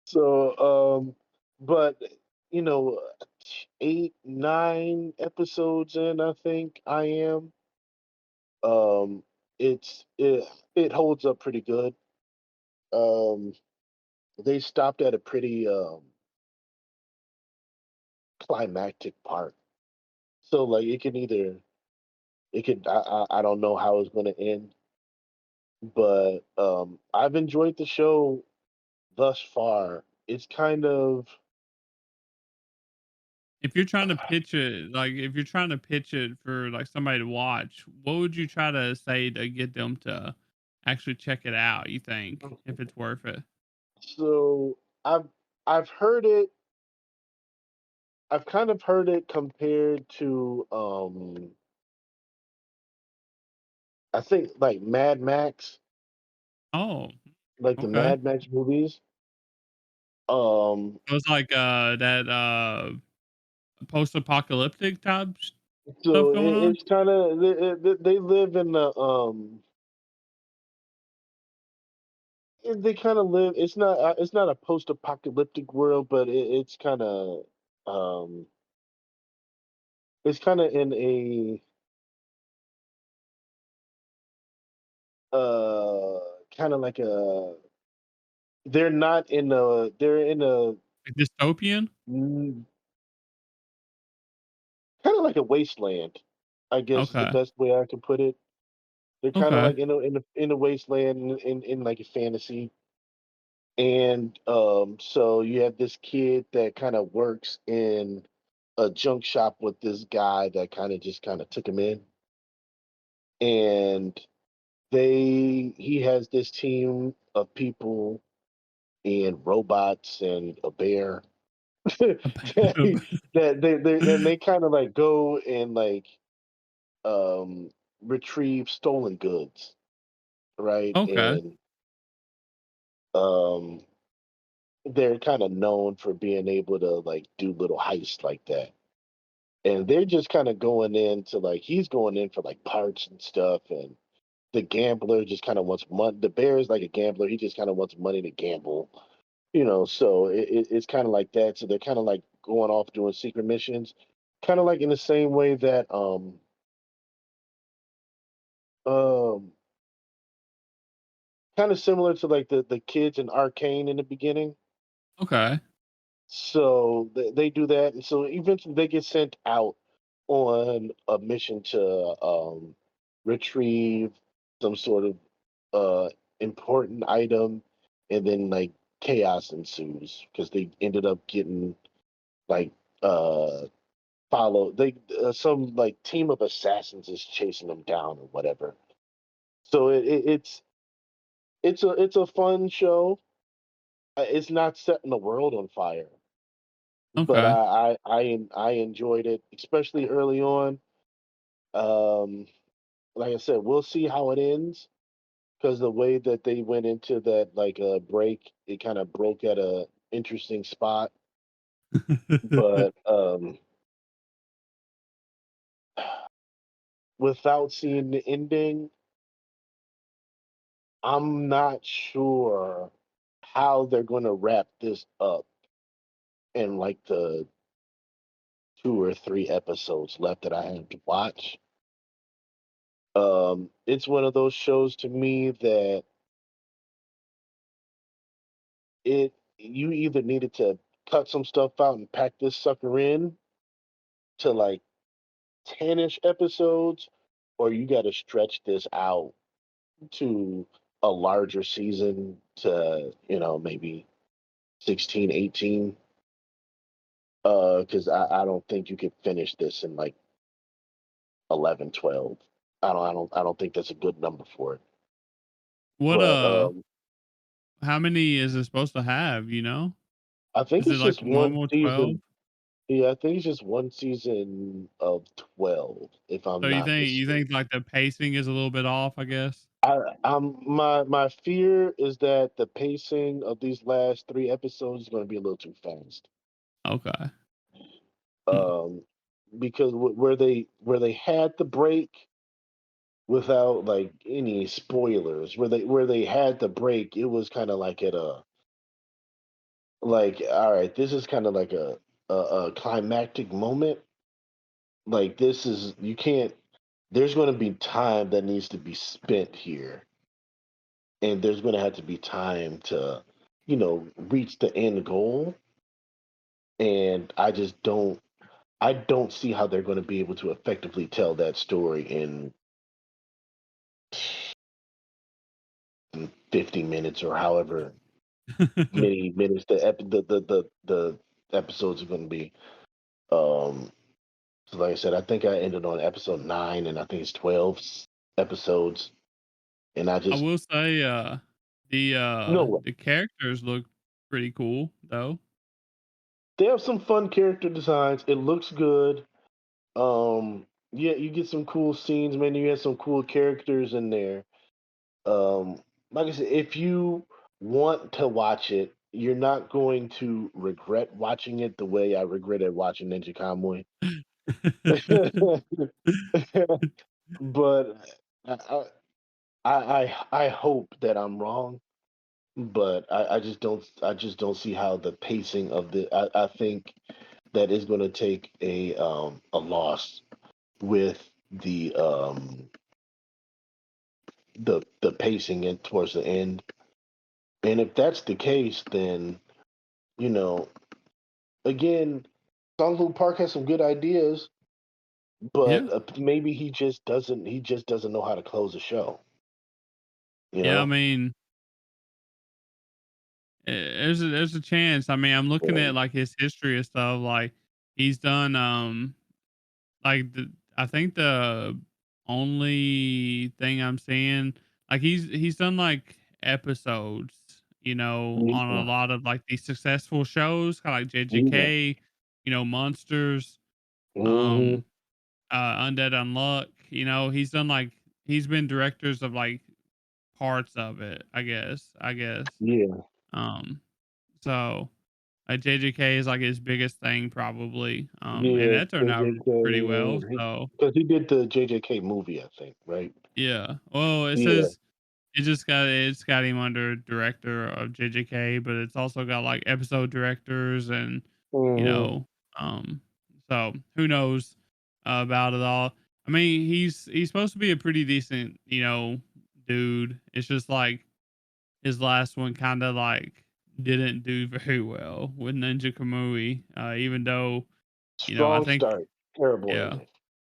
So, but you know, 8, 9 episodes in, I think I am. Um, it holds up pretty good. Um, they stopped at a pretty climactic part, so like it could I don't know how it's going to end, but I've enjoyed the show thus far. It's kind of
If you're trying to pitch it, like if you're trying to pitch it for like somebody to watch, what would you try to say to get them to actually check it out? You think if it's worth it?
so I've heard it. I've kind of heard it compared to I think like Mad Max,
Oh,
like the
okay.
Mad Max movies. Um,
So it's like that post-apocalyptic type stuff
so
going on.
it's kind of they live in the they kind of live. It's not a post-apocalyptic world, but um it's kind of in a uh kind of like a they're in a
Like dystopian.
kind of like a wasteland, I guess is the
Okay.
best way I can put it. They're kind of
Okay.
like in a wasteland in like a fantasy, and so you have this kid that kind of works in a junk shop with this guy that kind of took him in, and he has this team of people and robots and a bear that they kind of like go and like um retrieve stolen goods, right?
Okay.
And um they're kind of known for being able to like do little heists like that. And they're just kind of going into like he's going in for like parts and stuff, and the gambler just kind of wants money. The bear is like a gambler; he just kind of wants money to gamble, So it's kind of like that. So they're kind of like going off doing secret missions, kind of like in the same way that um kind of similar to like the kids in Arcane in the beginning.
Okay.
So they do that, and so eventually they get sent out on a mission to retrieve some sort of important item, and then like chaos ensues because they ended up getting like uh followed. They some like team of assassins is chasing them down or whatever. So it's a fun show. It's not setting the world on fire, but
Okay.
I enjoyed it, especially early on. Um, like I said, we'll see how it ends. because the way that they went into that break, it kind of broke at a interesting spot. But without seeing the ending, I'm not sure how they're going to wrap this up in like the 2 or 3 episodes left that I have to watch. It's one of those shows to me that you either needed to cut some stuff out and pack this sucker in to like 10ish episodes, or you got to stretch this out to a larger season to, maybe 16, 18. Because I don't think you could finish this in like 11, 12. I don't think that's a good number for it.
What
But
how many is it supposed to have,
I think
Is it
it's
like
just
a
one
normal 12?
season. Yeah, I think it's just one season of 12, if
So
I'm
you
not
think you
mistaken.
think like the pacing is a little bit off, I guess?
My fear is that the pacing of these last 3 episodes is going to be a little too fast.
Okay. Hmm.
Um, because where they had the break without like any spoilers, where they had the break, it was kind of like at a like, all right, this is kind of like a climactic moment. Like this is you can't. There's going to be time that needs to be spent here, and there's going to have to be time to, reach the end goal. And I don't see how they're going to be able to effectively tell that story in 50 minutes or however many minutes the episodes are going to be. Um, so like I said, I think I ended on episode 9, and I think it's 12 episodes, and I
I
just
will say
no way.
the characters look pretty cool though.
They have some fun character designs. It looks good. Yeah, you get some cool scenes, man. You have some cool characters in there. Um, like I said, if you want to watch it, you're not going to regret watching it the way I regretted watching Ninja Kamui. But I, I hope that I'm wrong. But I just don't see how the pacing of I think that is going to take a loss with the pacing in towards the end. And if that's the case, then you know, again, Sungwoo Park has some good ideas,
Yeah.
but maybe he just doesn't know how to close a show. You
Yeah, I
know,
mean, there's a chance. I mean, I'm looking
yeah,
at like his history and stuff. Like he's done like I think the only thing I'm seeing like he's done like episodes, on a
yeah,
lot of like these successful shows, kind of like
yeah.
JJK, Monsters,
Hmm.
um, Undead Unluck. He's been directors of like parts of it. I guess.
Yeah,
Um, so JJK is like his biggest thing probably. And
yeah.
that turned out pretty well.
JJK,
So
because he did the JJK movie, I think, right?
yeah. Well, it
Yeah.
says it's got him under director of JJK, but it's also got like episode directors and you
Hmm.
know, um, so who knows about it all. I mean, he's supposed to be a pretty decent, dude. It's just like his last one kind of like didn't do very well with Ninja Kamui, even though, I
Strong
think
start, terrible
yeah.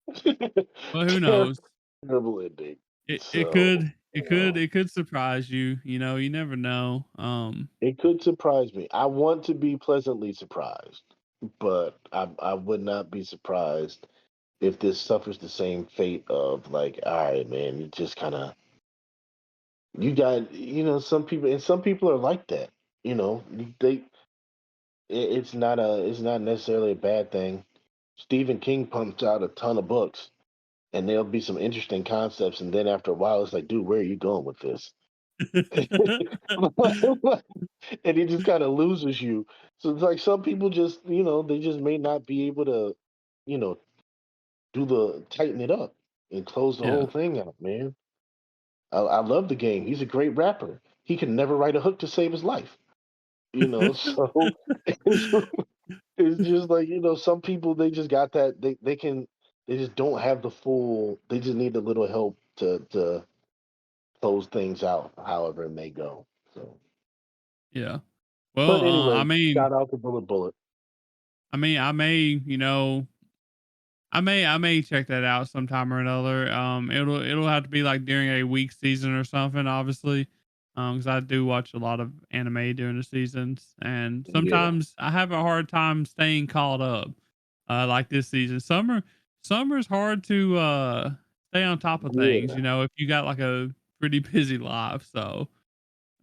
ending.
But who knows?
Terrible ending.
It
So,
could it could it could surprise you. You never know.
it could surprise me. I want to be pleasantly surprised, but I would not be surprised if this suffers the same fate of like, all right, man, you just kind of you got some people, and some people are like that. They it's not necessarily a bad thing. Stephen King pumped out a ton of books, and there'll be some interesting concepts, and then after a while, it's like, dude, where are you going with this? And it just kind of loses you. So it's like some people just, they just may not be able to, you know, do the tighten it up and close the
Yeah.
whole thing out, man. I love the game. He's a great rapper. He can never write a hook to save his life, so it's, it's just like, some people they just got that they just don't have the full they just need a little help to close things out, however it may go. So
Yeah. Well,
but anyway,
I mean,
shout out to Bullet Bullet.
I may, I may check that out sometime or another. It'll have to be like during a week season or something, obviously, because I do watch a lot of anime during the seasons, and
Yeah.
sometimes I have a hard time staying caught up. Like this season, summer's hard to stay on top of things.
Yeah.
You know, if you got like a pretty busy life, so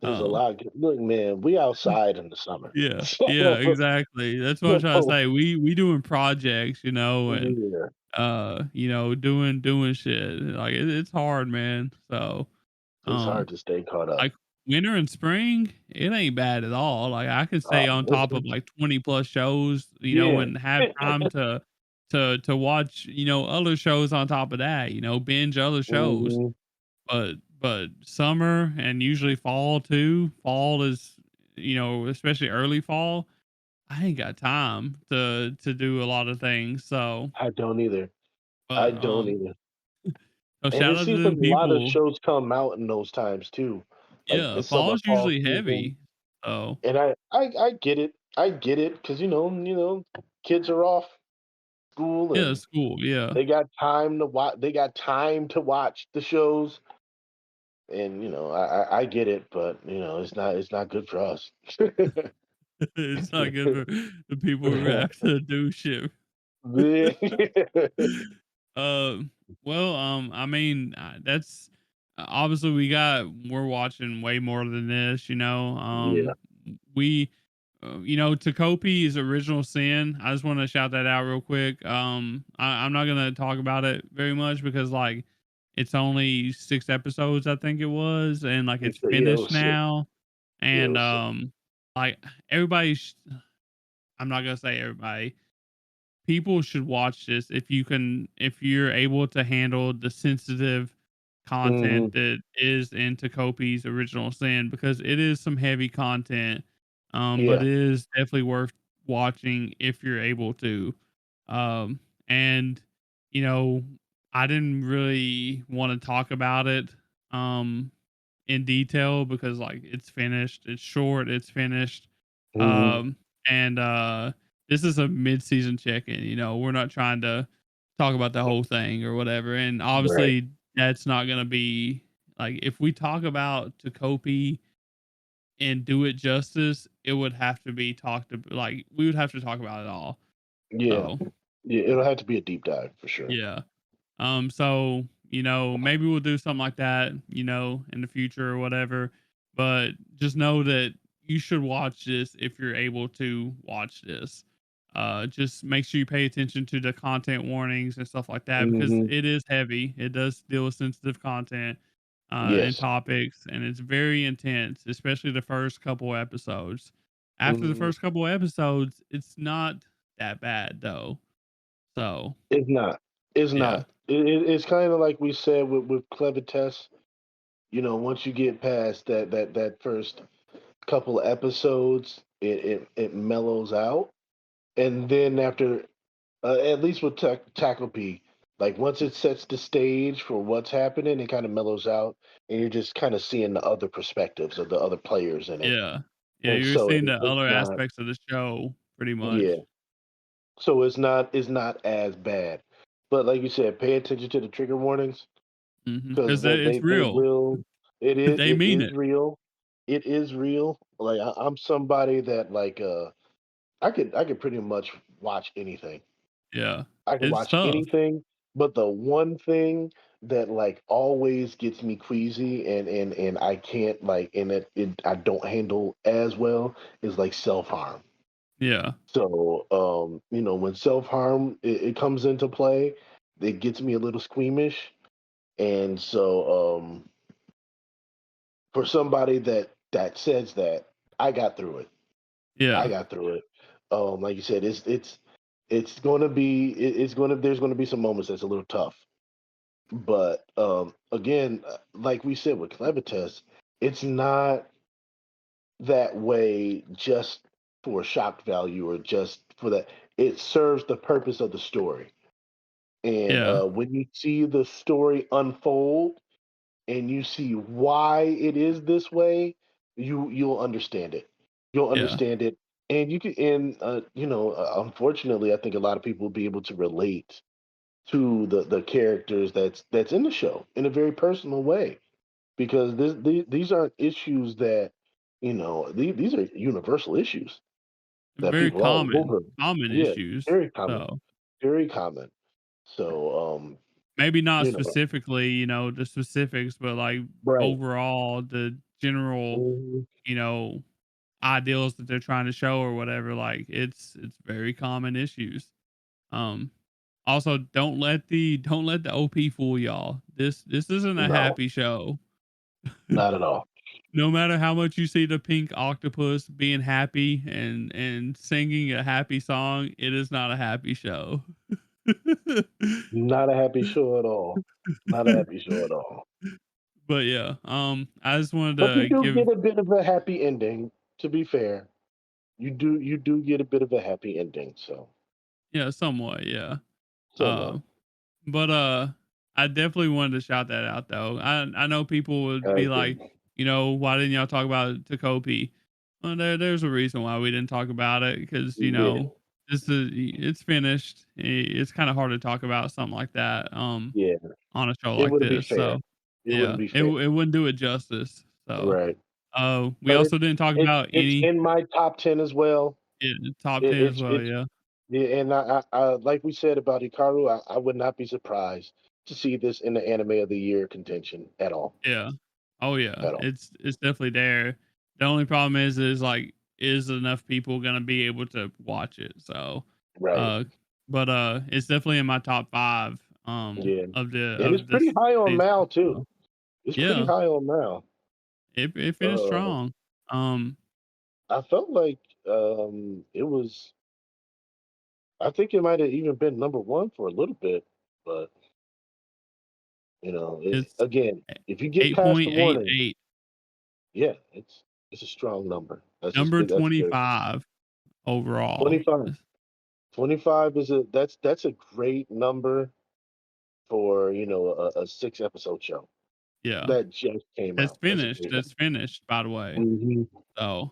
There's a
uh,
lot. Look, man, we outside in the summer.
yeah, yeah,
So,
exactly. That's what I'm trying to say. We doing projects, and
yeah,
doing shit. Like it's hard, man. So
it's
um
hard to stay caught up.
like winter and spring, it ain't bad at all. Like I can stay on top of like 20 plus shows,
Yeah.
and have time to watch, other shows on top of that, binge other shows.
Hmm.
But summer and usually fall too. Fall is, especially early fall, I ain't got time to do a lot of things. So,
I don't either. I
but
don't either.
so
And
shout
it
out to
seems like
them
a lot of
people.
shows come out in those times too, like
Yeah,
the summer
fall's
fall
usually
season.
heavy. So,
And I get it. I get it because kids are off school
yeah,
and
school, yeah.
they got time to watch. They got time to watch the shows, and I get it, but it's not good for us.
It's not good for the people who have to do shit. Um, well, I mean, that's obviously we're watching way more than this,
Yeah,
we Takopi's Original Sin. I just want to shout that out real quick. I'm not gonna talk about it very much because like it's only 6 episodes, I think it was, and like it's
yeah, it
finished
was sick.
now.
Yeah, it
And
was sick.
like everybody, I'm not gonna say everybody. People should watch this if you're able to handle the sensitive
Hmm.
content that is in Takopi's Original Sin because it is some heavy content, but
Yeah.
it is definitely worth watching if you're able to. And you know, I didn't really want to talk about it in detail because like it's finished, it's short, it's finished.
Hmm.
Um, and this is a mid-season check-in. We're not trying to talk about the whole thing or whatever. And
Right.
obviously, that's not going to be like if we talk about Takopi and do it justice, it would have to be talked about. Like we would have to talk about it all.
Yeah.
So
Yeah. It'll have to be a deep dive for sure.
yeah. So, maybe we'll do something like that, in the future or whatever. But just know that you should watch this if you're able to watch this. Just make sure you pay attention to the content warnings and stuff like that because
Hmm.
it is heavy. It does deal with sensitive content and
Yes.
topics, and it's very intense, especially the first couple episodes. After the
Hmm.
first couple episodes, it's not that bad though. So,
It's not. It's
yeah.
not. It's kind of like we said with Clevatess. Once you get past that first couple episodes, it mellows out, and then after, at least with Takopi, like once it sets the stage for what's happening, it kind of mellows out, and you're just kind of seeing the other perspectives of the other players in it,
Yeah. Yeah,
and
you're
so
seeing the
it's
other
not.
aspects of the show pretty
Yeah,
much.
so it's not as bad. But like you said, pay attention to the trigger warnings because
Because it's
they
real.
will. It is
They
it
mean
is
it.
real. It is real. Like I'm somebody that like I could pretty much watch anything.
Yeah.
I can
It's
watch
tough.
anything, but the one thing that like always gets me queasy and I can't like and I don't handle as well is like self harm.
Yeah.
So when self harm it comes into play, it gets me a little squeamish. And so for somebody that says that, I got through it. I
Yeah.
got through it. Like you said, it's going to be it's going to there's going to be some moments that's a little tough. But again, like we said with Clevatess, it's not that way just for shock value or just for that. It serves the purpose of the story. And
Yeah.
when you see the story unfold and you see why it is this way, you'll understand it. You'll
Yeah.
understand it, and you can. And unfortunately, I think a lot of people will be able to relate to the characters that's in the show in a very personal way because these aren't issues that these are universal issues that
Very
people all over.
common
Yeah,
issues.
very common,
So
very common. So
maybe not
you know,
specifically, the specifics, but like
right.
overall the general,
Mhm.
you know, ideals that they're trying to show or whatever, like it's very common issues. Um Also don't let the OP fool y'all. This isn't a
No,
happy show.
not at all.
No matter how much you see the pink octopus being happy and singing a happy song, it is not a happy show.
Not a happy show at all. Not a happy show at all.
But yeah, I just wanted
But you
to
do
give
get a bit of a happy ending. To be fair, you do get a bit of a happy ending. So
yeah, somewhat, yeah.
somewhat.
Uh, but I definitely wanted to shout that out though. I know people would
I
be
agree.
like, why didn't y'all talk about Takopi? Well, there's a reason why we didn't talk about it because
Yeah,
it's finished. It's kind of hard to talk about something like that
yeah.
on a show
It
like
wouldn't be
this.
fair.
So
It wouldn't
yeah,
be
it
fair.
it wouldn't do it justice. So
Right.
we
But
also didn't talk about
it's
any
in my top 10 as well.
top
It,
10 as
it's
well.
it's
Yeah,
yeah, and I like we said about Hikaru, I would not be surprised to see this in the anime of the year contention at all.
yeah. Oh yeah,
At all.
it's definitely there. The only problem is like, is enough people gonna be able to watch it? So,
Right.
uh, but it's definitely in my top five
Yeah. And it's
of
pretty
this
high on
season.
Mal too.
So
It's pretty
yeah,
high on Mal.
it finished
Uh,
strong. Um,
I felt like it was. I think it might have even been number one for a little bit, but
it's
again, if you get
eight
past the
point eight
warning,
eight,
yeah, it's a strong number.
number
That's good.
25 overall.
25. 25 is that's a great number for a 6 episode show
Yeah,
that just came
that's
out. That's a
finished.
great
That's
number.
finished, by the way.
Hmm.
So,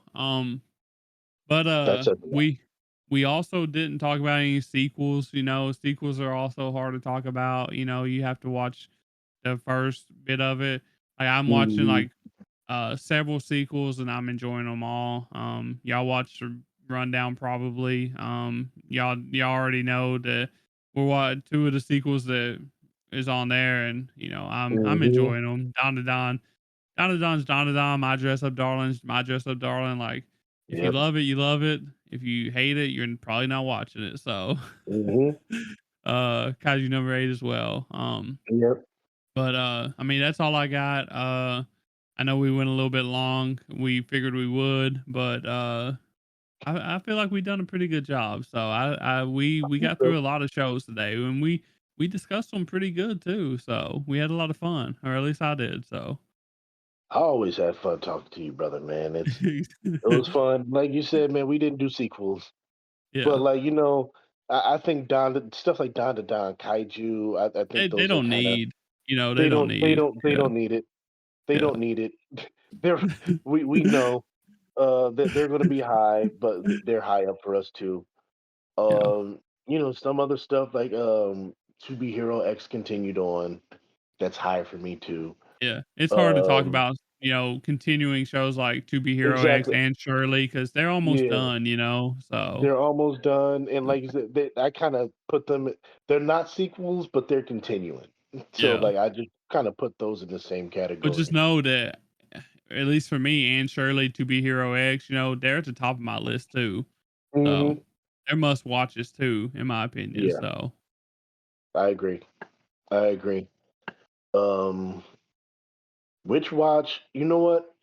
but
That's a lot.
we also didn't talk about any sequels. Sequels are also hard to talk about. You have to watch the first bit of it. Like I'm watching
Hmm.
like several sequels and I'm enjoying them all. Y'all watched the rundown probably. Y'all already know that we're what two of the sequels that is on there, and I'm
Hmm.
enjoying them. Don to Don. Donna Don's Donna Don, My Dress Up Darling's My Dress Up Darling. Like, if you
Yep.
love it, you love it. If you hate it, you're probably not watching it. So,
Hmm.
Kaiju number 8 as well.
Yep.
But I mean, that's all I got. I know we went a little bit long. We figured we would, but I feel like we done a pretty good job. So we got through a lot of shows today, and we discussed them pretty good too. So we had a lot of fun, or at least I did. So.
I always had fun talking to you, brother, man. It was fun. Like you said, man, we didn't do sequels. But
Yeah.
like, I think stuff like Don to Don, Kaiju, I think
They
those are
don't
kind of
need, they don't need.
they
Yeah,
don't need it. They
yeah.
don't need it. They're we know that they're gonna be high, but they're high up for us too.
Yeah,
Some other stuff like To Be Hero X continued on. That's high for me too.
yeah. It's hard to talk
Um
about, continuing shows like To Be Hero X
exactly.
and Shirley because 'cause they're almost
Yeah.
done. So,
They're almost done. And like you said, I kind of put them, they're not sequels, but they're continuing. So
yeah.
like I just kind of put those in the same
But just
category.
know that, at least for me and Shirley, To Be Hero X, they're at the top of my list too. So,
Hmm.
they're must watches too, in my opinion.
Yeah.
So,
I agree. I agree. Um, Witch Watch. You know what?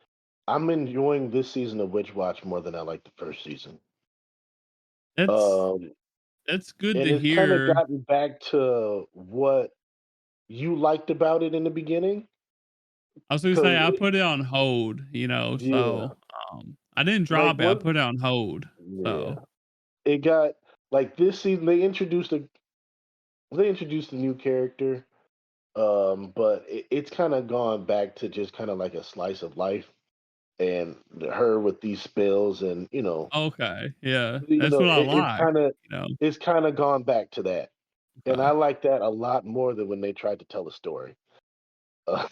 I'm enjoying this season of Witch Watch more than I like the first season.
That's
Um,
that's good
and
to
it's kind of
hear.
gotten back to what you liked about it in the beginning.
I was gonna say
Cause
I put it on hold,
yeah,
so I didn't
like
drop it. I
what?
put it on hold.
Yeah,
So
it got like this season. They introduced a new character. But it's kind of gone back to just kind of like a slice of life, and her with these spells, and
okay, yeah, that's what I
it's
like.
kind of
You know,
it's kind of gone back to that, and
okay.
I like that a lot more than when they tried to tell a story. Uh,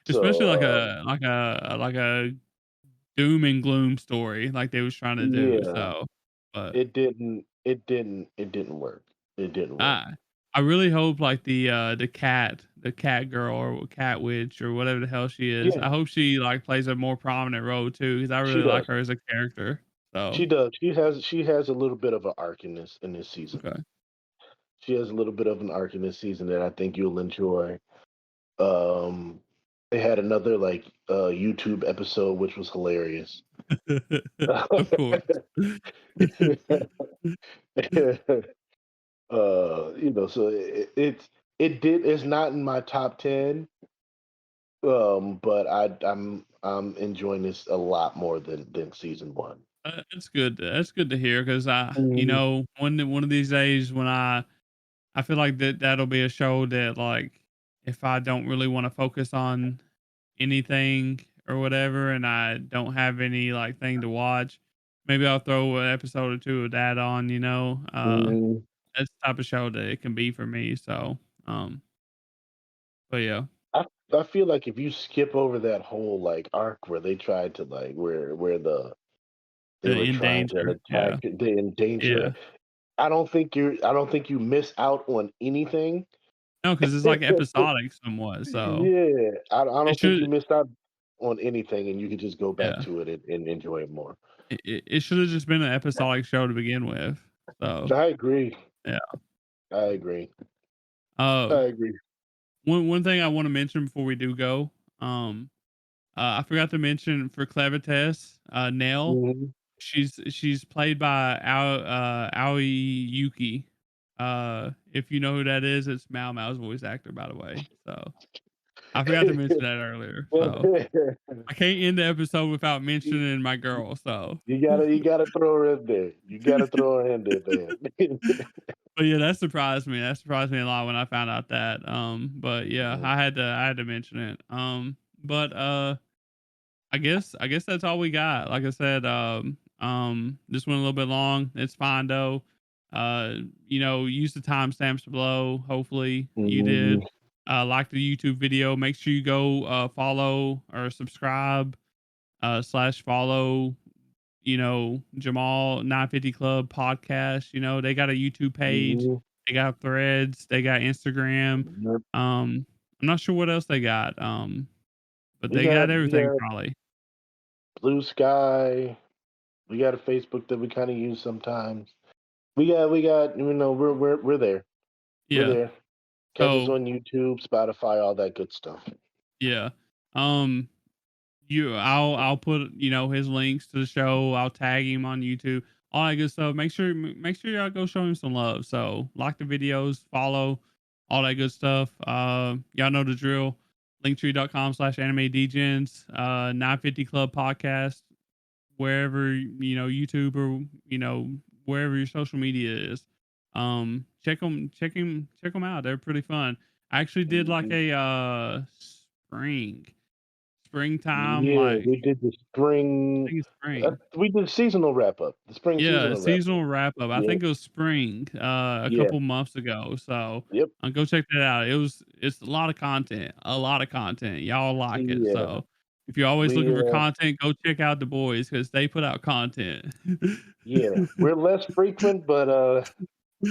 Especially like
so
a doom and gloom story like they was trying to do.
yeah,
So, but
it didn't work. It didn't work.
I I really hope like the cat girl or cat witch or whatever the hell she is.
Yeah,
I hope she like plays a more prominent role too because I
she
really like
does.
her as a character. So
She does. She has a little bit of an arc in this season.
okay.
She has a little bit of an arc in this season that I think you'll enjoy. Um, they had another like YouTube episode which was hilarious.
Of course.
So it's not in my top 10, but I'm enjoying this a lot more than season one.
That's good. That's good to hear because
Mhm.
one of these days when I feel like that'll be a show that like if I don't really want to focus on anything or whatever and I don't have any like thing to watch, maybe I'll throw an episode or two of that on.
Mhm.
That's the type of show that it can be for me. So, um, but yeah,
I feel like if you skip over that whole like arc where they tried to like where they were
in
trying to
danger. Yeah.
attack the endanger.
Yeah.
I don't think you miss out on anything.
No, because it's like episodic somewhat. So
Yeah, I
it
don't think you
should,
missed out on anything, and you can just go back
yeah,
to it and enjoy it more.
it should have just been an episodic show to begin with. So
I agree.
yeah.
I agree.
Uh,
I agree.
one thing I want to mention before we do go, um, I forgot to mention for Clevatess, Nell.
Mhm.
She's played by Aoi Yuki. If you know who that is, it's Mao Mao's voice actor, by the way. So I forgot to mention that earlier. So I can't end the episode without
you,
mentioning my girl. So,
you gotta throw her in there. You gotta throw her in there, man.
but yeah, that surprised me. That surprised me a lot when I found out that. But yeah,
Mhm.
I had to mention it. But I guess that's all we got. Like I said, this went a little bit long. It's fine though. Use the timestamps below. Hopefully you did.
Mhm.
Like the YouTube video. Make sure you go follow or subscribe slash follow. Jamal 950 Club podcast. They got a YouTube page.
Mhm.
They got threads. They got Instagram.
Yep.
I'm not sure what else they got. But
We
they got
got we
everything
got
probably.
Blue Sky. We got a Facebook that we kind of use sometimes. We got we're there. We're
Yeah.
there. Catch us
So
on YouTube, Spotify, all that good stuff.
yeah. Um I'll put, his links to the show. I'll tag him on YouTube. All that good stuff. Make sure y'all go show him some love. So like the videos, follow, all that good stuff. Y'all know the drill. Linktree.com/anime degens, 950 Club podcast, wherever, YouTube or, wherever your social media is. Check them out. They're pretty fun. I actually did like
Mhm.
a springtime,
Yeah,
like
we did the
I
spring.
think it's spring.
We did seasonal wrap up. The spring
Yeah,
seasonal wrap up.
seasonal wrap up. I
Yeah,
think it was spring, a
yeah,
couple months ago. So
yep,
go check that out. It's a lot of content. A lot of content. Y'all like it.
yeah.
So if you're always
We
looking for content, go check out the boys because they put out content.
yeah, we're less frequent, but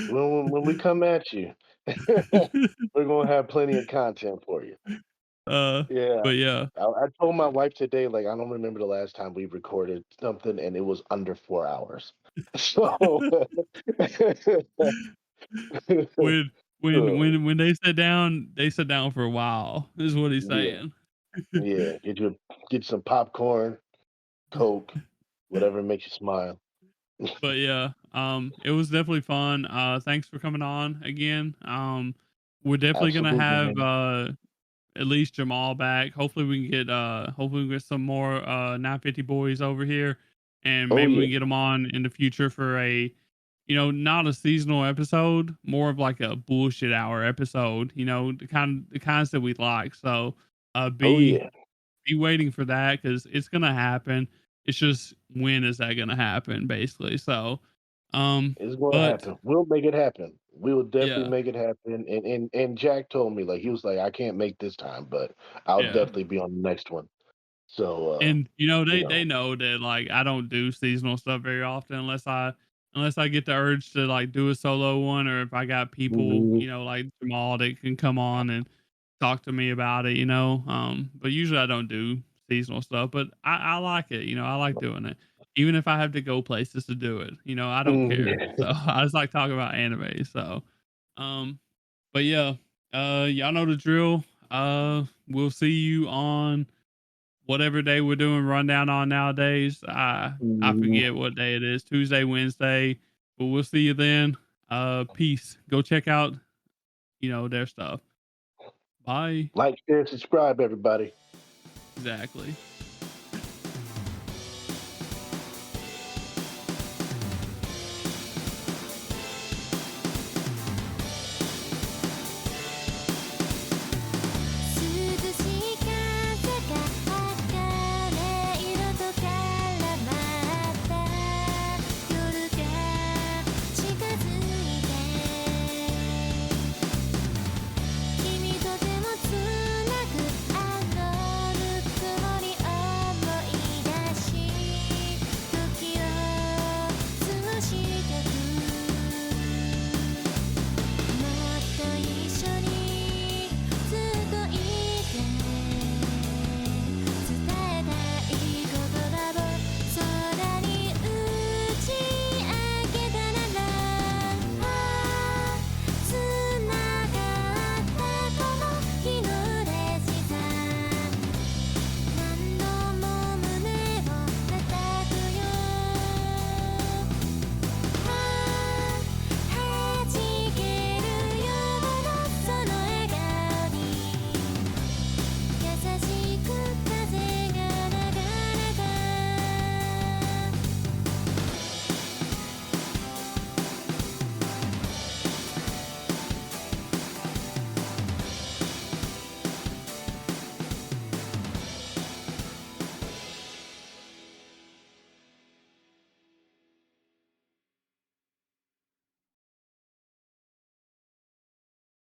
when we come at you, we're gonna have plenty of content for you.
uh,
Yeah,
but yeah,
I told my wife today, like I don't remember the last time we recorded something, and it was under 4 hours. So
when
Oh,
when they sat down for a while, is what he's
yeah,
saying.
yeah. Get some popcorn, Coke, whatever makes you smile.
But yeah, it was definitely fun. Thanks for coming on again. We're definitely gonna
Absolutely,
have
man.
at least Jamal back. Hopefully we get some more 950 boys over here, and
Oh
maybe we
yeah,
can get them on in the future for a, not a seasonal episode, more of like a bullshit hour episode. The kinds that we like. So
oh
be
yeah.
waiting for that because it's gonna happen. It's just when is that gonna happen, basically. So,
It's going to
but
happen. We'll make it happen. We will definitely
yeah,
make it happen. And Jack told me, like, he was like, I can't make this time, but I'll
yeah.
definitely be on the next one. So
And
you
they
know.
know that like I don't do seasonal stuff very often unless I get the urge to like do a solo one, or if I got people,
Mhm.
like Jamal that can come on and talk to me about it. But usually I don't do seasonal stuff, but I like it. I like doing it. Even if I have to go places to do it, I don't care. So I just like talking about anime. So um but yeah, y'all know the drill. We'll see you on whatever day we're doing rundown on nowadays. I
Mhm.
forget what day it is. Tuesday, Wednesday. But we'll see you then. Peace. Go check out, their stuff. Bye.
Like, share, subscribe, everybody.
Exactly.